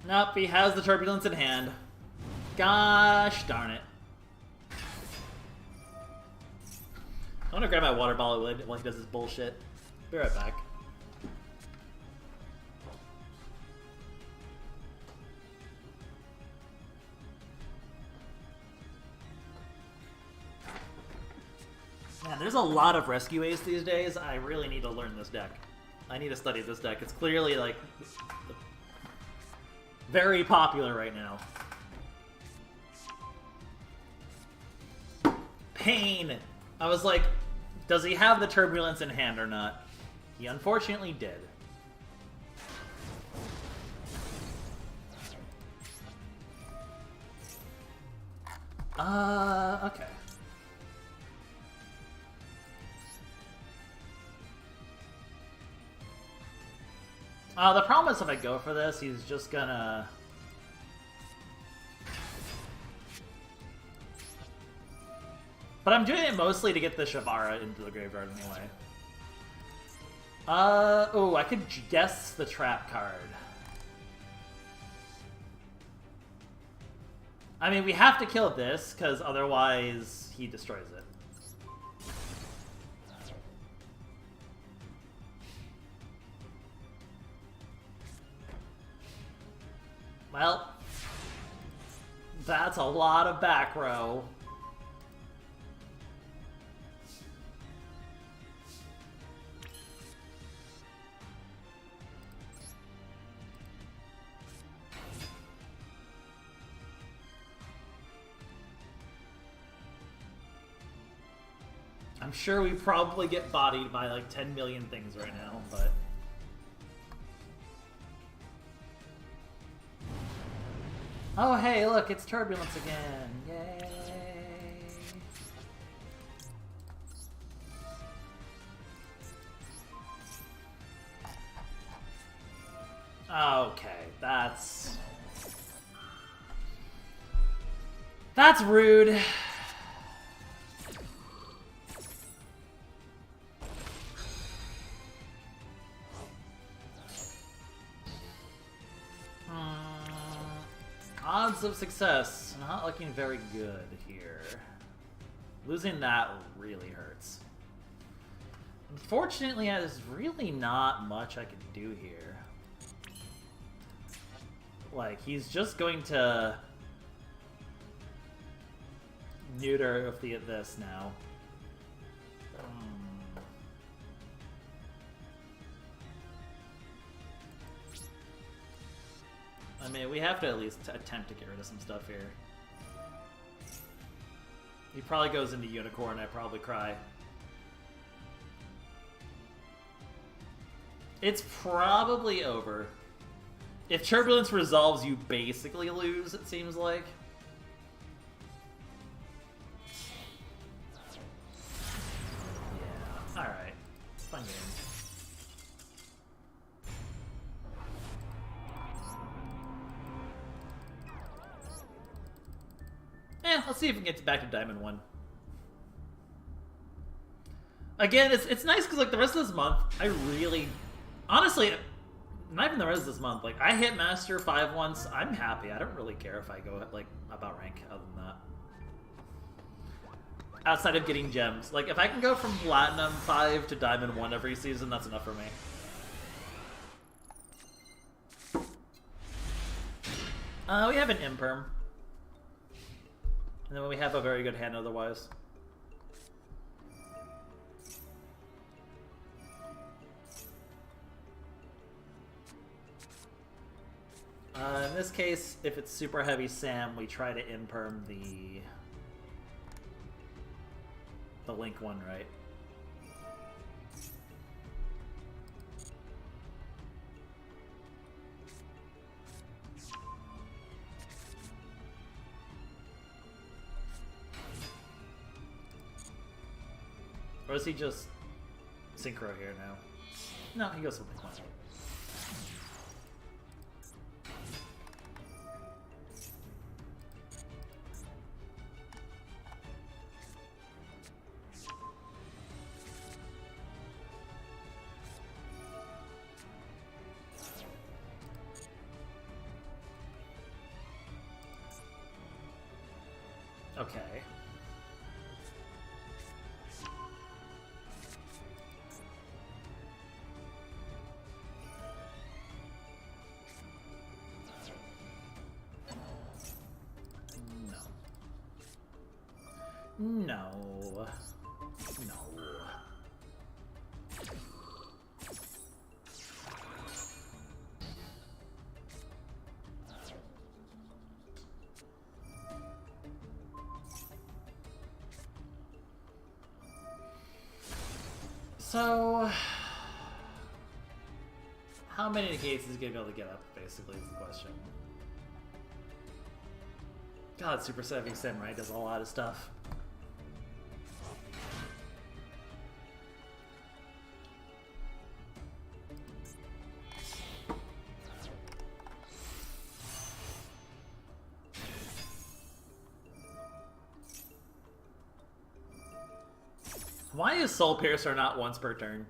Speaker 1: Nope, he has the turbulence in hand. Gosh darn it. I want to grab my water bottle while he does his bullshit. Be right back. Man, there's a lot of rescue Ace these days. I really need to learn this deck. I need to study this deck. It's clearly, like, very popular right now. Pain! I was like, does he have the turbulence in hand or not? He unfortunately did. Okay. The problem is if I go for this, he's just gonna... But I'm doing it mostly to get the Shavara into the graveyard anyway. Oh, I could guess the trap card. I mean, we have to kill this, because otherwise he destroys it. Well, that's a lot of back row. I'm sure we probably get bodied by like 10 million things right now, but... Oh, hey, look, it's Turbulence again. Yay! Okay, that's rude. Odds of success, not looking very good here. Losing that really hurts. Unfortunately, there's really not much I can do here. Like, he's just going to neuter with this now. I mean, we have to at least attempt to get rid of some stuff here. He probably goes into Unicorn, I probably cry. It's probably over. If Turbulence resolves, you basically lose, it seems like. Yeah, alright. Fun game. let's see if we can get back to Diamond 1. Again, it's nice because, like, the rest of this month, I really... Honestly, not even the rest of this month. Like, I hit Master 5 once. I'm happy. I don't really care if I go, like, about rank other than that. Outside of getting gems. Like, if I can go from Platinum 5 to Diamond 1 every season, that's enough for me. We have an Imperm. And then we have a very good hand otherwise. In this case, if it's super heavy Sam, we try to Imperm the Link one, right? Or is he just synchro here now? No, he goes with the Link one. Okay. No. No. So, how many negates is he gonna be able to get up, basically, is the question. God, Super Savvy Samurai does a lot of stuff. Why is Soul Piercer not once per turn?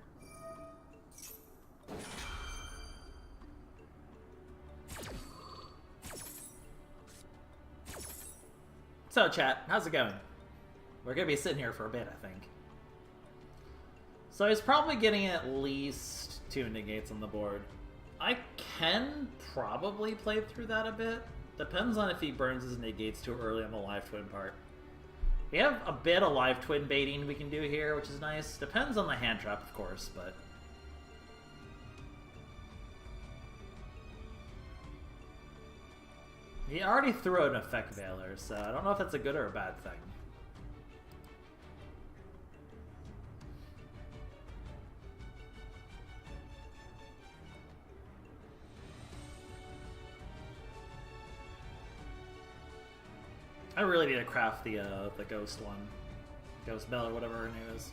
Speaker 1: So, chat, how's it going? We're gonna be sitting here for a bit, I think. So he's probably getting at least 2 negates on the board. I can probably play through that a bit. Depends on if he burns his negates too early on the live twin part. We have a bit of live twin baiting we can do here, which is nice. Depends on the hand trap, of course, but... He already threw an effect veiler, so I don't know if that's a good or a bad thing. I really need to craft the ghost one. Ghost Bell or whatever her name is.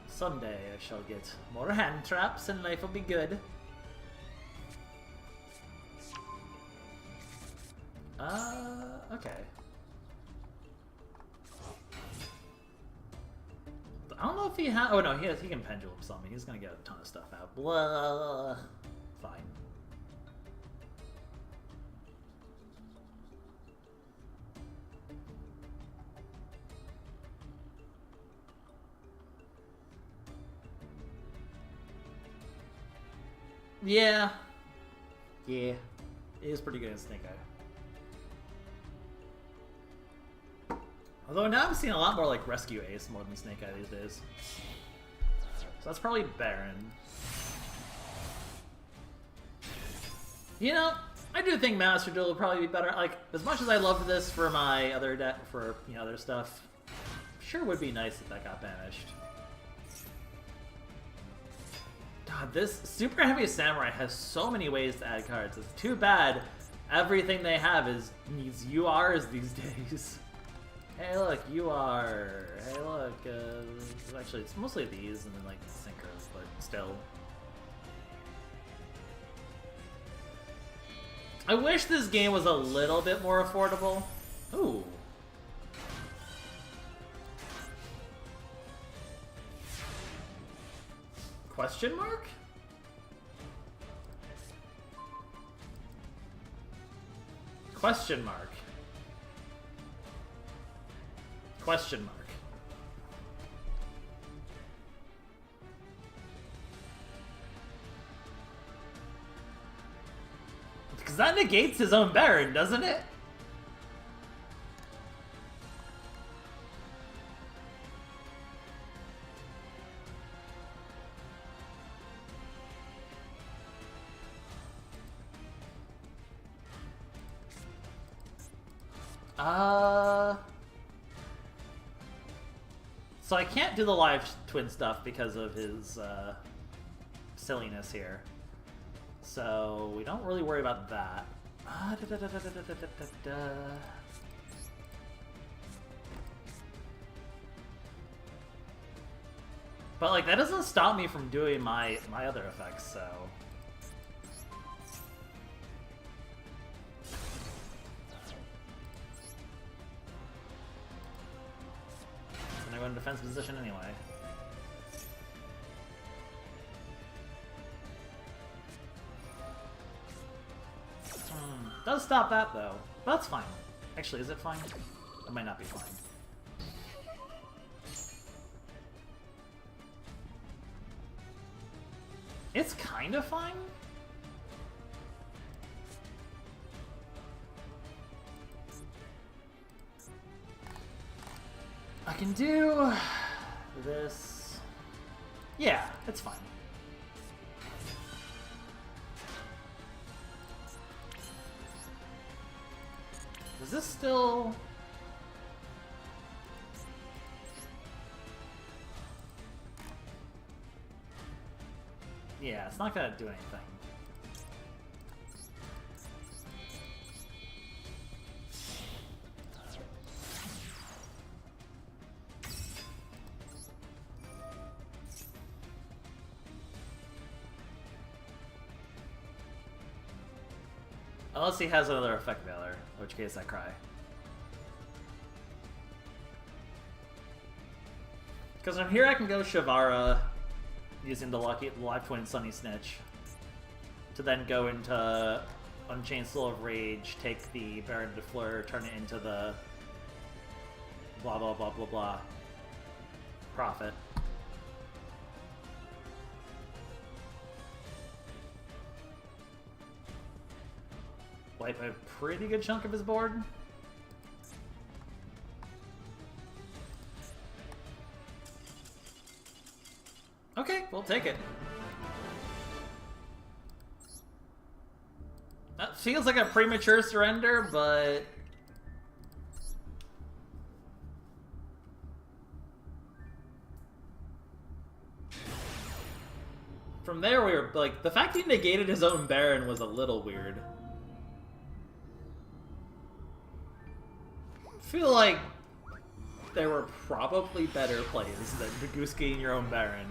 Speaker 1: Someday I shall get more hand traps and life will be good. Okay. I don't know if he has... Oh no, he can pendulum summon. He's gonna get a ton of stuff out. Blah. Fine. Yeah. Yeah. It is pretty good in Snake Eye. Although now I'm seeing a lot more like Rescue Ace more than Snake Eye these days. So that's probably Baron. You know, I do think Master Duel would probably be better. Like, as much as I loved this for my other deck, for, you know, other stuff, sure would be nice if that got banished. God, this Super Heavy Samurai has so many ways to add cards. It's too bad everything they have is needs URs these days. Hey, look, UR. Hey, look, actually, it's mostly these and then, like, Synchros, but still. I wish this game was a little bit more affordable. Ooh. Question mark? Question mark. Question mark. Because that negates his own Baron, doesn't it? So I can't do the live twin stuff because of his silliness here. So we don't really worry about that. But like that doesn't stop me from doing my other effects, so. I go in defense position anyway. Does stop that though. But that's fine. Actually, is it fine? It might not be fine. It's kind of fine. I can do this. Yeah, it's fine. Is this still... Yeah, it's not gonna do anything. Unless he has another effect Valor, in which case I cry. Because from here I can go Shavara, using the Live Twin Sunny Snitch, to then go into Unchained Soul of Rage, take the Baron de Fleur, turn it into the blah blah blah blah blah Prophet. Wipe a pretty good chunk of his board. Okay, we'll take it. That feels like a premature surrender, but... From there we were, like, the fact he negated his own Baron was a little weird. I feel like there were probably better plays than Nagusking your own Baron.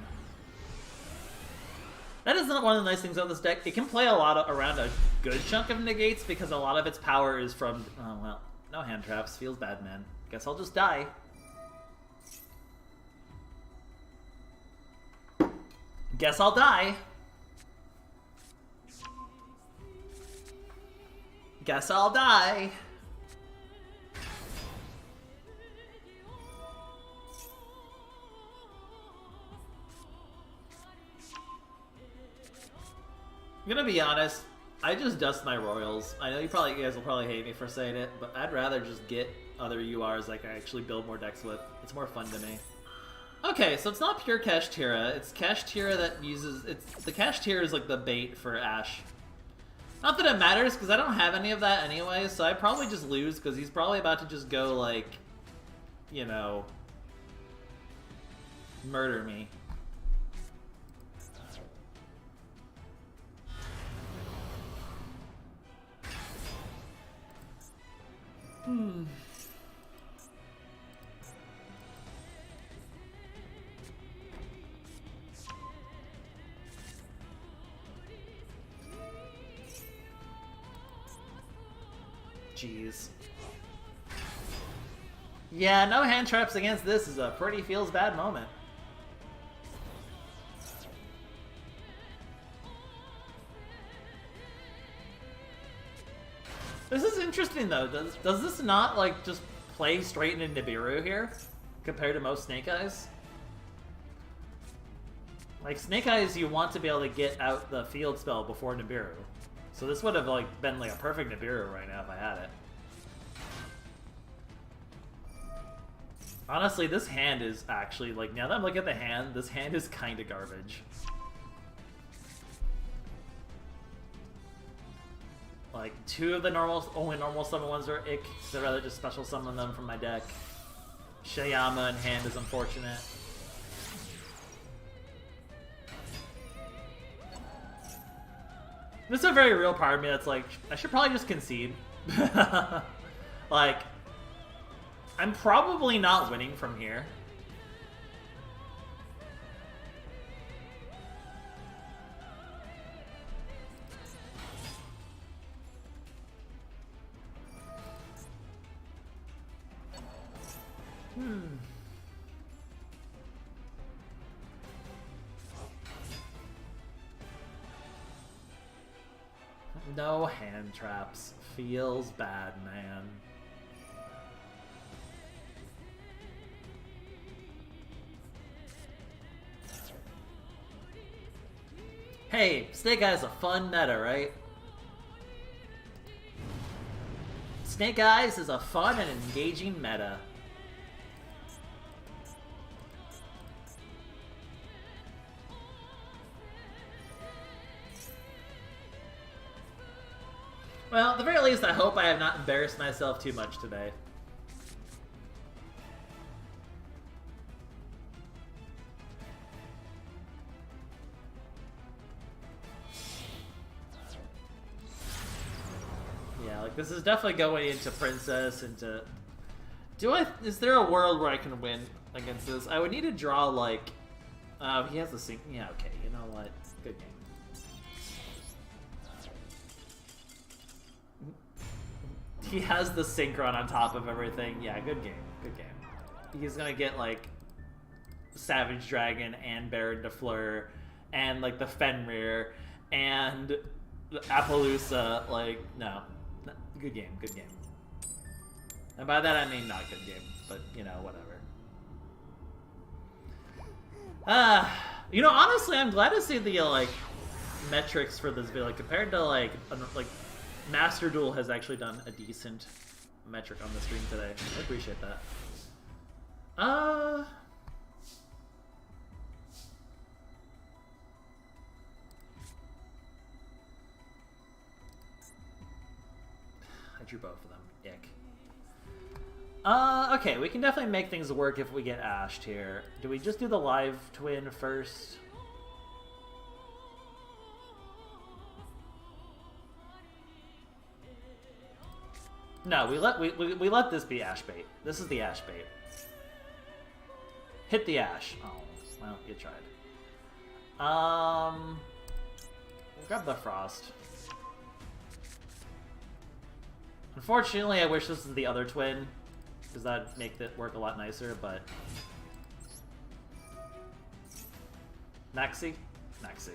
Speaker 1: That is not one of the nice things about this deck. It can play a lot around a good chunk of negates because a lot of its power is from... Oh, well, no hand traps. Feels bad, man. Guess I'll just die. Guess I'll die. Guess I'll die. I'm gonna be honest, I just dust my Royals. I know you guys will probably hate me for saying it, but I'd rather just get other URs like I actually build more decks with. It's more fun to me. Okay, so it's not pure Kashtira. It's Kashtira that uses... The Kashtira is like the bait for Ashe. Not that it matters, because I don't have any of that anyway, so I probably just lose, because he's probably about to just go, like, you know, murder me. Jeez. Yeah, no hand traps against this is a pretty feels bad moment. This is interesting though. Does this not like just play straight into Nibiru here compared to most Snake Eyes? Like Snake Eyes, you want to be able to get out the field spell before Nibiru. So this would have like been like a perfect Nibiru right now if I had it. Honestly, this hand is actually like, now that I'm looking at the hand, this hand is kind of garbage. Like, two of the only normal summon ones are ick, so I'd rather just special summon them from my deck. Shayama in hand is unfortunate. There's a very real part of me that's like, I should probably just concede. Like, I'm probably not winning from here. No hand traps. Feels bad, man. Hey, Snake Eyes is a fun meta, right? Snake Eyes is a fun and engaging meta. Well, at the very least, I hope I have not embarrassed myself too much today. Yeah, like this is definitely going into Princess, into... Is there a world where I can win against this? I would need to draw like... he has a sync... Yeah, okay, you know what? Good game. He has the Synchron on top of everything. Yeah, good game. Good game. He's gonna get, like, Savage Dragon and Baron de Fleur and, like, the Fenrir and the Appaloosa. Like, no. Good game. Good game. And by that I mean not good game. But, you know, whatever. You know, honestly, I'm glad to see the, like, metrics for this video. Like, compared to, like Master Duel has actually done a decent metric on the stream today. I appreciate that. I drew both of them. Ick. Okay, we can definitely make things work if we get ashed here. Do we just do the live twin first? No, we let this be ash bait. This is the ash bait. Hit the ash. Oh, well, you tried. We'll grab the frost. Unfortunately, I wish this was the other twin, because that'd make it work a lot nicer, but... Maxi? Maxi.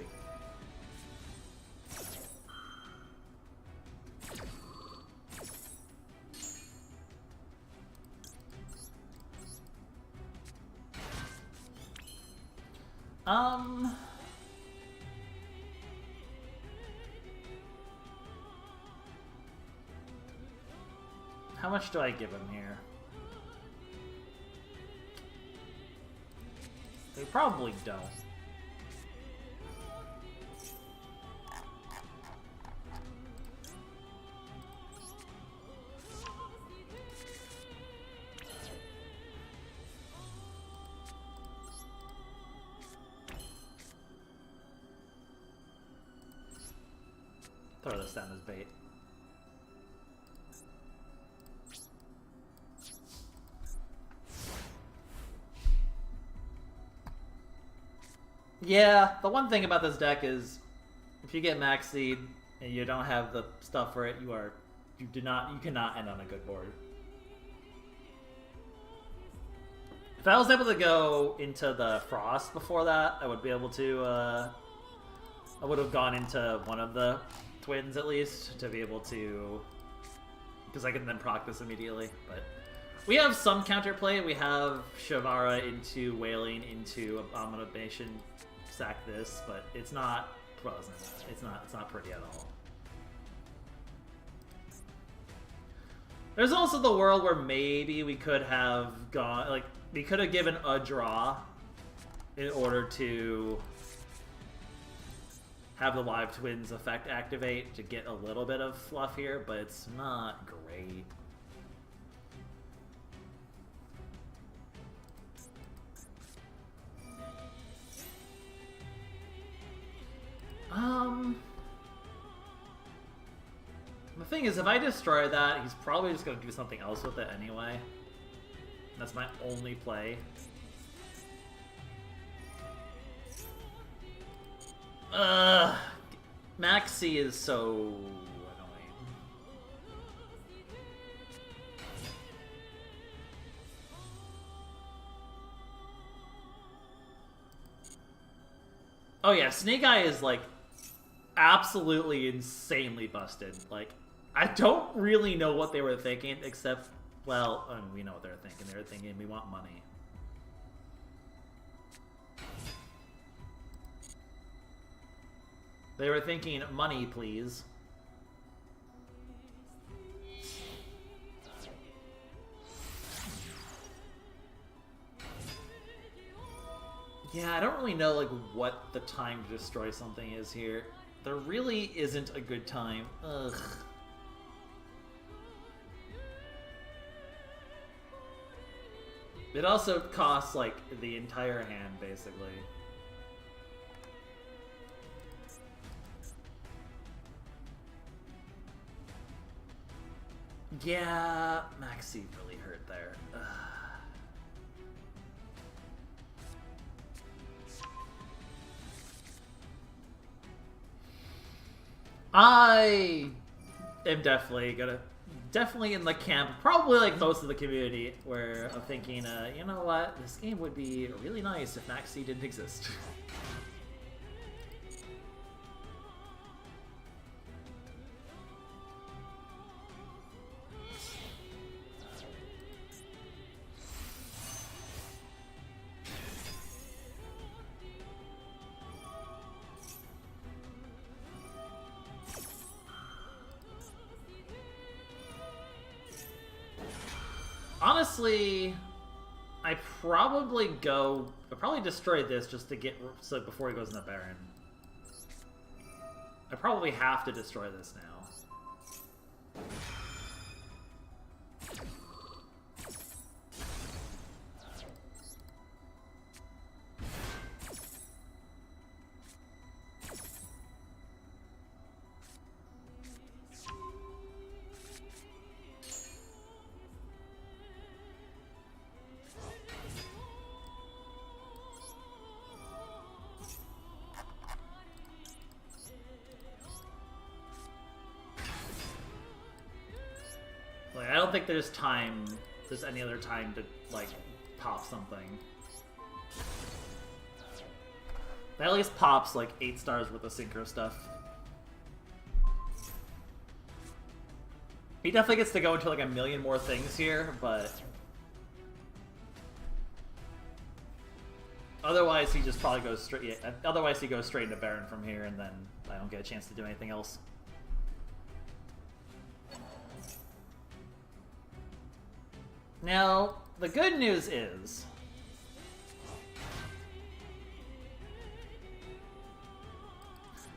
Speaker 1: How much do I give him here? They probably don't. Throw this down as bait. Yeah, the one thing about this deck is if you get Max Seed and you don't have the stuff for it, you are you cannot end on a good board. If I was able to go into the Frost before that, I would be able to, I would have gone into one of the twins at least to be able to, because I can then proc this immediately. But we have some counterplay. We have Shavara into Wailing into Abomination, sack this, but it's not pleasant. It's not pretty at all. There's also the world where maybe we could have gone, like, we could have given a draw in order to have the Live Twins effect activate to get a little bit of fluff here, but it's not great. The thing is, if I destroy that, he's probably just going to do something else with it anyway. That's my only play. Maxi is so annoying. Oh yeah, Snake Eye is like absolutely insanely busted. Like, I don't really know what they were thinking, except, well, we know what they were thinking. They were thinking, we want money. They were thinking, money, please. Yeah, I don't really know, like, what the time to destroy something is here. There really isn't a good time. Ugh. It also costs, like, the entire hand, basically. Yeah, Maxi really hurt there. Ugh. I am definitely in the camp, probably like most of the community, where I'm thinking, you know what, this game would be really nice if Maxi didn't exist. Honestly, I'll probably destroy this just to get, so before he goes in the Baron. I probably have to destroy this now. I don't think there's any other time to, like, pop something. That at least pops, like, 8 stars worth of synchro stuff. He definitely gets to go into, like, a million more things here, but otherwise he just probably goes straight, yeah, otherwise he goes straight into Baron from here, and then I don't get a chance to do anything else. Now, the good news is,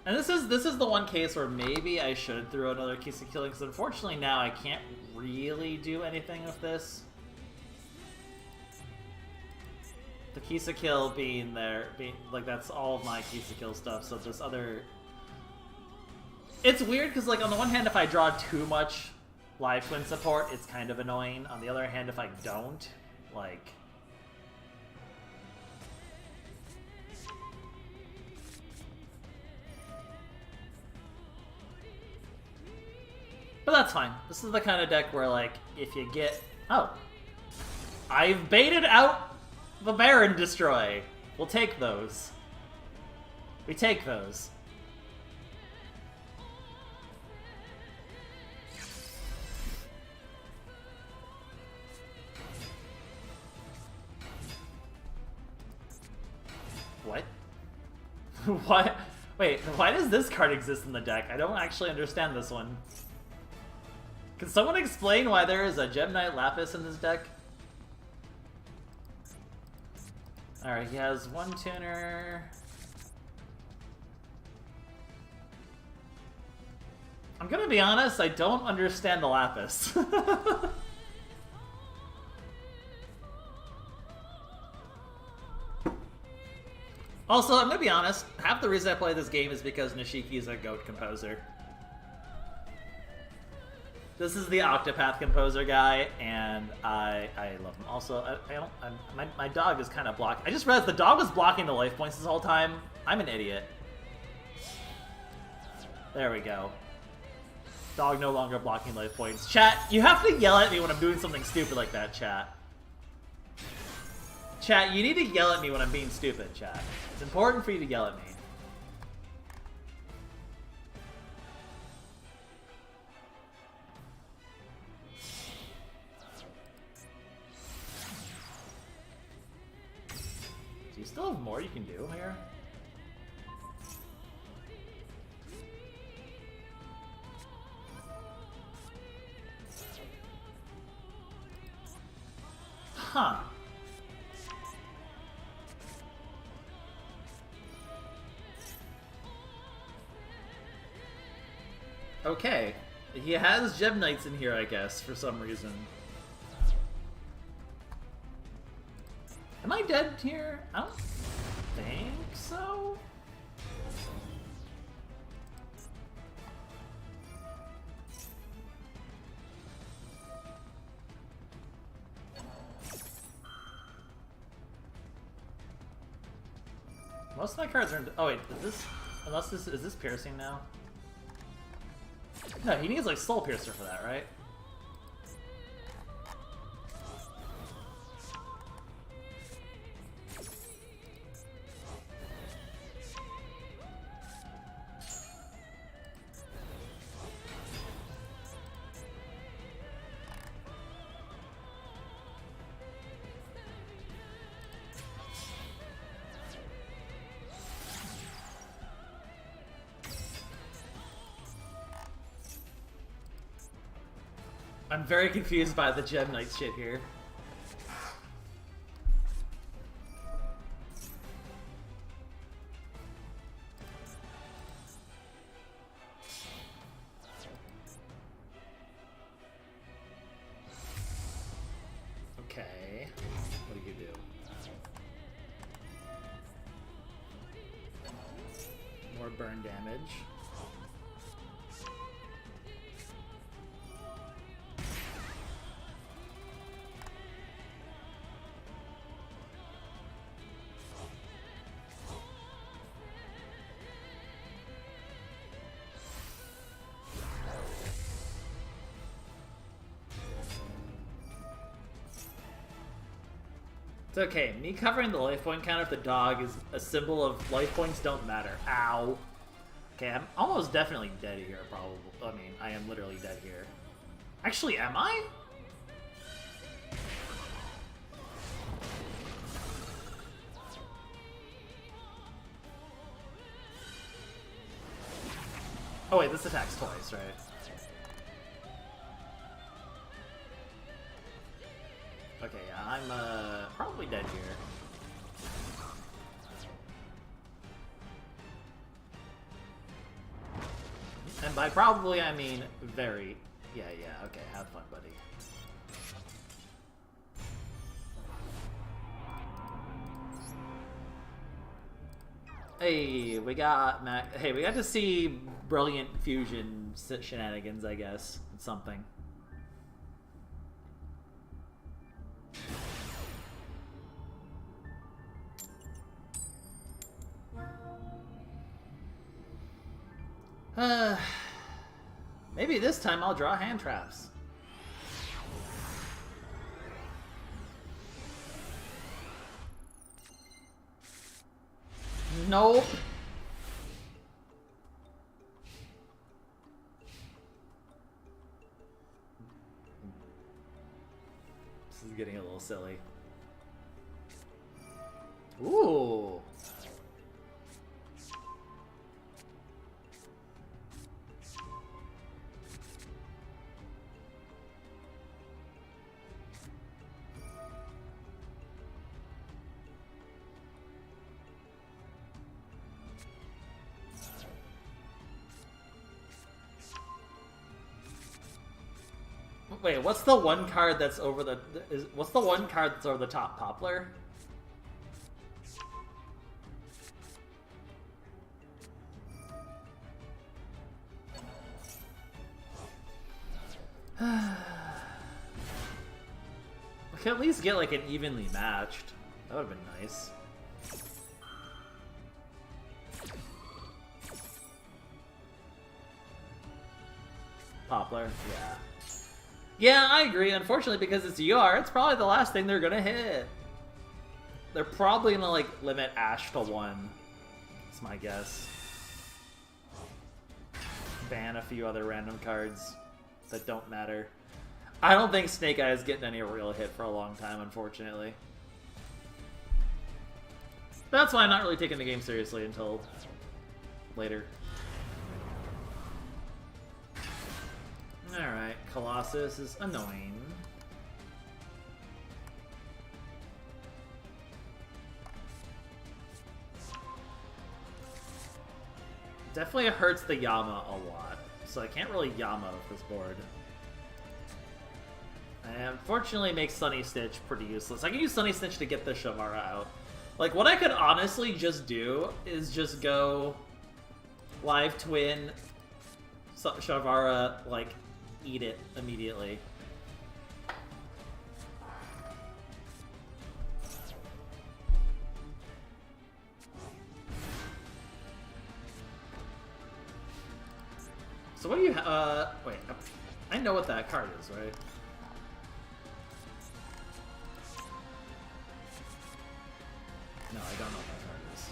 Speaker 1: and this is the one case where maybe I should throw another Kisa Killing, because unfortunately now I can't really do anything with this. The Kisa Kill being like, that's all of my Kisa Kill stuff, so this other... It's weird, because, like, on the one hand, if I draw too much Live Twin support, it's kind of annoying. On the other hand, if I don't, like... But that's fine. This is the kind of deck where, like, if you get... Oh. I've baited out the Baron Destroy. We'll take those. We take those. What? What? Wait, why does this card exist in the deck? I don't actually understand this one. Can someone explain why there is a Gem Knight Lapis in this deck? Alright, he has one tuner. I'm gonna be honest, I don't understand the Lapis. Also, I'm gonna be honest, half the reason I play this game is because Nishiki is a GOAT composer. This is the Octopath composer guy, and I love him. Also, my dog is kind of blocking. I just realized the dog was blocking the life points this whole time. I'm an idiot. There we go. Dog no longer blocking life points. Chat, you have to yell at me when I'm doing something stupid like that, chat. Chat, you need to yell at me when I'm being stupid, chat. It's important for you to yell at me. Do you still have more you can do here? Huh. Okay. He has Gem Knights in here, I guess, for some reason. Am I dead here? I don't think so. Most of my cards are... Oh wait, is this... Unless this... Is this piercing now? No, he needs like Soul Piercer for that, right? I'm very confused by the Gem Knight shit here. Okay, what do you do? More burn damage. It's okay. Me covering the life point counter if the dog is a symbol of life points don't matter. Ow. Okay, I'm almost definitely dead here, probably. I mean, I am literally dead here. Actually, am I? Oh wait, this attacks twice, right? Okay, yeah, I'm probably dead here. And by probably, I mean very... Yeah, okay, have fun, buddy. Hey, we got we got to see Brilliant Fusion shenanigans, I guess. It's something. Maybe this time I'll draw hand traps. Nope. This is getting a little silly. Ooh. Wait, what's the one card that's over the... what's the one card that's over the top? Poplar? We can at least get like an evenly matched. That would have been nice. Poplar, yeah. Yeah, I agree. Unfortunately, because it's UR, it's probably the last thing they're gonna hit. They're probably gonna like limit Ash to 1. That's my guess. Ban a few other random cards that don't matter. I don't think Snake Eye is getting any real hit for a long time, unfortunately. That's why I'm not really taking the game seriously until later. Alright, Colossus is annoying. Definitely hurts the Yama a lot, so I can't really Yama with this board. And unfortunately makes Sunny Stitch pretty useless. I can use Sunny Stitch to get the Shavara out. Like, what I could honestly just do is just go Live Twin, Shavara, like, eat it immediately. So what do you wait, I know what that card is, right? No, I don't know what that card is.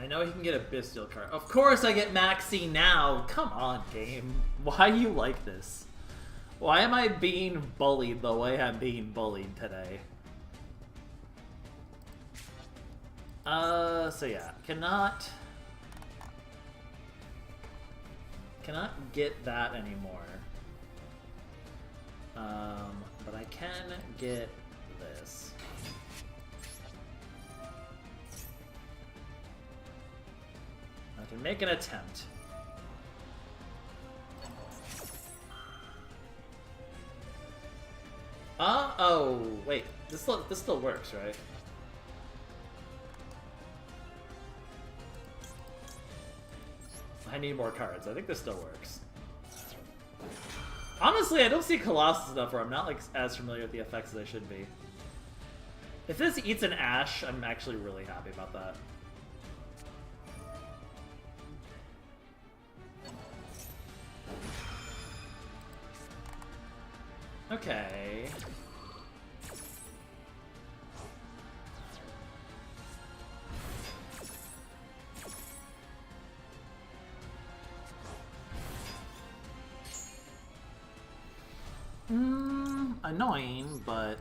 Speaker 1: I know he can get a Bestial card. Of course I get Maxi now! Come on, game. Why you like this? Why am I being bullied the way I'm being bullied today? So yeah, cannot get that anymore. But I can get this. I can make an attempt. Oh, wait. This still works, right? I need more cards. I think this still works. Honestly, I don't see Colossus enough where I'm not like as familiar with the effects as I should be. If this eats an Ash, I'm actually really happy about that. Okay. Annoying, but...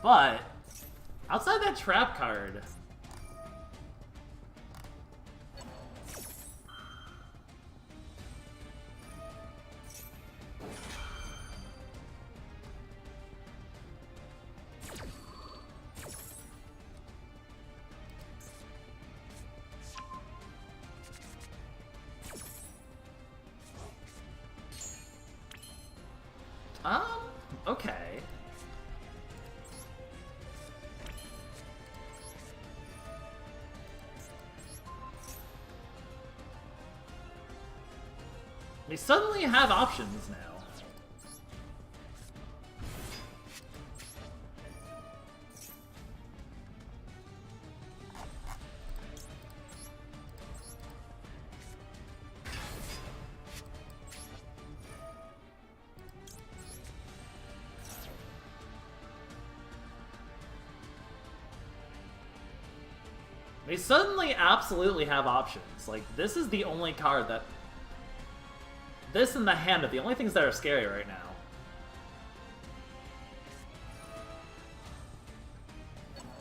Speaker 1: But, outside that trap card... okay. We suddenly have options now. We suddenly absolutely have options. Like, this is the only card that... This and the hand are the only things that are scary right now.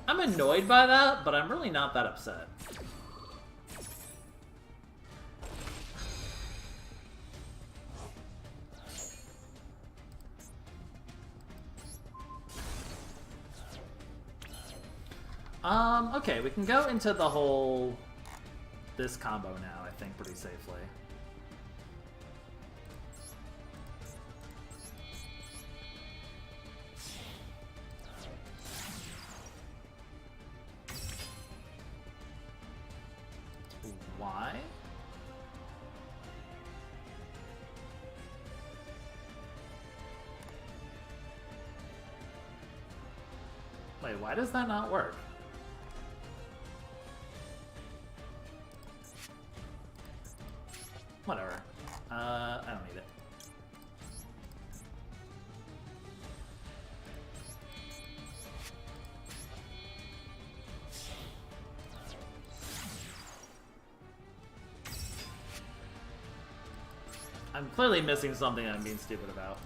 Speaker 1: I'm annoyed by that, but I'm really not that upset. Okay, we can go into the whole... this combo now, I think, pretty safely. Why? Wait, why does that not work? Whatever. I don't need it. I'm clearly missing something I'm being stupid about.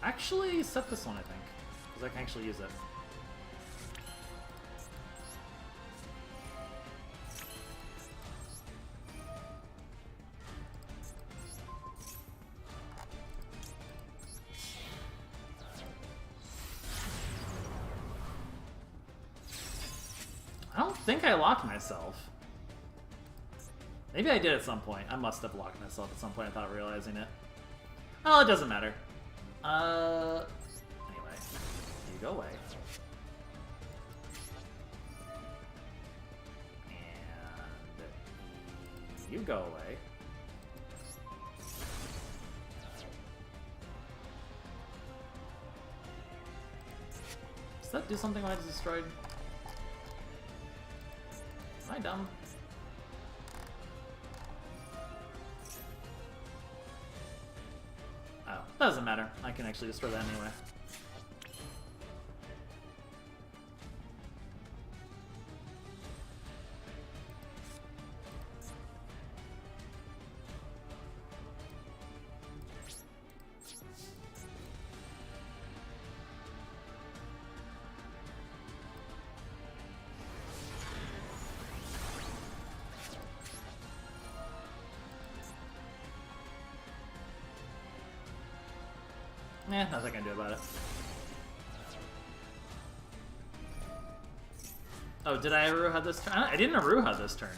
Speaker 1: Actually, set this one, I think. Because I can actually use it. I don't think I locked myself. Maybe I did at some point. I must have locked myself at some point without realizing it. Oh, it doesn't matter. Anyway. You go away. And you go away. Does that do something when I destroyed? Am I dumb? Oh, doesn't matter. I can actually destroy that anyway. Nothing I can do about it. Oh, did I Aruha this turn? I didn't Aruha this turn.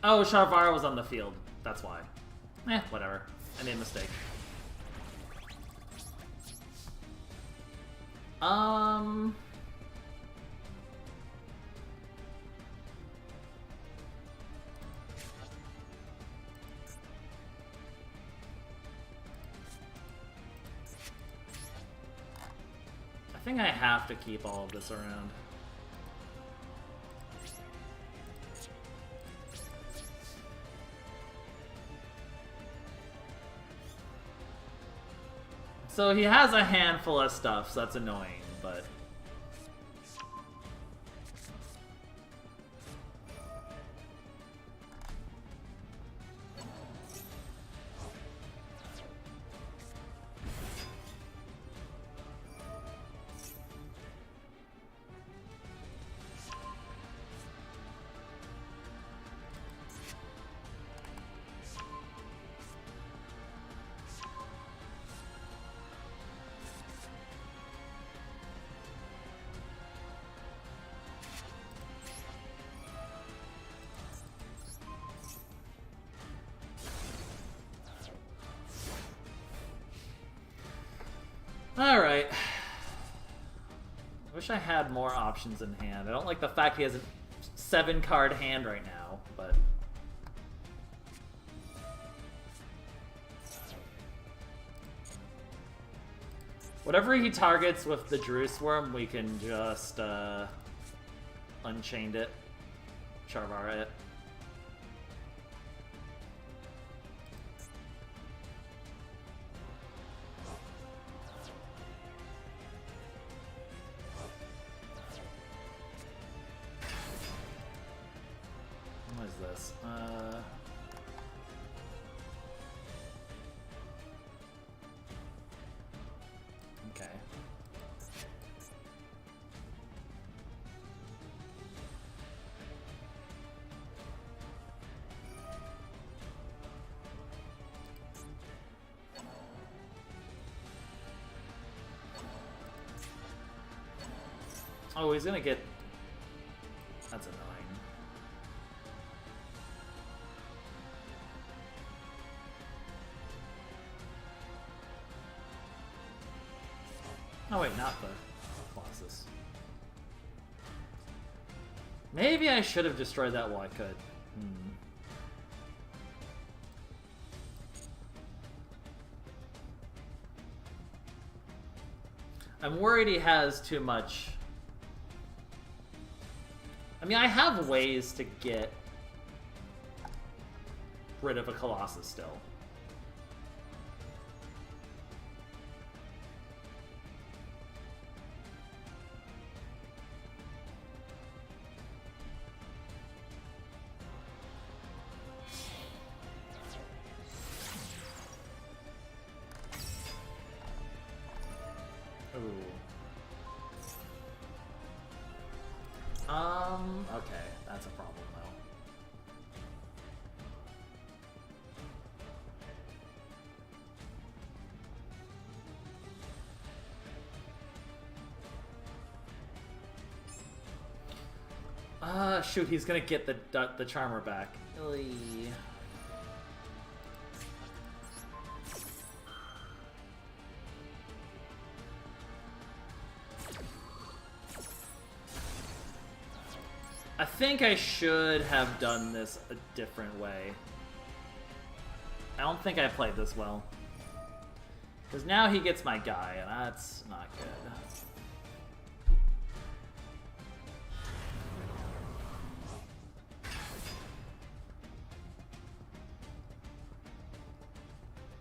Speaker 1: Oh, Sharvara was on the field. That's why. Whatever. I made a mistake. I think I have to keep all of this around. So he has a handful of stuff, so that's annoying, but... Alright. I wish I had more options in hand. I don't like the fact he has a 7-card hand right now, but... Whatever he targets with the Druce Worm, we can just, Unchained it. Sharvara it. Oh, he's gonna get... That's annoying. Oh wait, not the Colossus. Maybe I should have destroyed that while I could. I'm worried he has too much. I mean, I have ways to get rid of a Colossus still. Okay, that's a problem though. Shoot, he's gonna get the Charmer back. Oy. I think I should have done this a different way. I don't think I played this well. Because now he gets my guy, and that's not good.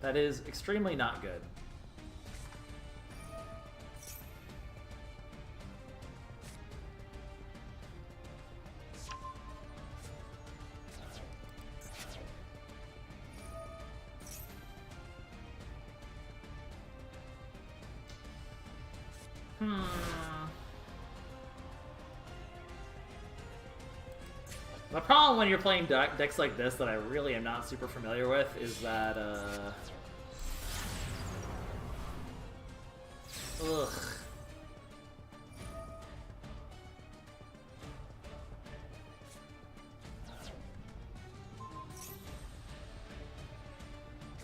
Speaker 1: That is extremely not good. The problem when you're playing decks like this that I really am not super familiar with is that, ugh.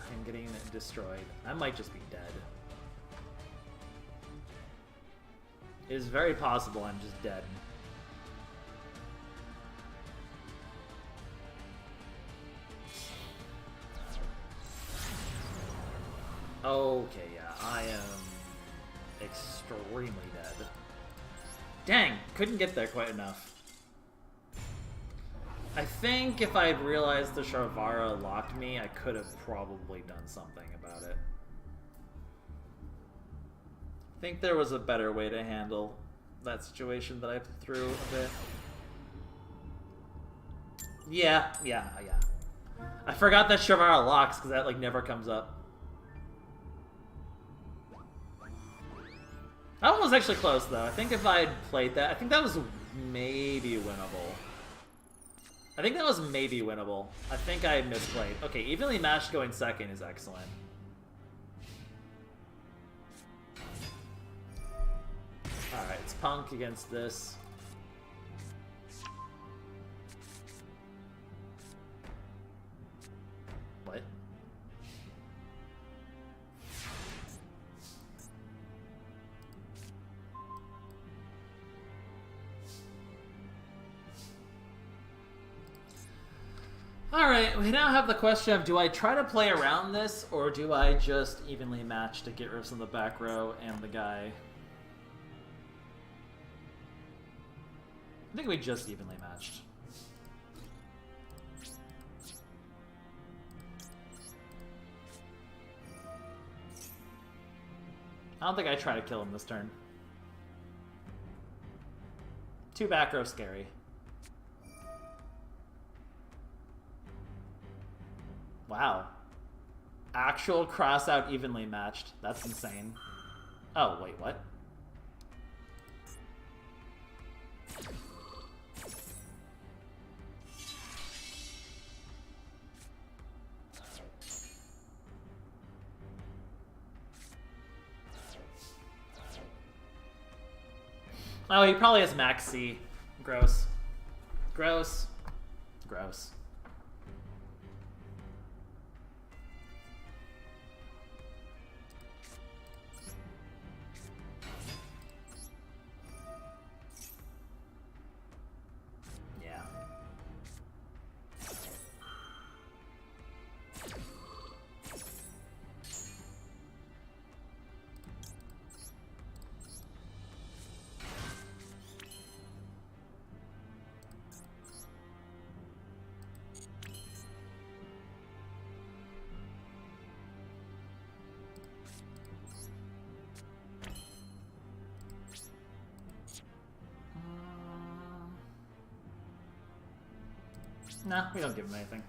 Speaker 1: I'm getting destroyed. I might just be dead. It is very possible I'm just dead. Okay, yeah, I am extremely dead. Dang, couldn't get there quite enough. I think if I had realized the Sharvara locked me, I could have probably done something about it. I think there was a better way to handle that situation that I threw a bit. Yeah. I forgot that Sharvara locks because that like never comes up. That one was actually close though. I think if I had played that, I think that was maybe winnable. I think that was maybe winnable. I think I misplayed. Okay, evenly matched going second is excellent. Alright, it's Punk against this. What? Alright, we now have the question of do I try to play around this or do I just evenly match to get rid of some of the back row and the guy? I think we just evenly matched. I don't think I try to kill him this turn. Too back row scary. Wow. Actual cross out evenly matched. That's insane. Oh, wait, what? Oh, he probably has max C. Gross. Gross. Gross. Yeah. Nah, we don't give him anything.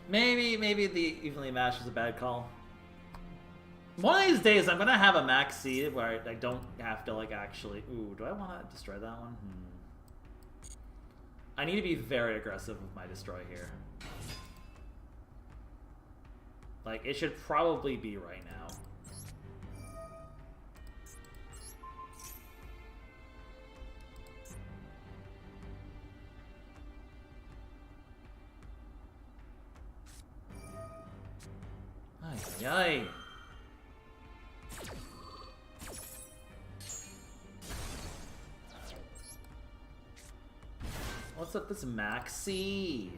Speaker 1: Maybe the evenly matched is a bad call. One of these days, I'm gonna have a max C where I don't have to like actually. Ooh, do I want to destroy that one? I need to be very aggressive with my destroy here. Like it should probably be right now. Ay, ay. What's up this maxi?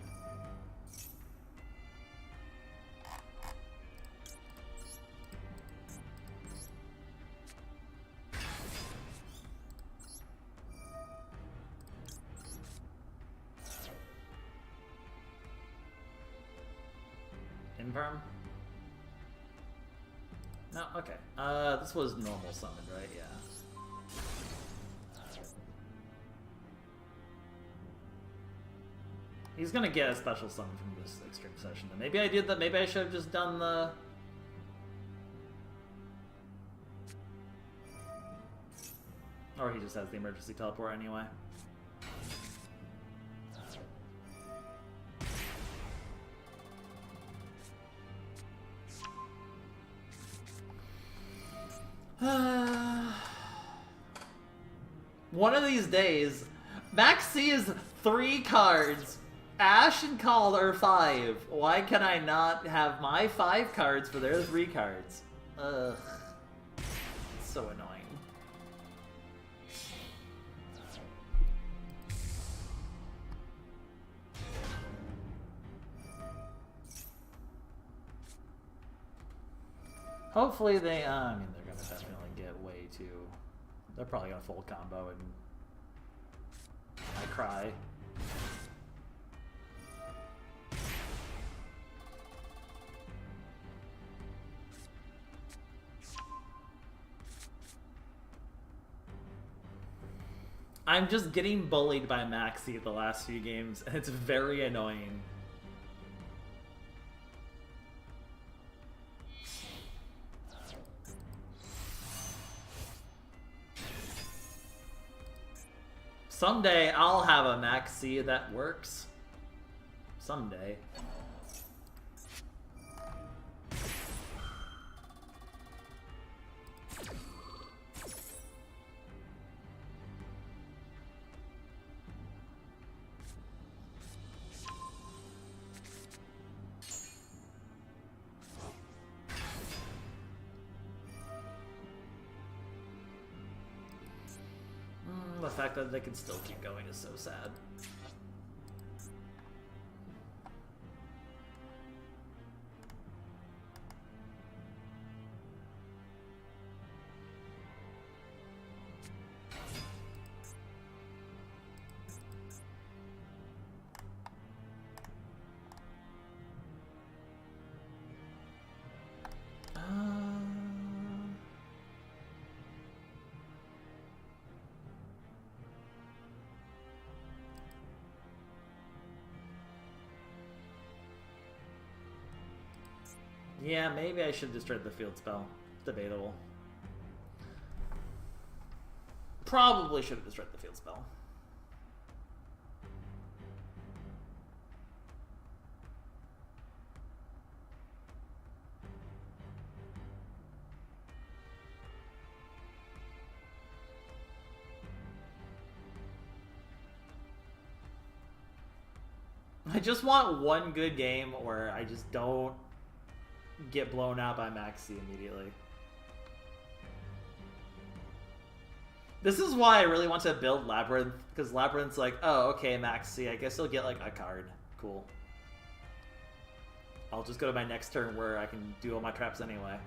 Speaker 1: Infirm? No, okay. This was normal summoned, right? Yeah. He's gonna get a special summon from this extreme session. Then maybe I did that. Maybe I should have just done the. Or he just has the emergency teleport anyway. One of these days, Max C is 3 cards. Ash and Call are 5. Why can I not have my 5 cards for their 3 cards? Ugh. It's so annoying. Hopefully they, I mean, they're gonna definitely get way too... They're probably gonna full combo and I cry. I'm just getting bullied by Maxi the last few games, and it's very annoying. Someday I'll have a Maxi that works. Someday. The fact that they can still keep going is so sad. Yeah, maybe I should destroy the field spell. Debatable. Probably should have destroyed the field spell. I just want one good game where I just don't get blown out by Maxi immediately. This is why I really want to build Labyrinth, because Labyrinth's like, oh, okay, Maxi, I guess you'll get like a card. Cool. I'll just go to my next turn where I can do all my traps anyway.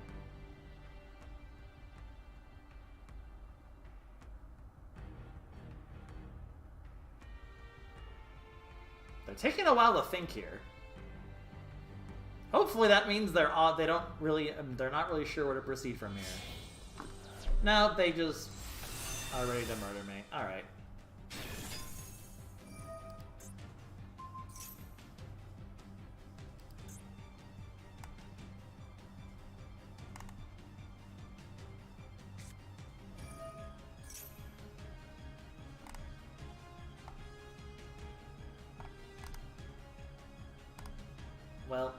Speaker 1: They're taking a while to think here. Hopefully that means they're not really sure where to proceed from here. No, they just are ready to murder me. All right. Well.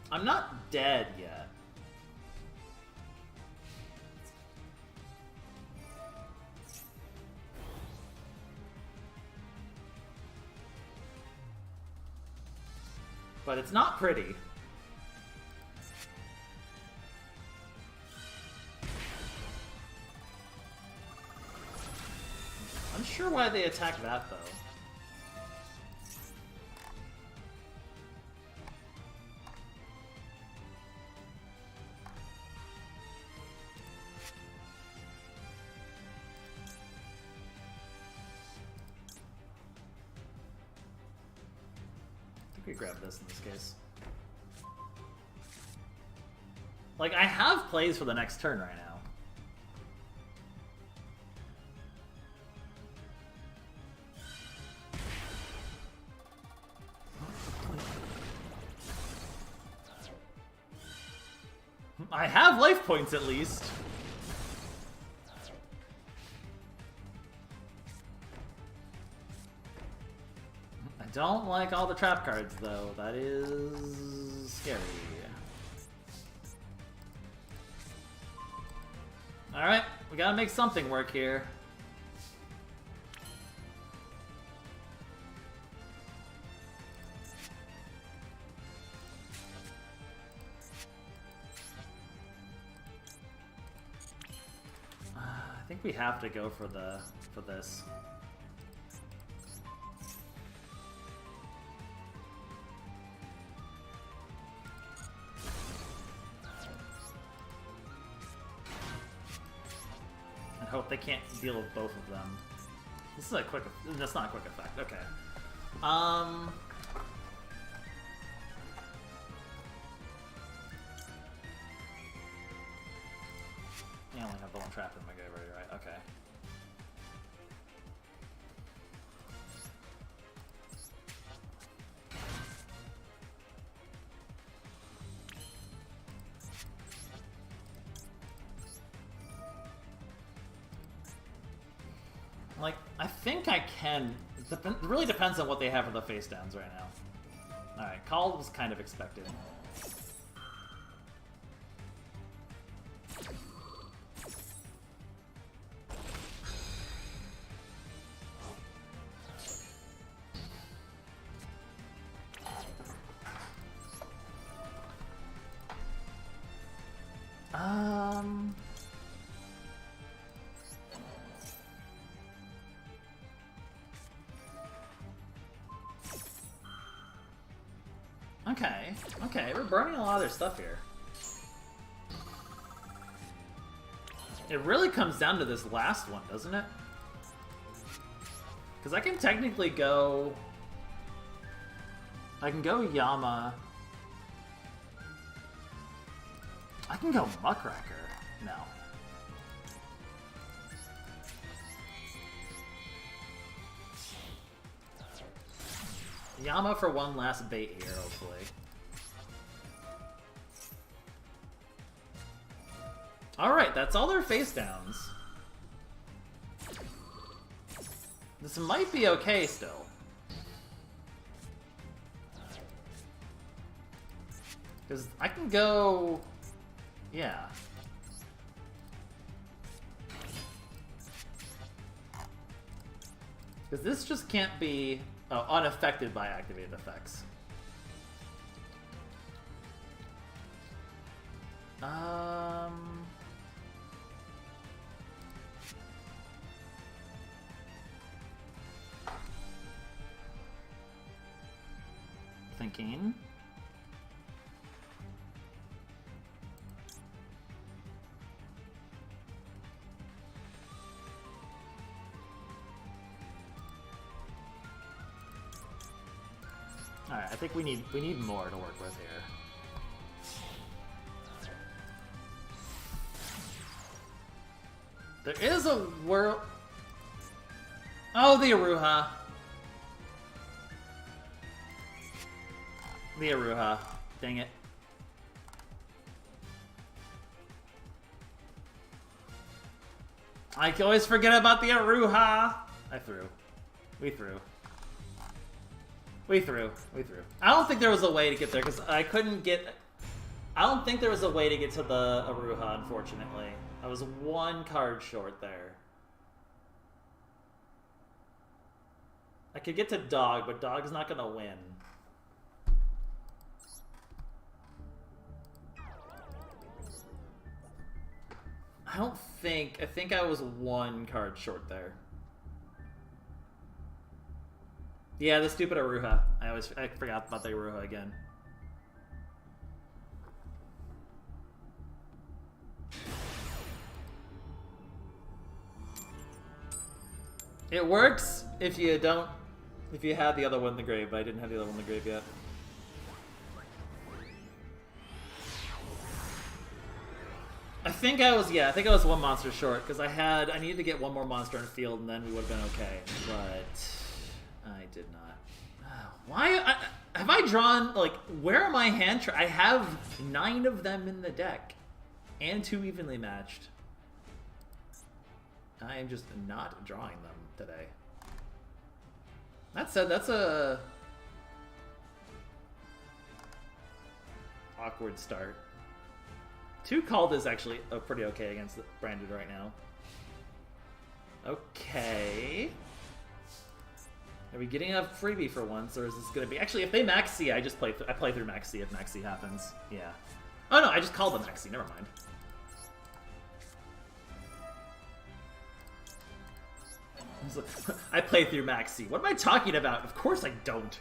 Speaker 1: I'm not dead yet. But it's not pretty. Unsure why they attacked that, though. We grab this in this case. Like, I have plays for the next turn right now. I have life points at least. Don't like all the trap cards, though. That is scary. Alright, we gotta make something work here. I think we have to go for this. Hope they can't deal with both of them. This is a quick. That's not a quick effect. Okay. I only have the one trap in my graveyard, right? Okay. Like, I think I can. It really depends on what they have for the face downs right now. Alright, call was kind of expected. Okay, we're burning a lot of their stuff here. It really comes down to this last one, doesn't it? Because I can technically go... I can go Yama. I can go Muckracker. No. Yama for one last bait here, hopefully. Alright, that's all their face downs. This might be okay still. Because I can go... Yeah. Because this just can't be unaffected by activated effects. Thinking. Alright, I think we need more to work with here. There is a world. Oh, the Aruha. The Aruha. Dang it. I can always forget about the Aruha. I threw. We threw. We threw. I don't think there was a way to get there because I couldn't get. I don't think there was a way to get to the Aruha, unfortunately. I was one card short there. I could get to Dog, but Dog's not gonna win. I think I was one card short there. Yeah, the stupid Aruha. I forgot about the Aruha again. It works if you have the other one in the grave, but I didn't have the other one in the grave yet. I think I was one monster short, because I needed to get one more monster in the field, and then we would have been okay, but I did not. Why? Have I drawn, like, where are my hand I have 9 of them in the deck, and 2 evenly matched. I am just not drawing them today. That said, that's a awkward start. 2 called is actually pretty okay against Branded right now. Okay. Are we getting a freebie for once, or is this gonna be... Actually, if they max C, I play through max C if max C happens. Yeah. Oh no, I just called them max C, never mind. I play through max C. What am I talking about? Of course I don't.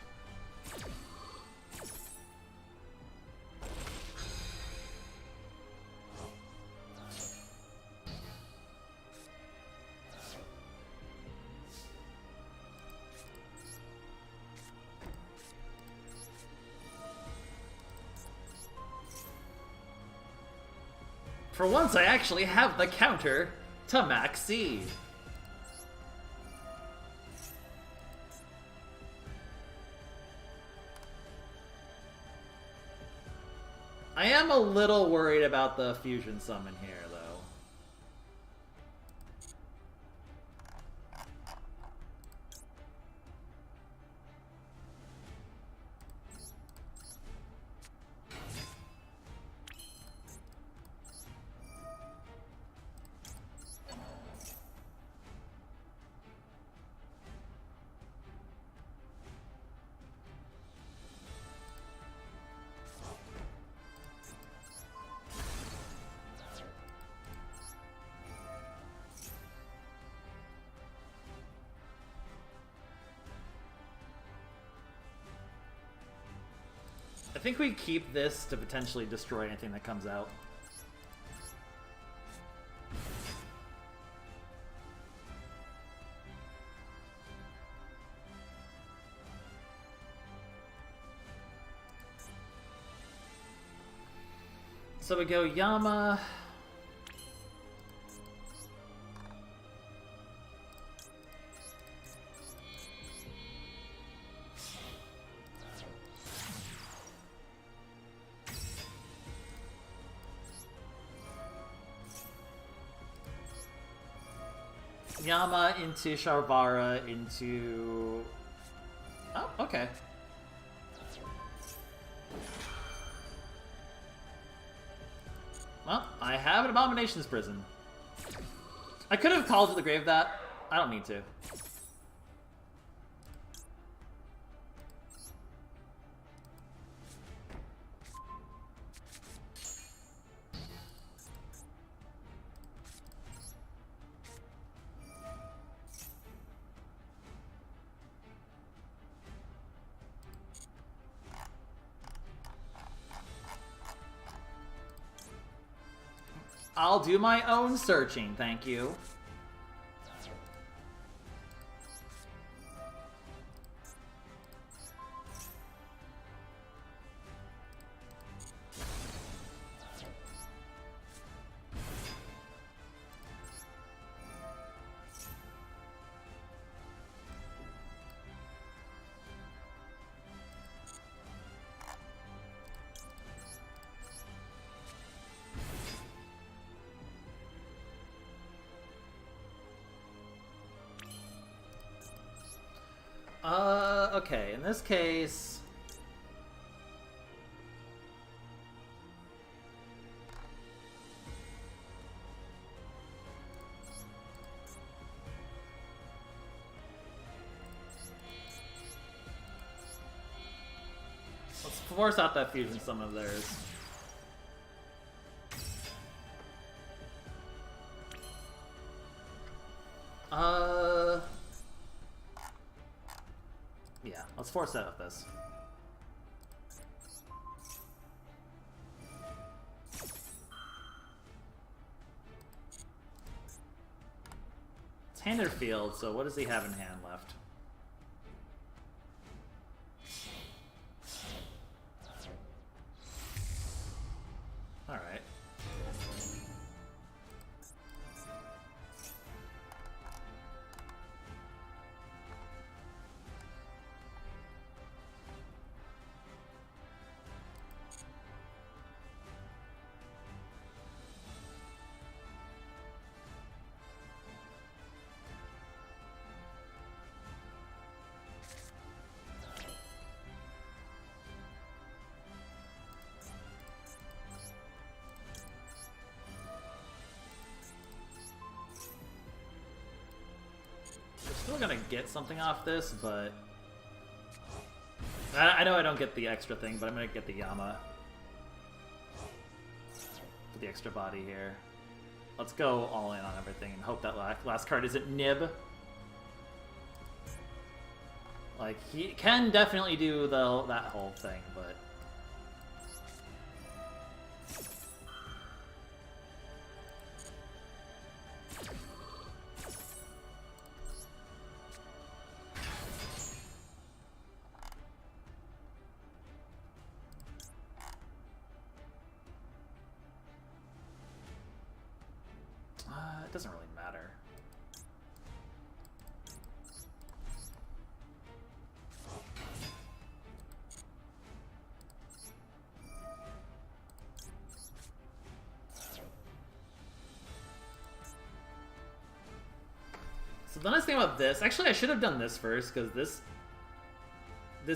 Speaker 1: For once, I actually have the counter to max C. I am a little worried about the fusion summon here, though. I think we keep this to potentially destroy anything that comes out. So we go Yama. Yama into Sharvara into... Oh, okay. Well, I have an Abomination's Prison. I could have called to the grave that. I don't need to. I'll do my own searching, thank you. Okay, in this case... Let's force out that fusion summon of theirs. Yeah, let's force that with this. It's Handed Field, so what does he have in hand left? Alright. Still gonna get something off this, but I know I don't get the extra thing, but I'm gonna get the Yama for the extra body here. Let's go all in on everything and hope that last card isn't Nib. Like, he can definitely do that whole thing, but... it doesn't really matter. So the nice thing about this, actually I should have done this first, because this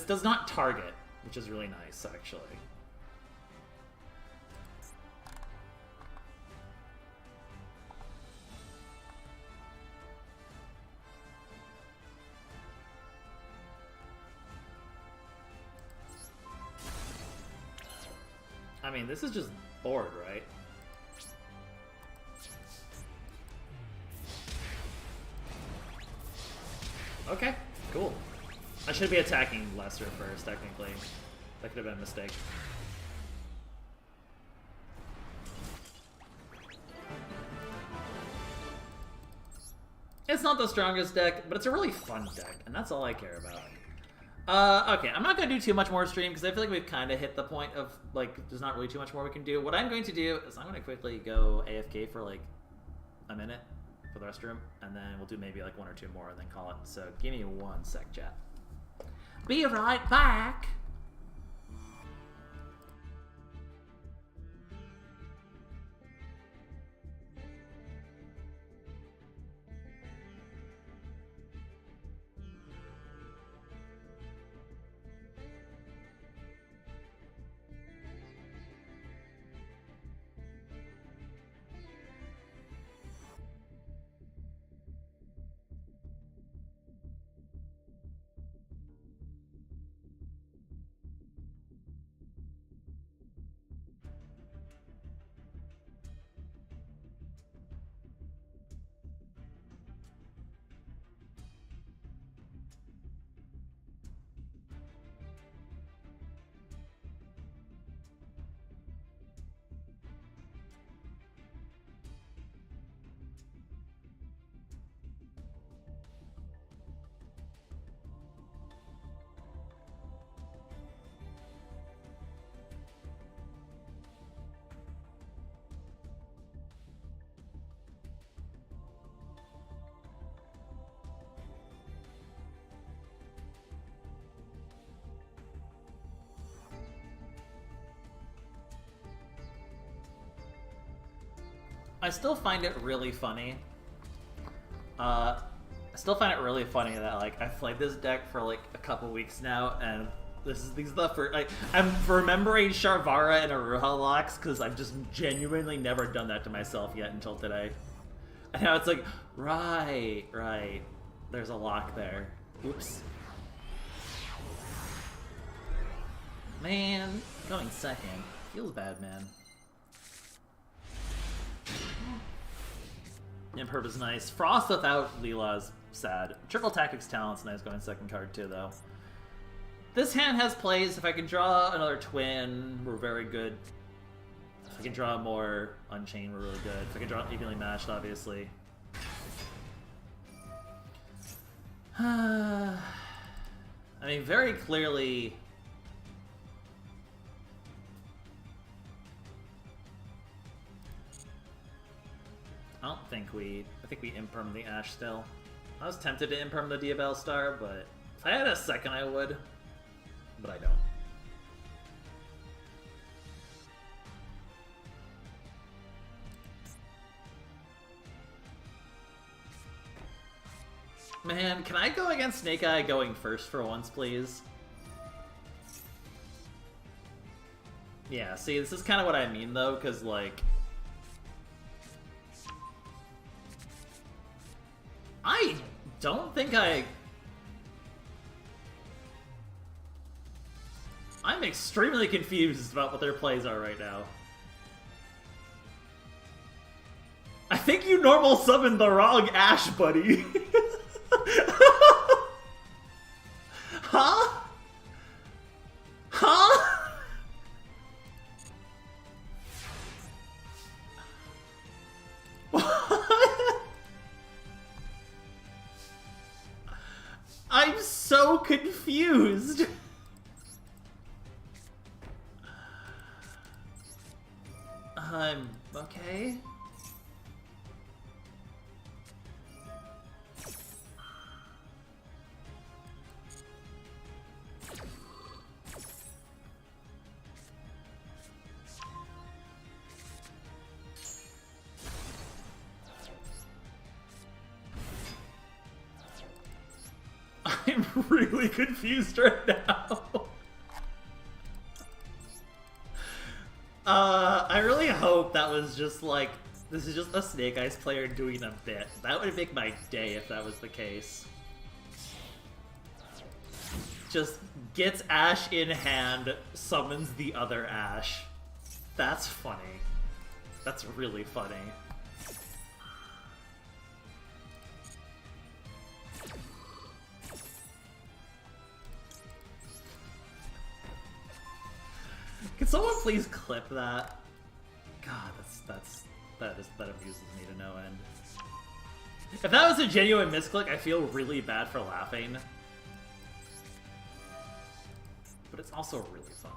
Speaker 1: does not target, which is really nice, actually. I mean, this is just bored, right? Okay, cool. I should be attacking lesser first, technically. That could have been a mistake. It's not the strongest deck, but it's a really fun deck, and that's all I care about. Okay, I'm not going to do too much more stream because I feel like we've kind of hit the point of, like, there's not really too much more we can do. What I'm going to do is I'm going to quickly go AFK for, like, a minute for the restroom, and then we'll do maybe, like, one or two more and then call it. So give me 1 sec, chat. Be right back! I still find it really funny. I still find it really funny that, like, I've played this deck for, like, a couple weeks now, and these are the first, like, I'm remembering Sharvara and Aruha locks, because I've just genuinely never done that to myself yet until today. And now it's like, right, there's a lock there. Oops. Man, going second. Feels bad, man. Imperv is nice. Frost without Leela is sad. Triple Tactics Talent's nice going second card too, though. This hand has plays. If I can draw another Twin, we're very good. If I can draw more Unchained, we're really good. If I can draw Evenly Matched, obviously. I mean, very clearly... I think we imperm the Ash still. I was tempted to imperm the Diabell Star, but if I had a second I would. But I don't. Man, can I go against Snake Eye going first for once, please? Yeah, see, this is kind of what I mean, though, because, like... I don't think I'm extremely confused about what their plays are right now. I think you normal summoned the wrong Ash, buddy. Huh? Huh? I'm so confused. Okay. I'm really confused right now. I really hope that was just like, this is just a Snake Eyes player doing a bit. That would make my day if that was the case. Just gets Ash in hand, summons the other Ash. That's funny. That's really funny. Can someone please clip that? God, that amuses me to no end. If that was a genuine misclick, I feel really bad for laughing. but it's also really funny.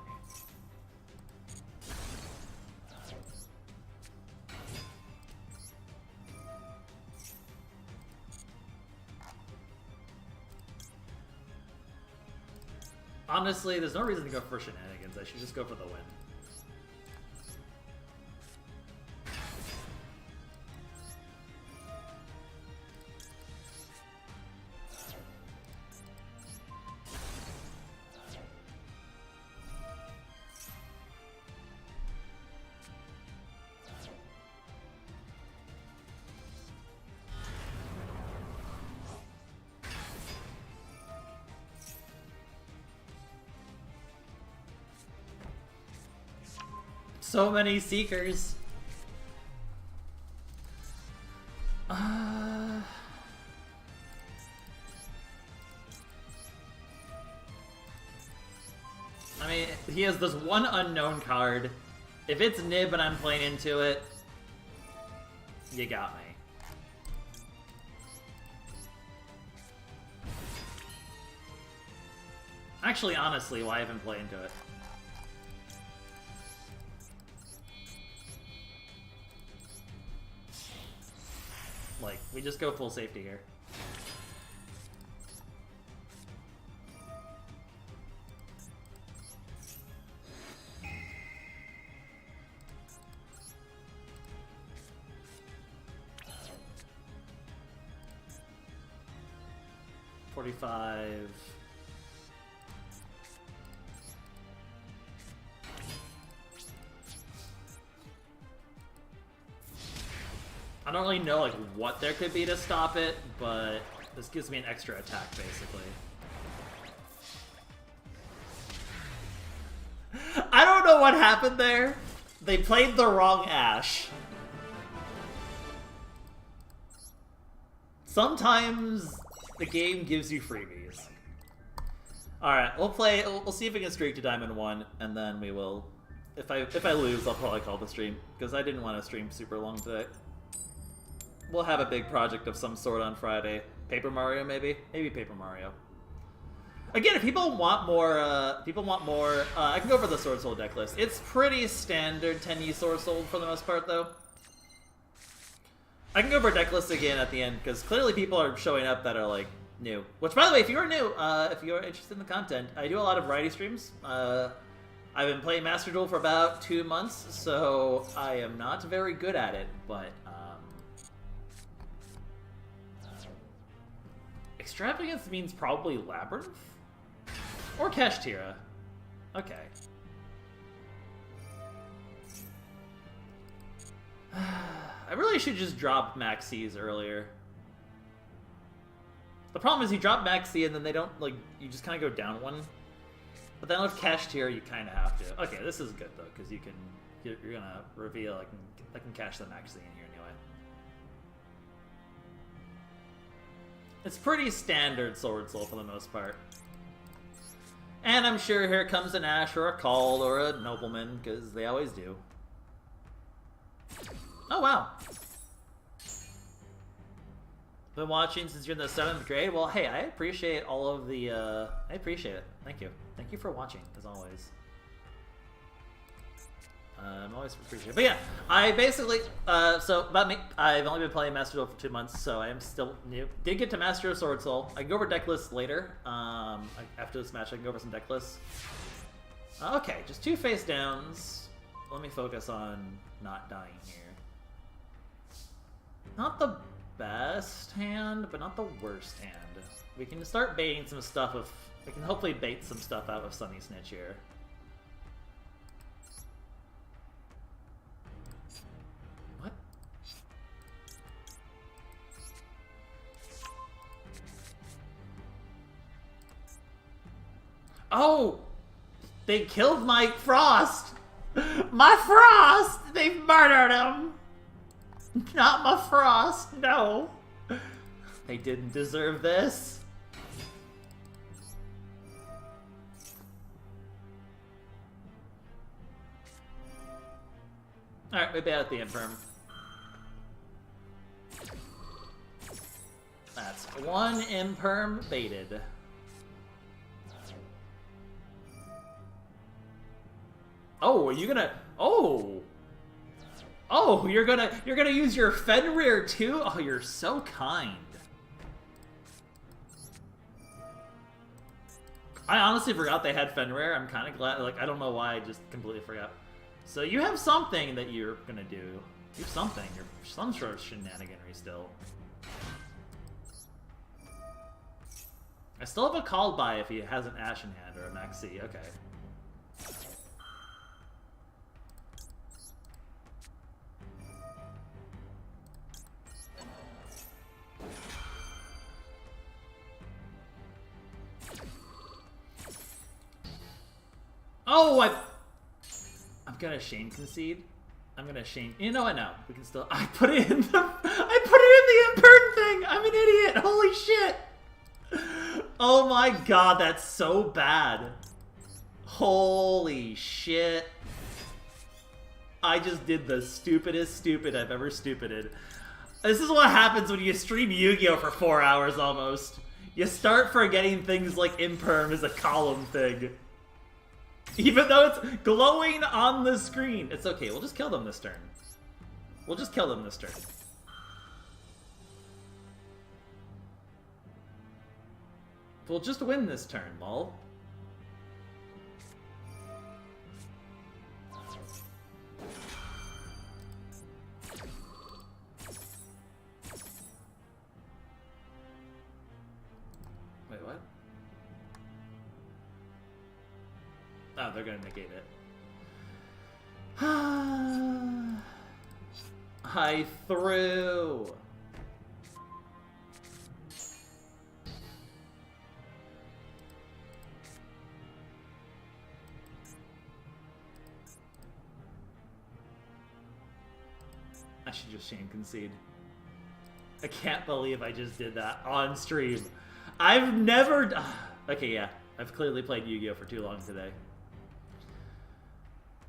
Speaker 1: Honestly, there's no reason to go for shenanigans. I should just go for the win. So many Seekers. I mean, he has this one unknown card. If it's Nib and I'm playing into it, you got me. Actually, honestly, why even play into it? Like, we just go full safety here. $45. I don't really know like what there could be to stop it, but this gives me an extra attack basically. I don't know what happened there. They played the wrong Ash. Sometimes the game gives you freebies. Alright, we'll see if we can streak to Diamond 1, and then we will... If I lose, I'll probably call the stream, because I didn't want to stream super long today. We'll have a big project of some sort on Friday. Paper Mario, maybe? Maybe Paper Mario. Again, if people want more, I can go for the Swordsoul deck list. It's pretty standard Tenyi Swordsoul for the most part, though. I can go for deck list again at the end, because clearly people are showing up that are, like, new. Which, by the way, if you are new, if you are interested in the content, I do a lot of variety streams. I've been playing Master Duel for about 2 months, so I am not very good at it, but, Extravagance means probably Labyrinth? Or Kashtira. Okay. I really should just drop Maxis earlier. The problem is you drop Maxi and then they don't, like, you just kind of go down one. But then with Kashtira, you kind of have to. Okay, this is good, though, because you're going to reveal, I can cash the Maxi in here anyway. It's pretty standard Swordsoul for the most part. And I'm sure here comes an Ash or a Call or a Nobleman, because they always do. Oh, wow. Been watching since you're in the 7th grade? Well, hey, I appreciate all of the, I appreciate it. Thank you. Thank you for watching, as always. I'm always appreciative. But yeah, I basically, so about me, I've only been playing Master Duel for 2 months, so I am still new. Did get to Master of Swordsoul. I can go over deck lists later. After this match, I can go over some deck lists. Okay, just 2 face downs. Let me focus on not dying here. Not the best hand, but not the worst hand. We can start baiting some stuff with, we can hopefully bait some stuff out with Sunny Snitch here. Oh! They killed my Frost! My Frost! They've murdered him! Not my Frost, no! They didn't deserve this. Alright, we bait out the Infirm. That's 1 Imperm baited. Oh, are you gonna... Oh! Oh, you're gonna use your Fenrir too? Oh, you're so kind. I honestly forgot they had Fenrir. I'm kind of glad. Like, I don't know why I just completely forgot. So you have something that you're gonna do. You have something. You're some sort of shenaniganry still. I still have a called by if he has an Ash in hand or a Maxi. Okay. Oh, I'm gonna shame concede. I'm gonna shame. You know what? No, we can still. I put it in the imperm thing. I'm an idiot. Holy shit. Oh my god, that's so bad. Holy shit. I just did the stupidest stupid I've ever stupided. This is what happens when you stream Yu-Gi-Oh! For 4 hours almost. You start forgetting things like imperm is a column thing. Even though it's glowing on the screen. It's okay, we'll just kill them this turn. We'll just kill them this turn. We'll just win this turn, lol. Wait, what? Oh, they're gonna negate it. I threw. I should just shame concede. I can't believe I just did that on stream. I've never... Okay, yeah. I've clearly played Yu-Gi-Oh! For too long today.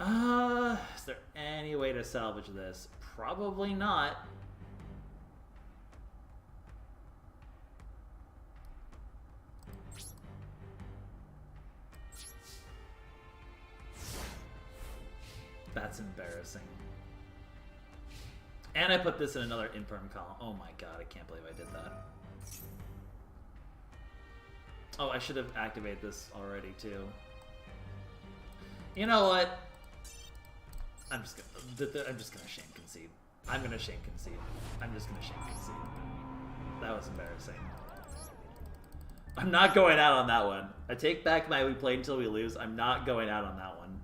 Speaker 1: Is there any way to salvage this? Probably not. That's embarrassing. And I put this in another imperm column. Oh my god, I can't believe I did that. Oh, I should have activated this already too. You know what? I'm just gonna shame concede. I'm gonna shame concede. I'm just gonna shame concede. That was embarrassing. I'm not going out on that one. I take back my we played until we lose. I'm not going out on that one.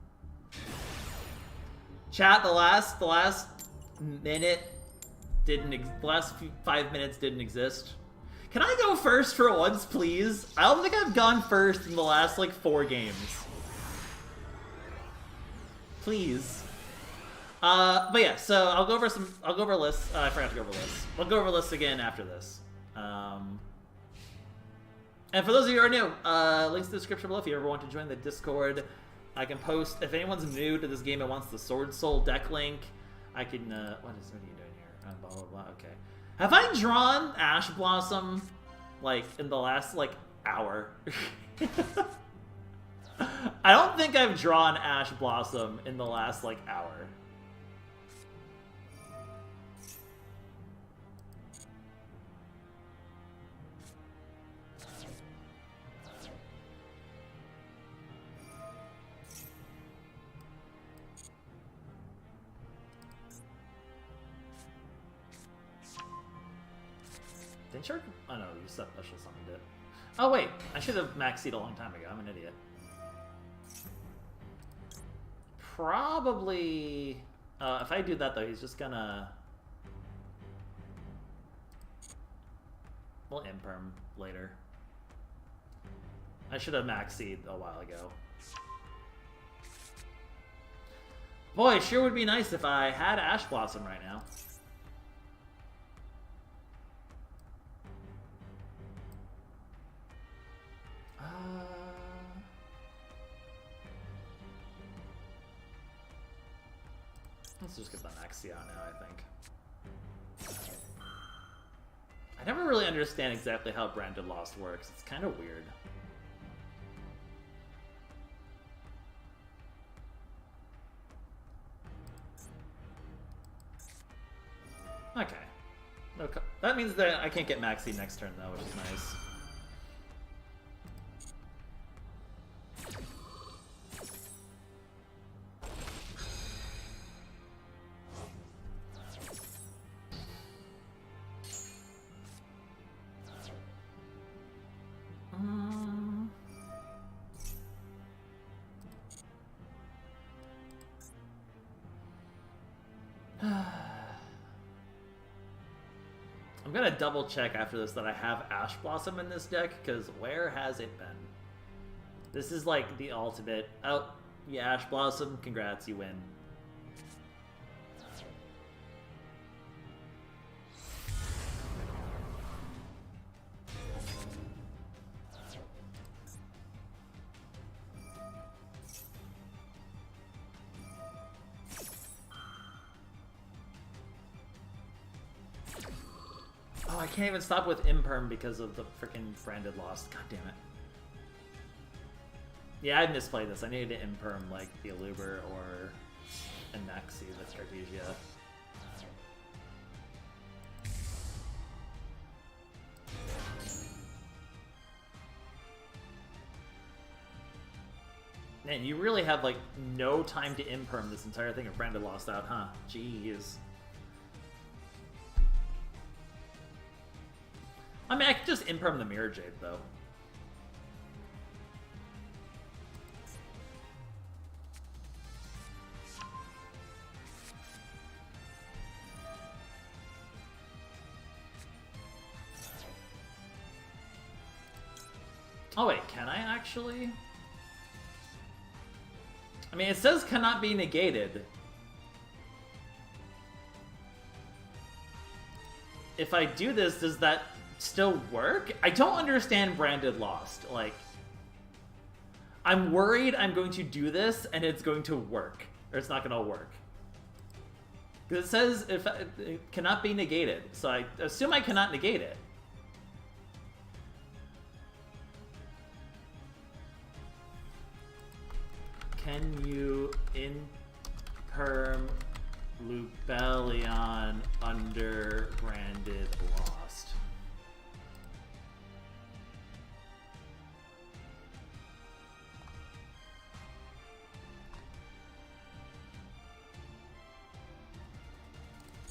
Speaker 1: Chat, the last minute didn't the last 5 minutes didn't exist. Can I go first for once, please? I don't think I've gone first in the last like 4 games. Please. But yeah, so I'll go over lists. I forgot to go over lists. I'll go over lists again after this. And for those of you who are new, links in the description below if you ever want to join the Discord. I can post, if anyone's new to this game and wants the Swordsoul deck link, I can, what are you doing here? Blah, blah, blah, okay. Have I drawn Ash Blossom, like, in the last, like, hour? I don't think I've drawn Ash Blossom in the last, like, hour. Didn't you? Oh no, you special summoned it. Oh wait, I should have maxied a long time ago. I'm an idiot. Probably... if I do that though, he's just gonna... We'll imperm later. I should have maxied a while ago. Boy, it sure would be nice if I had Ash Blossom right now. Let's just get the Maxi out now, I think. I never really understand exactly how Branded Lost works. It's kind of weird. No, that means that I can't get Maxi next turn though, which is nice. I'm gonna double check after this that I have Ash Blossom in this deck, because where has it been? This is like the ultimate. Oh, yeah, Ash Blossom, congrats, you win. Oh, I can't even stop with Imperm because of the freaking branded lost. God damn it. Yeah, I misplayed this. I needed to Imperm like the Aluber or Anaxi, the Strategia. Man, you really have like no time to Imperm this entire thing if Brandon lost out, huh? Jeez. I mean, I could just Imperm the Mirror Jade, though. Oh wait, can I actually? I mean, it says cannot be negated. If I do this, does that still work? I don't understand Branded Lost. Like, I'm worried I'm going to do this and it's going to work. Or it's not going to work. Because it says it cannot be negated. So I assume I cannot negate it. Can you Imperm Lubellion under Branded Lost?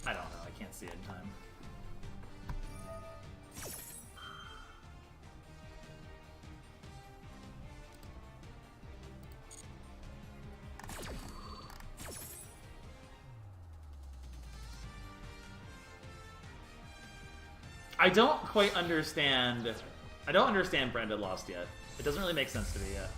Speaker 1: I don't know, I can't see it in time. I don't quite understand. I don't understand Branded Lost yet. It doesn't really make sense to me yet.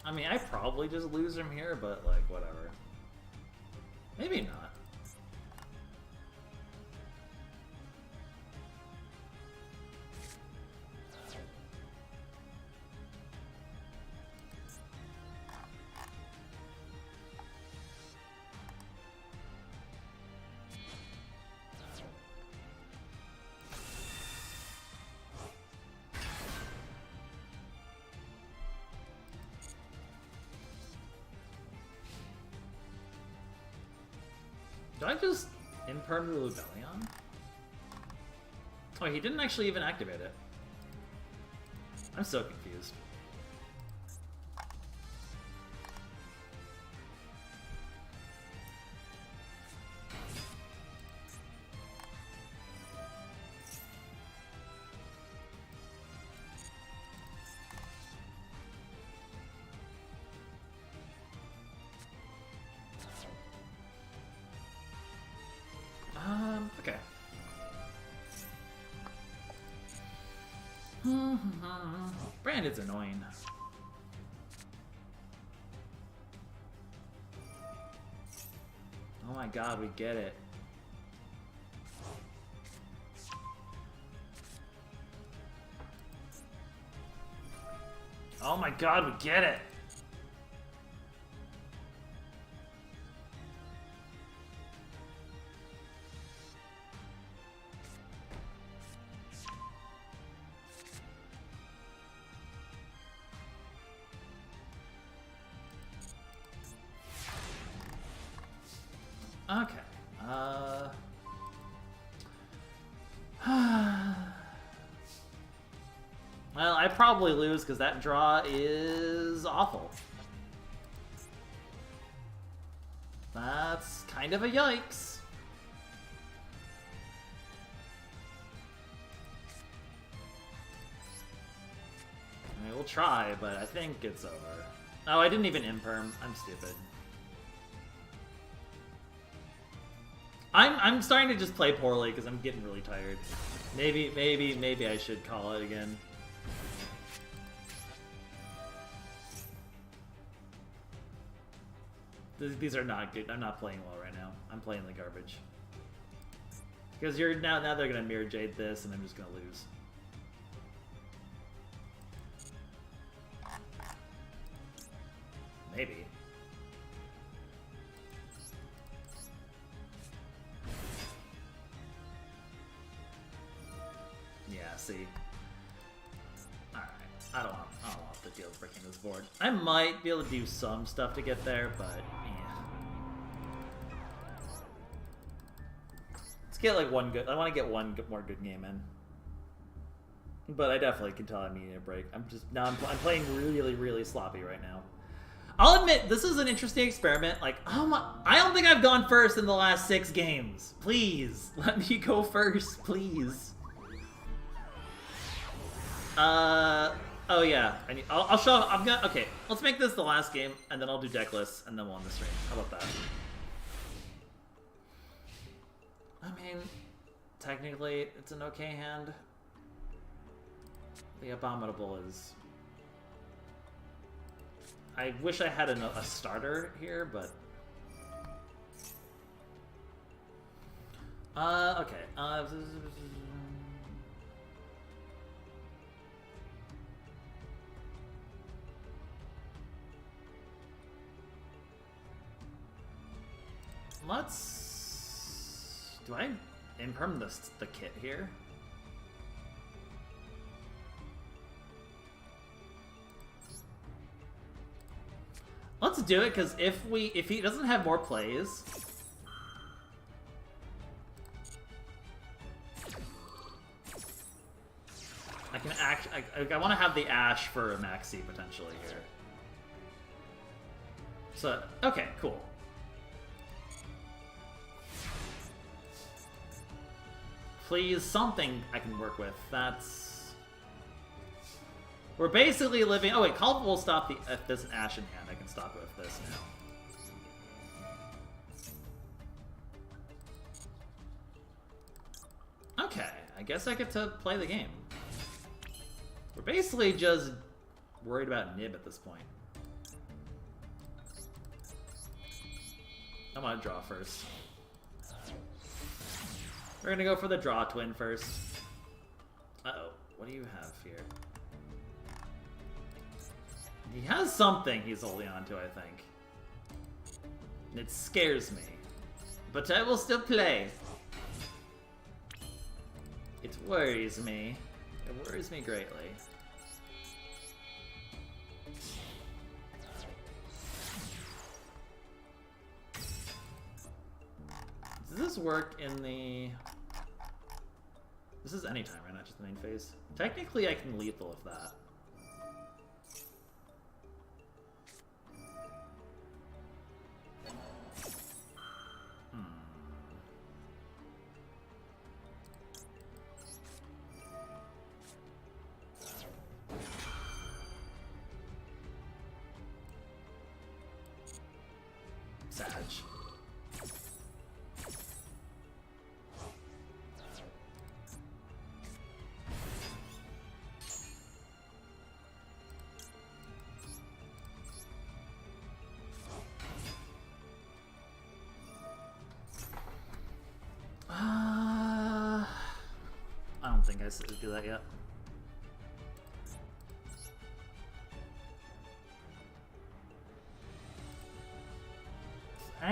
Speaker 1: I mean, I probably just lose him here, but, like, whatever. Maybe not. Did I just Imperm the Lubellion? Oh, he didn't actually even activate it. I'm so confused. Okay. Brandon's annoying. Oh my god, we get it. Oh my god, we get it! Okay. Well, I probably lose because that draw is awful. That's kind of a yikes. I mean, we'll try, but I think it's over. Oh, I didn't even imperm. I'm stupid. I'm starting to just play poorly because I'm getting really tired. Maybe I should call it again. These are not good. I'm not playing well right now. I'm playing the garbage. Because now they're gonna Mirror Jade this, and I'm just gonna lose. Maybe. Yeah, see. Alright. I don't want to deal with breaking this board. I might be able to do some stuff to get there, but yeah. Let's get like one good. I want to get one more good game in. But I definitely can tell I'm needing a break. I'm playing really sloppy right now. I'll admit, this is an interesting experiment. Like, oh my, I don't think I've gone first in the last 6 games. Please, let me go first, please. Oh yeah, I'll show, okay, let's make this the last game, and then I'll do deck lists, and then we'll end the stream. How about that? I mean, technically, it's an okay hand. The Abominable is... I wish I had a starter here, but... okay, let's... Do I imperm the kit here? Let's do it, because if he doesn't have more plays... I can I want to have the Ash for a Maxi, potentially, here. So, okay, cool. Please, something I can work with. That's... We're basically living... Oh wait, Call will stop the... If there's an Ash in hand, I can stop it with this now. Okay, I guess I get to play the game. We're basically just worried about Nib at this point. I want to draw first. We're gonna go for the draw twin first. Uh-oh, what do you have here? He has something he's holding on to, I think. And it scares me. But I will still play. It worries me. It worries me greatly. Does this work in the... This is anytime, right? Not just the main phase. Technically, I can lethal with that. Savage. I don't think I should do that yet.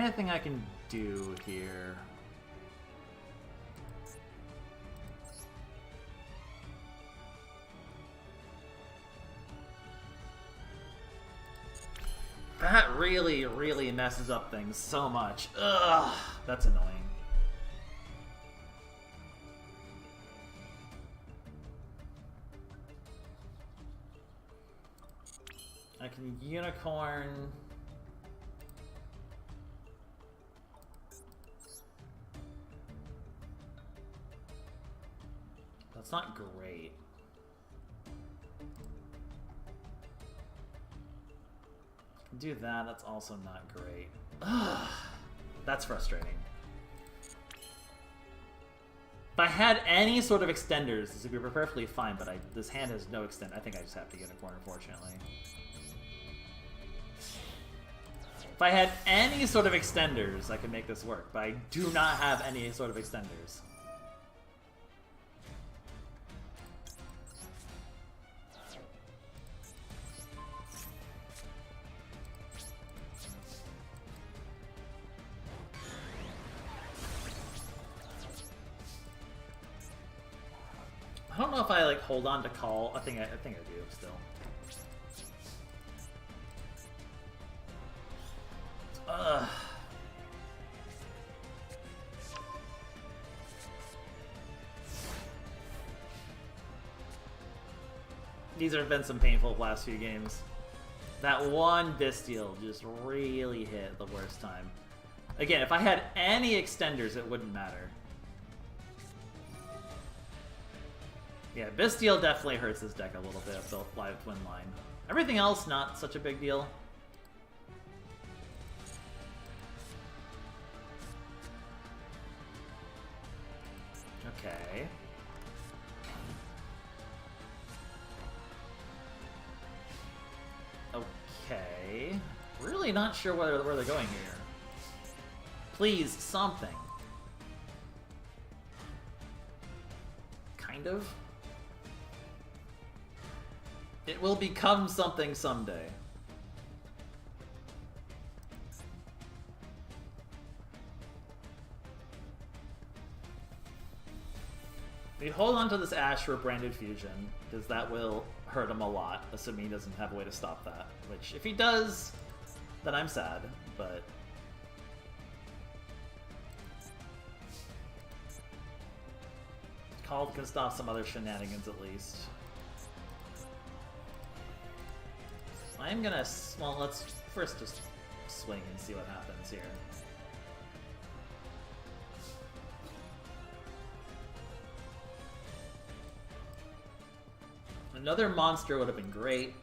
Speaker 1: anything I can do here? That really, really messes up things so much. Ugh, that's annoying. I can unicorn. That's not great. Do that, that's also not great. Ugh, that's frustrating. If I had any sort of extenders, this would be perfectly fine, but this hand has no extend. I think I just have to unicorn, unfortunately. If I had any sort of extenders, I could make this work, but I do not have any sort of extenders. I don't know if I like hold on to call. I think I do still. Ugh. These have been some painful last few games. That one Bestial just really hit the worst time. Again, if I had any extenders, it wouldn't matter. Yeah, Bestial definitely hurts this deck a little bit, the live twin line. Everything else, not such a big deal. Okay. Okay. Really not sure where they're going here. Please, something. Kind of. It will become something someday. We hold on to this Ash for Branded Fusion, because that will hurt him a lot, assuming he doesn't have a way to stop that. Which, if he does, then I'm sad, but... Call can stop some other shenanigans at least. I'm gonna... Well, let's first just swing and see what happens here. Another monster would have been great.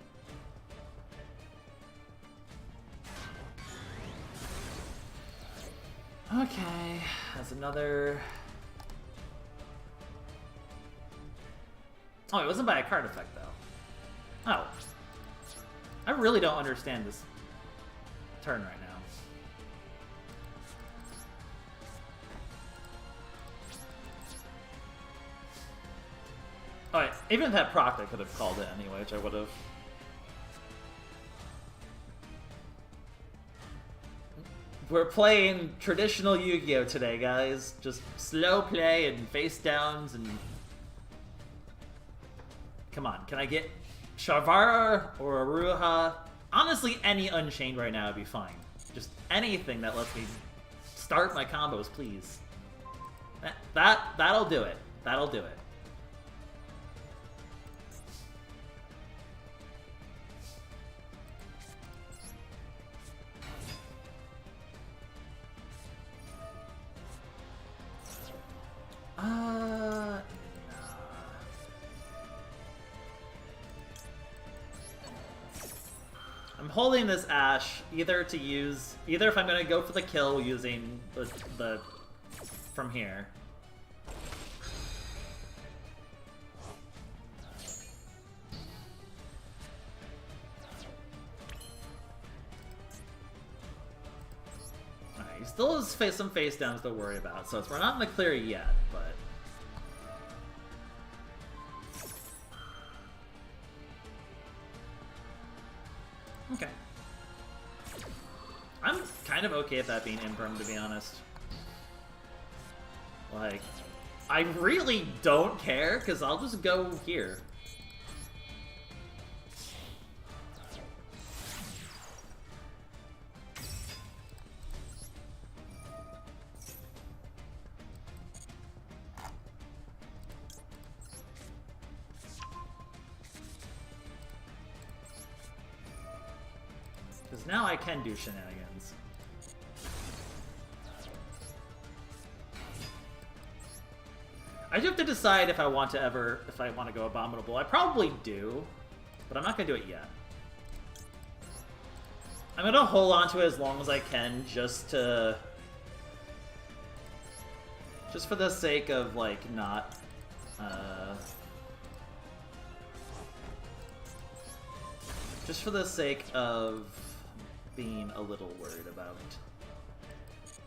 Speaker 1: Okay, that's another... Oh, it wasn't by a card effect, though. Oh. I really don't understand this turn right now. Alright, even if that proc, I could have called it anyway, which I would have. We're playing traditional Yu-Gi-Oh! Today, guys. Just slow play and face downs and... Come on, can I get Shavara or Aruha? Honestly, any Unchained right now would be fine. Just anything that lets me start my combos, please. That'll do it. That'll do it. Nah. I'm holding this Ash either if I'm gonna go for the kill using the from here. Alright, he still has some face downs to worry about, so we're not in the clear yet, but... I'm kind kind of okay with that being imperm, to be honest. Like, I really don't care, because I'll just go here. Because now I can do shenanigans. I do have to decide if I want to go Abominable. I probably do, but I'm not going to do it yet. I'm going to hold on to it as long as I can just for the sake of, like, not, just for the sake of being a little worried about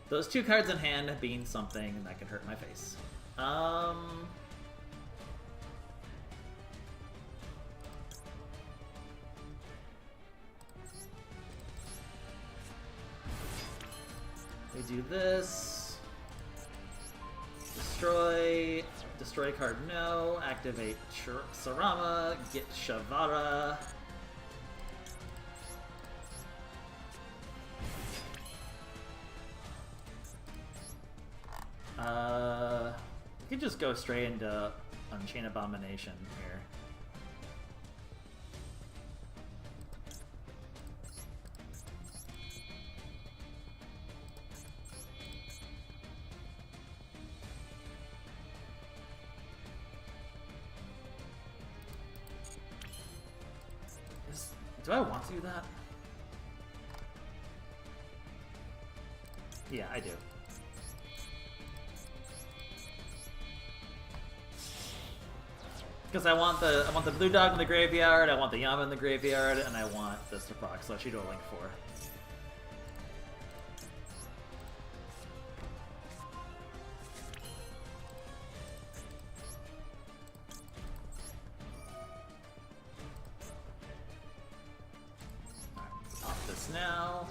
Speaker 1: those 2 cards in hand being something that can hurt my face. We do this. Destroy card, no. Activate Sarama, get Shavara. We could just go straight into Unchained Abomination here. Do I want to do that? Yeah, I do. Because I want the blue dog in the graveyard, I want the Yama in the graveyard, and I want this to proc, so I should do a Link 4. Alright, pop this now.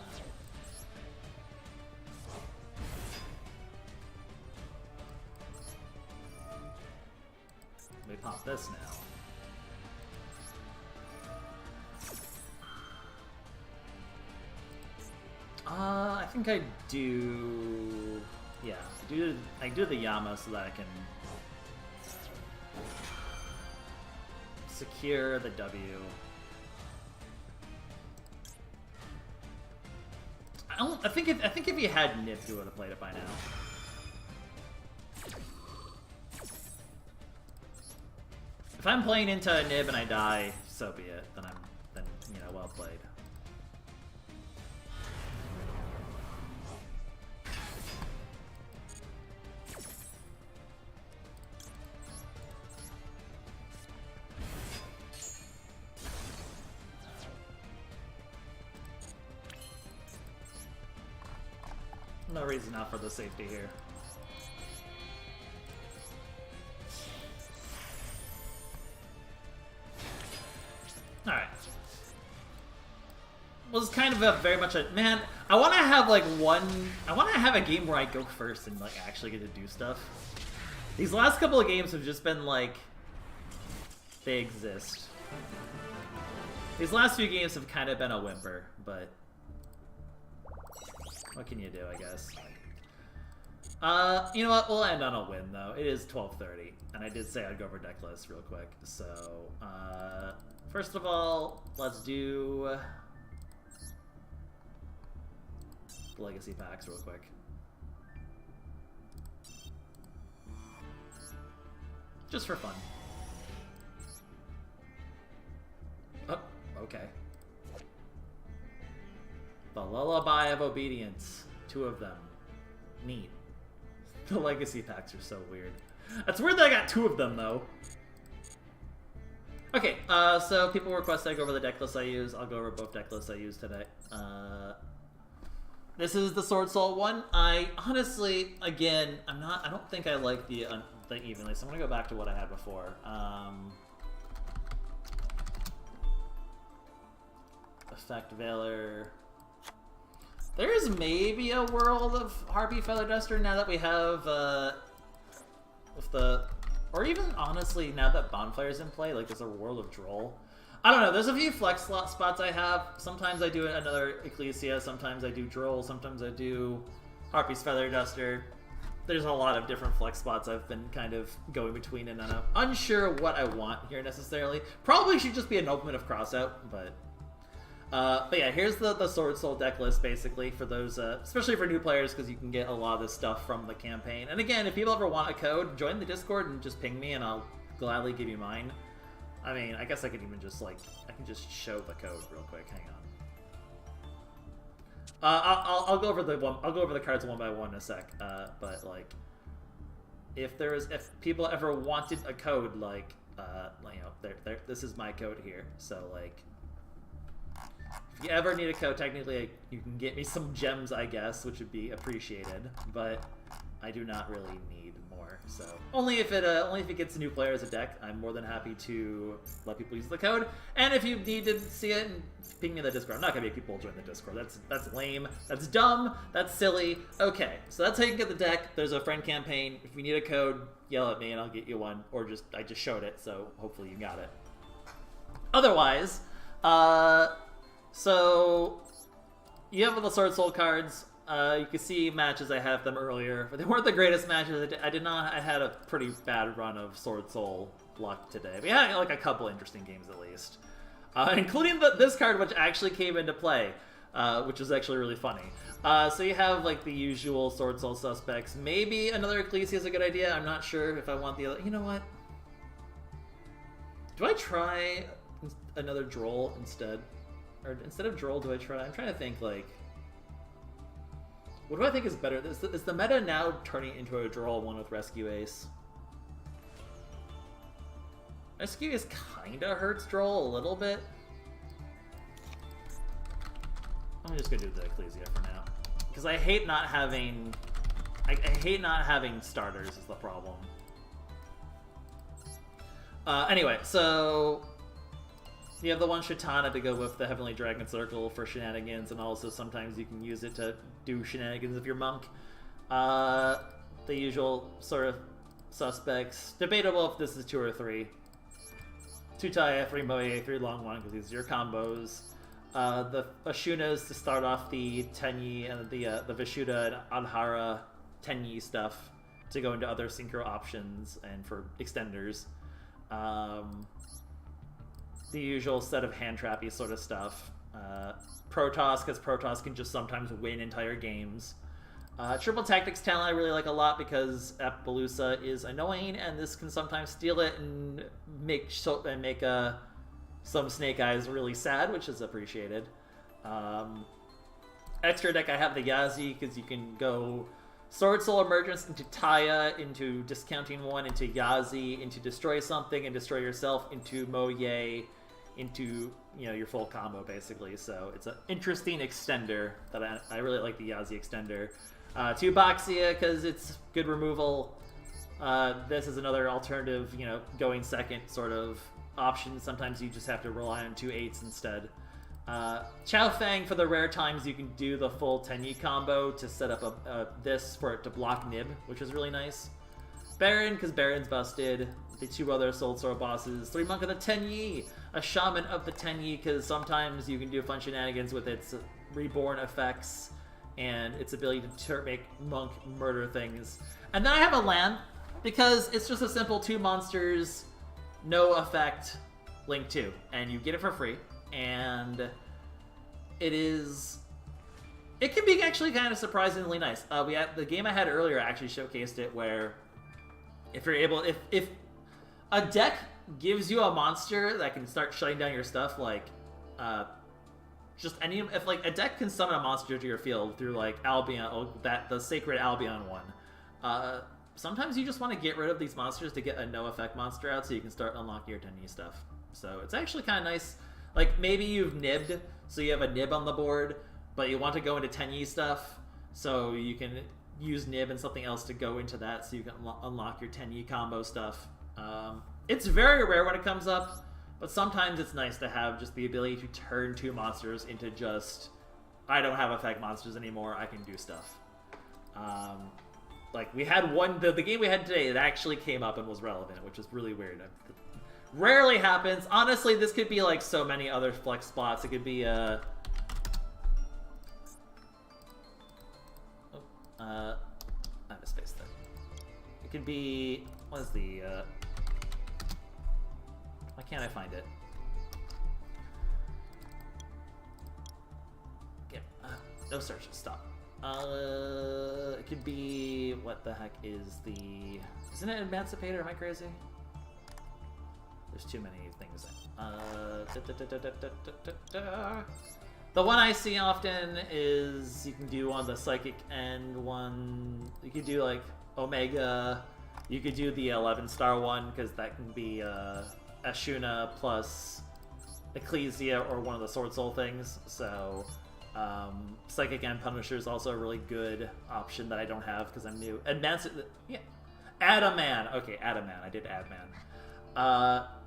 Speaker 1: We pop this now. I think I do. Yeah, I do the Yama so that I can secure the W. I think if he had Nip, he would have played it by now. If I'm playing into a Nib and I die, so be it. Then you know, well played. No reason not for the safety here. Alright. Was kind of a very much a man. I want to have like I want to have a game where I go first and like actually get to do stuff. These last couple of games have just been like they exist. These last few games have kind of been a whimper, but what can you do, I guess? You know what? We'll end on a win though. It is 12:30, and I did say I'd go over deck list real quick. So, first of all, let's do the legacy packs real quick. Just for fun. Oh, okay. The Lullaby of Obedience. 2 of them. Neat. The legacy packs are so weird. That's weird that I got 2 of them, though. Okay, so people requested I go over the deck lists I use. I'll go over both deck lists I use today. This is the Swordsoul one. I honestly, again, I don't think I like the evenly, so I'm gonna go back to what I had before. Effect Valor. There is maybe a world of Harpy Feather Duster now that we have, with the... Or even, honestly, now that Bonfire's in play, like, there's a world of Droll. I don't know, there's a few flex slot spots I have. Sometimes I do another Ecclesia, sometimes I do Droll, sometimes I do Harpy's Feather Duster. There's a lot of different flex spots I've been kind of going between, and I'm unsure what I want here necessarily. Probably should just be an open of Crossout, but yeah, here's the Swordsoul deck list, basically, for those, especially for new players, because you can get a lot of this stuff from the campaign. And again, if people ever want a code, join the Discord and just ping me, and I'll gladly give you mine. I mean, I guess I could even just, like, I can just show the code real quick. Hang on. I'll go over the cards one by one in a sec. But like, if people ever wanted a code, like, you know, this is my code here. So like, if you ever need a code, technically you can get me some gems, I guess, which would be appreciated. But I do not really need more. So only if it gets new players a deck, I'm more than happy to let people use the code. And if you need to see it, ping me in the Discord. I'm not gonna make people join the Discord. That's lame. That's dumb. That's silly. Okay, so that's how you can get the deck. There's a friend campaign. If you need a code, yell at me and I'll get you one. Or I just showed it, so hopefully you got it. Otherwise, so you have the Swordsoul cards. You can see matches I had them earlier, but they weren't the greatest matches. I had a pretty bad run of Swordsoul luck today. We had like a couple interesting games at least, including this card, which actually came into play, which was actually really funny. So you have like the usual Swordsoul suspects. Maybe another Ecclesia is a good idea. I'm not sure if I want the other. You know what? Do I try another Droll instead? Or instead of Droll, do I try? I'm trying to think, like, what do I think is better? Is the meta now turning into a Droll one with Rescue Ace? Rescue Ace kinda hurts Droll a little bit. I'm just gonna do the Ecclesia for now. Because I hate not having... I hate not having starters is the problem. Anyway, so... You have the one Shatana to go with the Heavenly Dragon Circle for shenanigans, and also sometimes you can use it to do shenanigans if you're Monk. The usual sort of suspects. Debatable if this is 2 or 3. 2 Taya, 3 Moe, 3 Long One, because these are your combos. The Ashunas to start off the Tenyi and the Vishuddha and Adhara Tenyi stuff to go into other synchro options and for extenders. The usual set of hand trappy sort of stuff. Protoss, because Protoss can just sometimes win entire games. Triple Tactics talent I really like a lot because Appaloosa is annoying, and this can sometimes steal it and make some Snake Eyes really sad, which is appreciated. Extra deck I have the Yazi because you can go Swordsoul Emergence into Taya, into discounting 1, into Yazi, into destroy something and destroy yourself, into Moye, into, you know, your full combo basically. So it's an interesting extender that I really like the Yazi extender. 2 Boxia because it's good removal. This is another alternative, you know, going second sort of option. Sometimes you just have to rely on 2 8s instead. Chao Fang for the rare times you can do the full Tenyi combo to set up this for it to block Nib, which is really nice. Baron, because Baron's busted. The 2 other Swordsoul bosses. 3 Monk of the Tenyi, a Shaman of the Tenyi, because sometimes you can do fun shenanigans with its reborn effects and its ability to make Monk murder things. And then I have a land, because it's just a simple 2 monsters, no effect, Link 2, and you get it for free. And it can be actually kind of surprisingly nice. The game I had earlier actually showcased it, where if you're able, if a deck gives you a monster that can start shutting down your stuff, like if like a deck can summon a monster to your field through like Albion, the Sacred Albion one. Sometimes you just want to get rid of these monsters to get a no effect monster out, so you can start unlocking your Tenyi stuff. So it's actually kind of nice. Like, maybe you've nibbed, so you have a nib on the board, but you want to go into Tenyi stuff, so you can use nib and something else to go into that, so you can unlock your Tenyi combo stuff. It's very rare when it comes up, but sometimes it's nice to have just the ability to turn 2 monsters into just I don't have effect monsters anymore, I can do stuff. Like, we had one, the game we had today, it actually came up and was relevant, which is really weird. Rarely happens. Honestly, this could be like so many other flex spots. It could be, I have a space there. It could be, what is the, why can't I find it? Okay, no search, stop. It could be, what the heck is the, isn't it Emancipator? Am I crazy? There's too many things. The one I see often is you can do on the Psychic End one. You could do like Omega. You could do the 11-star one because that can be Ashuna plus Ecclesia or one of the Swordsoul things. So Psychic End Punisher is also a really good option that I don't have because I'm new. Yeah, Adaman. Okay, Adaman. I did Adaman.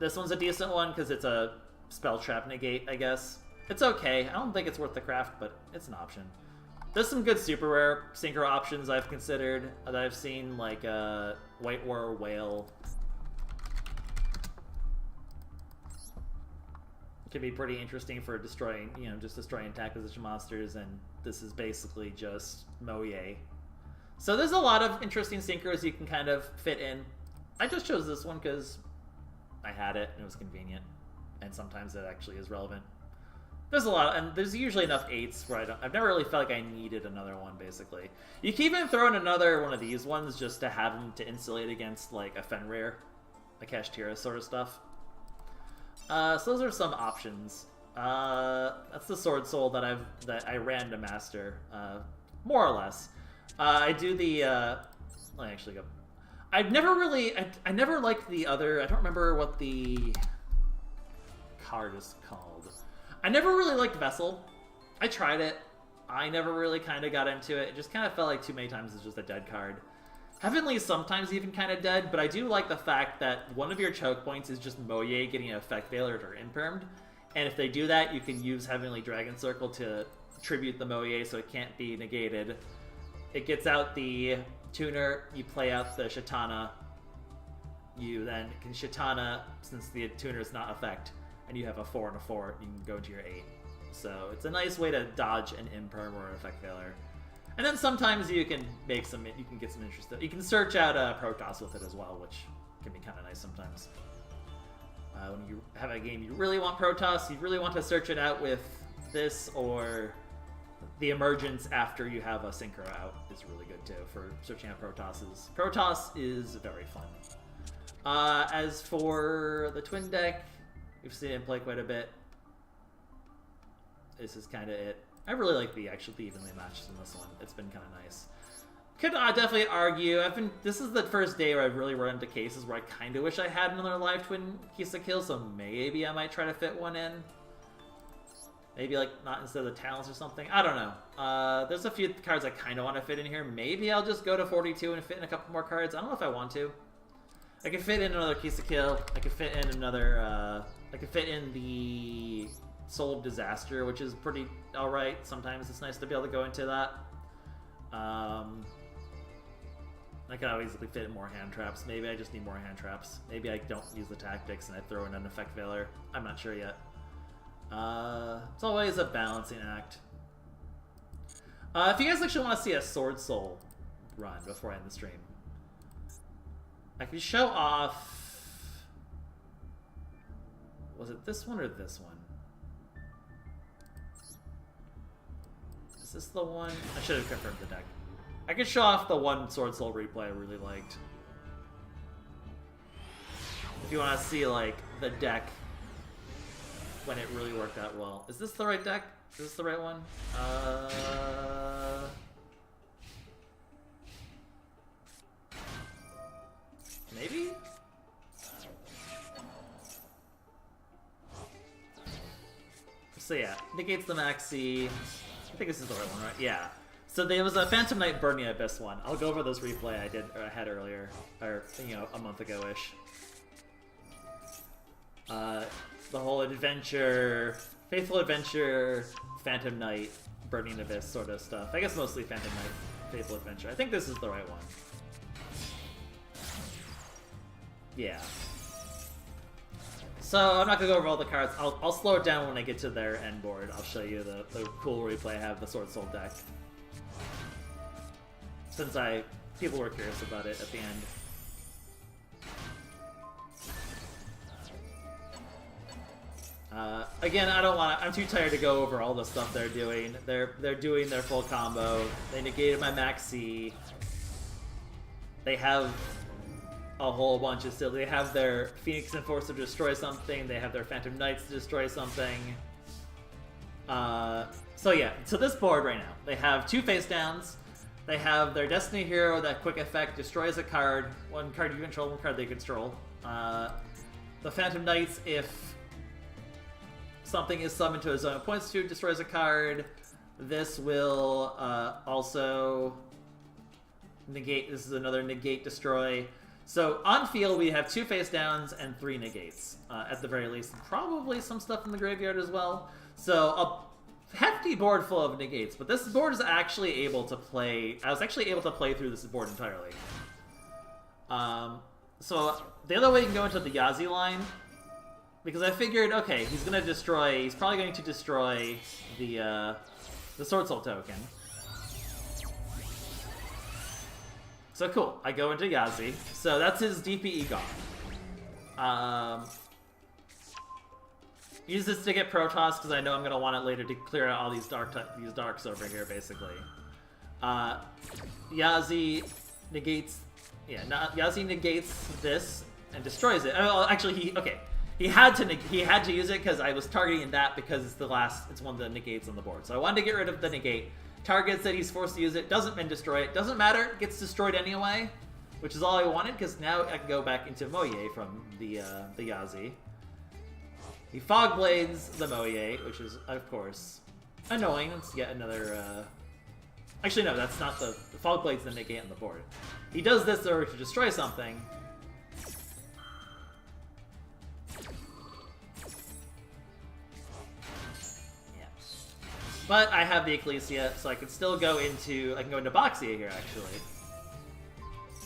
Speaker 1: This one's a decent one because it's a spell trap negate, I guess. It's okay. I don't think it's worth the craft, but it's an option. There's some good super rare synchro options I've considered that I've seen, like White War Whale. It can be pretty interesting for destroying, you know, just destroying attack position monsters, and this is basically just Moye. So there's a lot of interesting synchros you can kind of fit in. I just chose this one because I had it and it was convenient, and sometimes it actually is relevant. There's a lot, and there's usually enough 8s where I've never really felt like I needed another one, basically. You can even throw in another one of these ones just to have them to insulate against, like, a Fenrir, a Kashtira sort of stuff. So those are some options. That's the Swordsoul that I ran to master, more or less. I do the, let me actually go. I've never really, I never liked the other, I don't remember what the card is called. I never really liked Vessel. I tried it. I never really kind of got into it. It just kind of felt like too many times it's just a dead card. Heavenly is sometimes even kind of dead, but I do like the fact that one of your choke points is just Moye getting an effect failure or impermed. And if they do that, you can use Heavenly Dragon Circle to tribute the Moye so it can't be negated. It gets out the tuner, you play out the Shatana. You then can Shatana, since the tuner is not effect, and you have a 4 and a 4, you can go to your 8. So it's a nice way to dodge an imperm or an effect failure. And then sometimes you can make some, you can get some interest. You can search out Protoss with it as well, which can be kind of nice sometimes. When you have a game you really want Protoss, you really want to search it out with this, or the emergence after you have a synchro out is really good too for searching out Protosses. Protoss is very fun. As for the twin deck, we've seen it play quite a bit. This is kind of it. I really like the evenly matches in this one. It's been kind of nice. Could definitely argue. This is the first day where I've really run into cases where I kind of wish I had another live twin Kisa kill, so maybe I might try to fit one in. Maybe like not instead of the talents or something. I don't know. There's a few cards I kind of want to fit in here. Maybe I'll just go to 42 and fit in a couple more cards. I don't know if I want to. I could fit in another Kisa kill. I could fit in another. I could fit in the Soul of Disaster, which is pretty alright. Sometimes it's nice to be able to go into that. I can always fit in more hand traps. Maybe I just need more hand traps. Maybe I don't use the tactics and I throw in an effect failure. I'm not sure yet. It's always a balancing act. If you guys actually want to see a Swordsoul run before I end the stream, I can show off... Was it this one or this one? Is this the one? I should have confirmed the deck. I could show off the one Swordsoul replay I really liked. If you want to see, like, the deck when it really worked out well. Is this the right deck? Is this the right one? Maybe? So yeah, negates the maxi. I think this is the right one, right? Yeah. So there was a Phantom Knight Burning Abyss one. I'll go over this replay I had earlier, or a month ago-ish. The whole adventure, Faithful Adventure, Phantom Knight, Burning Abyss sort of stuff. I guess mostly Phantom Knight, Faithful Adventure. I think this is the right one. Yeah. So I'm not gonna go over all the cards. I'll slow it down when I get to their end board. I'll show you the cool replay I have the Swordsoul deck. Since people were curious about it at the end. Again, I'm too tired to go over all the stuff they're doing. They're doing their full combo. They negated my Max C. They have a whole bunch of stuff. They have their Phoenix Enforcer to destroy something. They have their Phantom Knights to destroy something. So yeah, so this board right now, they have 2 face downs. They have their Destiny Hero, that quick effect destroys a card. One card you control, one card they control. The Phantom Knights, if something is summoned to a zone of points to, destroys a card. This will also negate. This is another negate destroy. So on field we have 2 face downs and 3 negates at the very least. Probably some stuff in the graveyard as well. So a hefty board full of negates. But this board is actually able to play. I was actually able to play through this board entirely. So the other way you can go into the Yazi line. Because I figured, okay, he's probably going to destroy the Swordsoul token. So cool, I go into Yazi. So that's his DPE gone. Use this to get Protoss, because I know I'm going to want it later to clear out all these darks over here, basically. Yazi negates... Yeah, Yazi negates this and destroys it. Well, actually, He had to use it because I was targeting that because it's one of the negates on the board. So I wanted to get rid of the negate. Targets that he's forced to use it, doesn't destroy it. Doesn't matter, it gets destroyed anyway, which is all I wanted because now I can go back into Moye from the Yazi. He Fog Blades the Moye, which is of course annoying. It's yet another. Actually, no, that's not the Fog Blades the negate on the board. He does this in order to destroy something. But I have the Ecclesia, so I can still go into Boxia here, actually.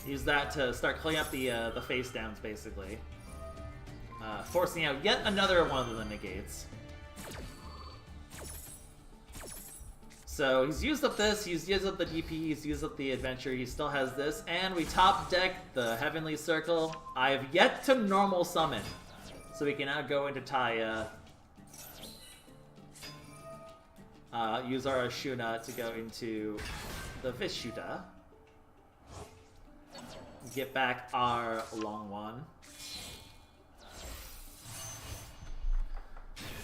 Speaker 1: Use that to start cleaning up the face downs, basically. Forcing out yet another one of the negates. So he's used up this, he's used up the DP, he's used up the adventure, he still has this, and we top deck the Heavenly Circle. I have yet to normal summon, so we can now go into Taya. Use our Ashuna to go into the Vishuta. Get back our long one.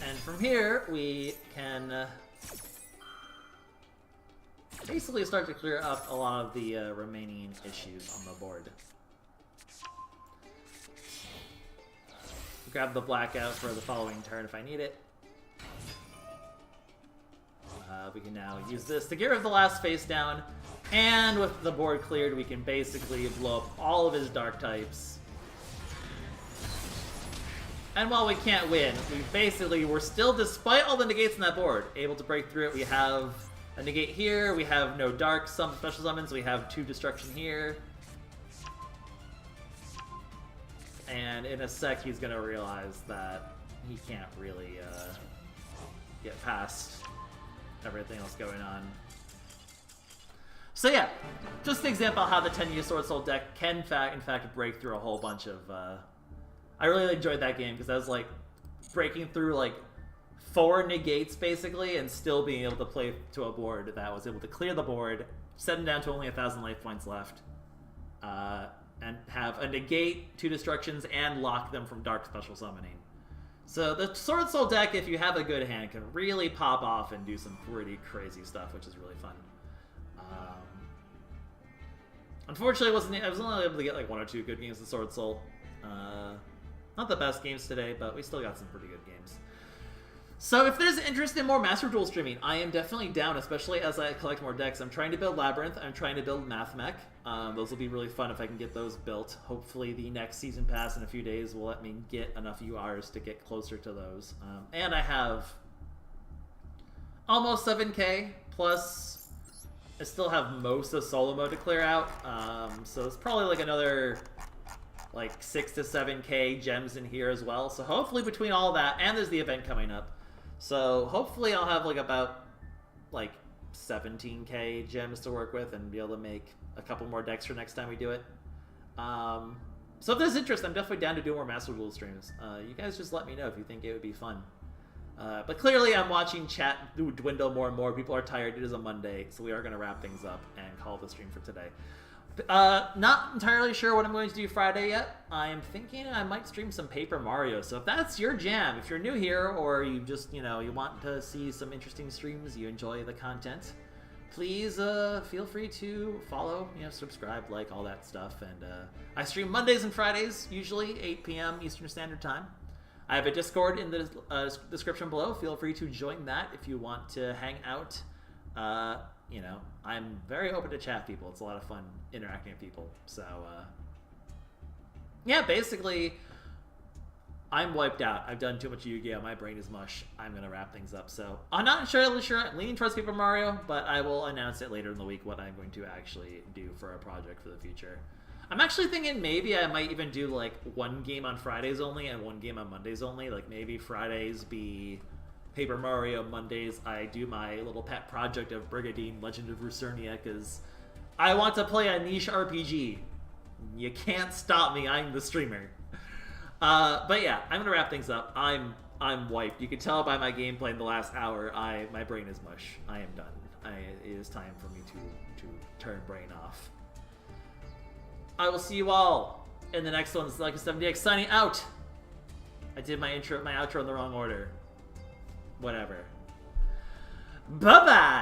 Speaker 1: And from here, we can basically start to clear up a lot of the remaining issues on the board. Grab the blackout for the following turn if I need it. We can now use this to get rid of the last face down, and with the board cleared, we can basically blow up all of his dark types. And while we can't win, we're still, despite all the negates on that board, able to break through it. We have a negate here, we have no dark special summons, we have 2 destruction here. And in a sec, he's gonna realize that he can't really get past everything else going on. So yeah, just an example of how the Tenyi Swordsoul deck can in fact break through a whole bunch of... I really enjoyed that game because I was like breaking through like 4 negates basically and still being able to play to a board that was able to clear the board, set him down to only 1,000 life points left, and have a negate, 2 destructions, and lock them from dark special summoning. So the Swordsoul deck, if you have a good hand, can really pop off and do some pretty crazy stuff, which is really fun. Unfortunately, I was only able to get like 1 or 2 good games of Swordsoul. Not the best games today, but we still got some pretty good games. So if there's interest in more Master Duel streaming, I am definitely down, especially as I collect more decks. I'm trying to build Labyrinth, I'm trying to build Mathmech. Those will be really fun if I can get those built. Hopefully the next season pass in a few days will let me get enough URs to get closer to those. And I have almost 7K Plus, I still have most of solo mode to clear out, so it's probably like another like 6 to 7k gems in here as well. So hopefully between all that, and there's the event coming up, so hopefully I'll have like about like 17k gems to work with and be able to make a couple more decks for next time we do it. So if there's interest, I'm definitely down to do more Master Duel streams. You guys just let me know if you think it would be fun. But clearly I'm watching chat dwindle more and more. People are tired. It is a Monday, so we are going to wrap things up and call the stream for today. Not entirely sure what I'm going to do Friday yet. I'm thinking I might stream some Paper Mario. So if that's your jam, if you're new here or you just, you want to see some interesting streams, you enjoy the content, please feel free to follow, subscribe, like, all that stuff. And I stream Mondays and Fridays, usually 8 p.m. Eastern Standard Time. I have a Discord in the description below. Feel free to join that if you want to hang out. I'm very open to chat people. It's a lot of fun interacting with people. So, yeah, basically, I'm wiped out. I've done too much Yu-Gi-Oh! My brain is mush. I'm going to wrap things up. So, I'm not entirely sure. I'm leaning towards Paper Mario, but I will announce it later in the week what I'm going to actually do for a project for the future. I'm actually thinking maybe I might even do, like, one game on Fridays only and one game on Mondays only. Like, maybe Fridays be Paper Mario, Mondays I do my little pet project of Brigadine Legend of Rucernia, because I want to play a niche RPG. You can't stop me. I'm the streamer. But yeah, I'm gonna wrap things up. I'm wiped. You can tell by my gameplay in the last hour. My brain is mush. I am done. It is time for me to turn brain off. I will see you all in the next one. This is Like7DX signing out. I did my outro in the wrong order. Whatever. Bye-bye!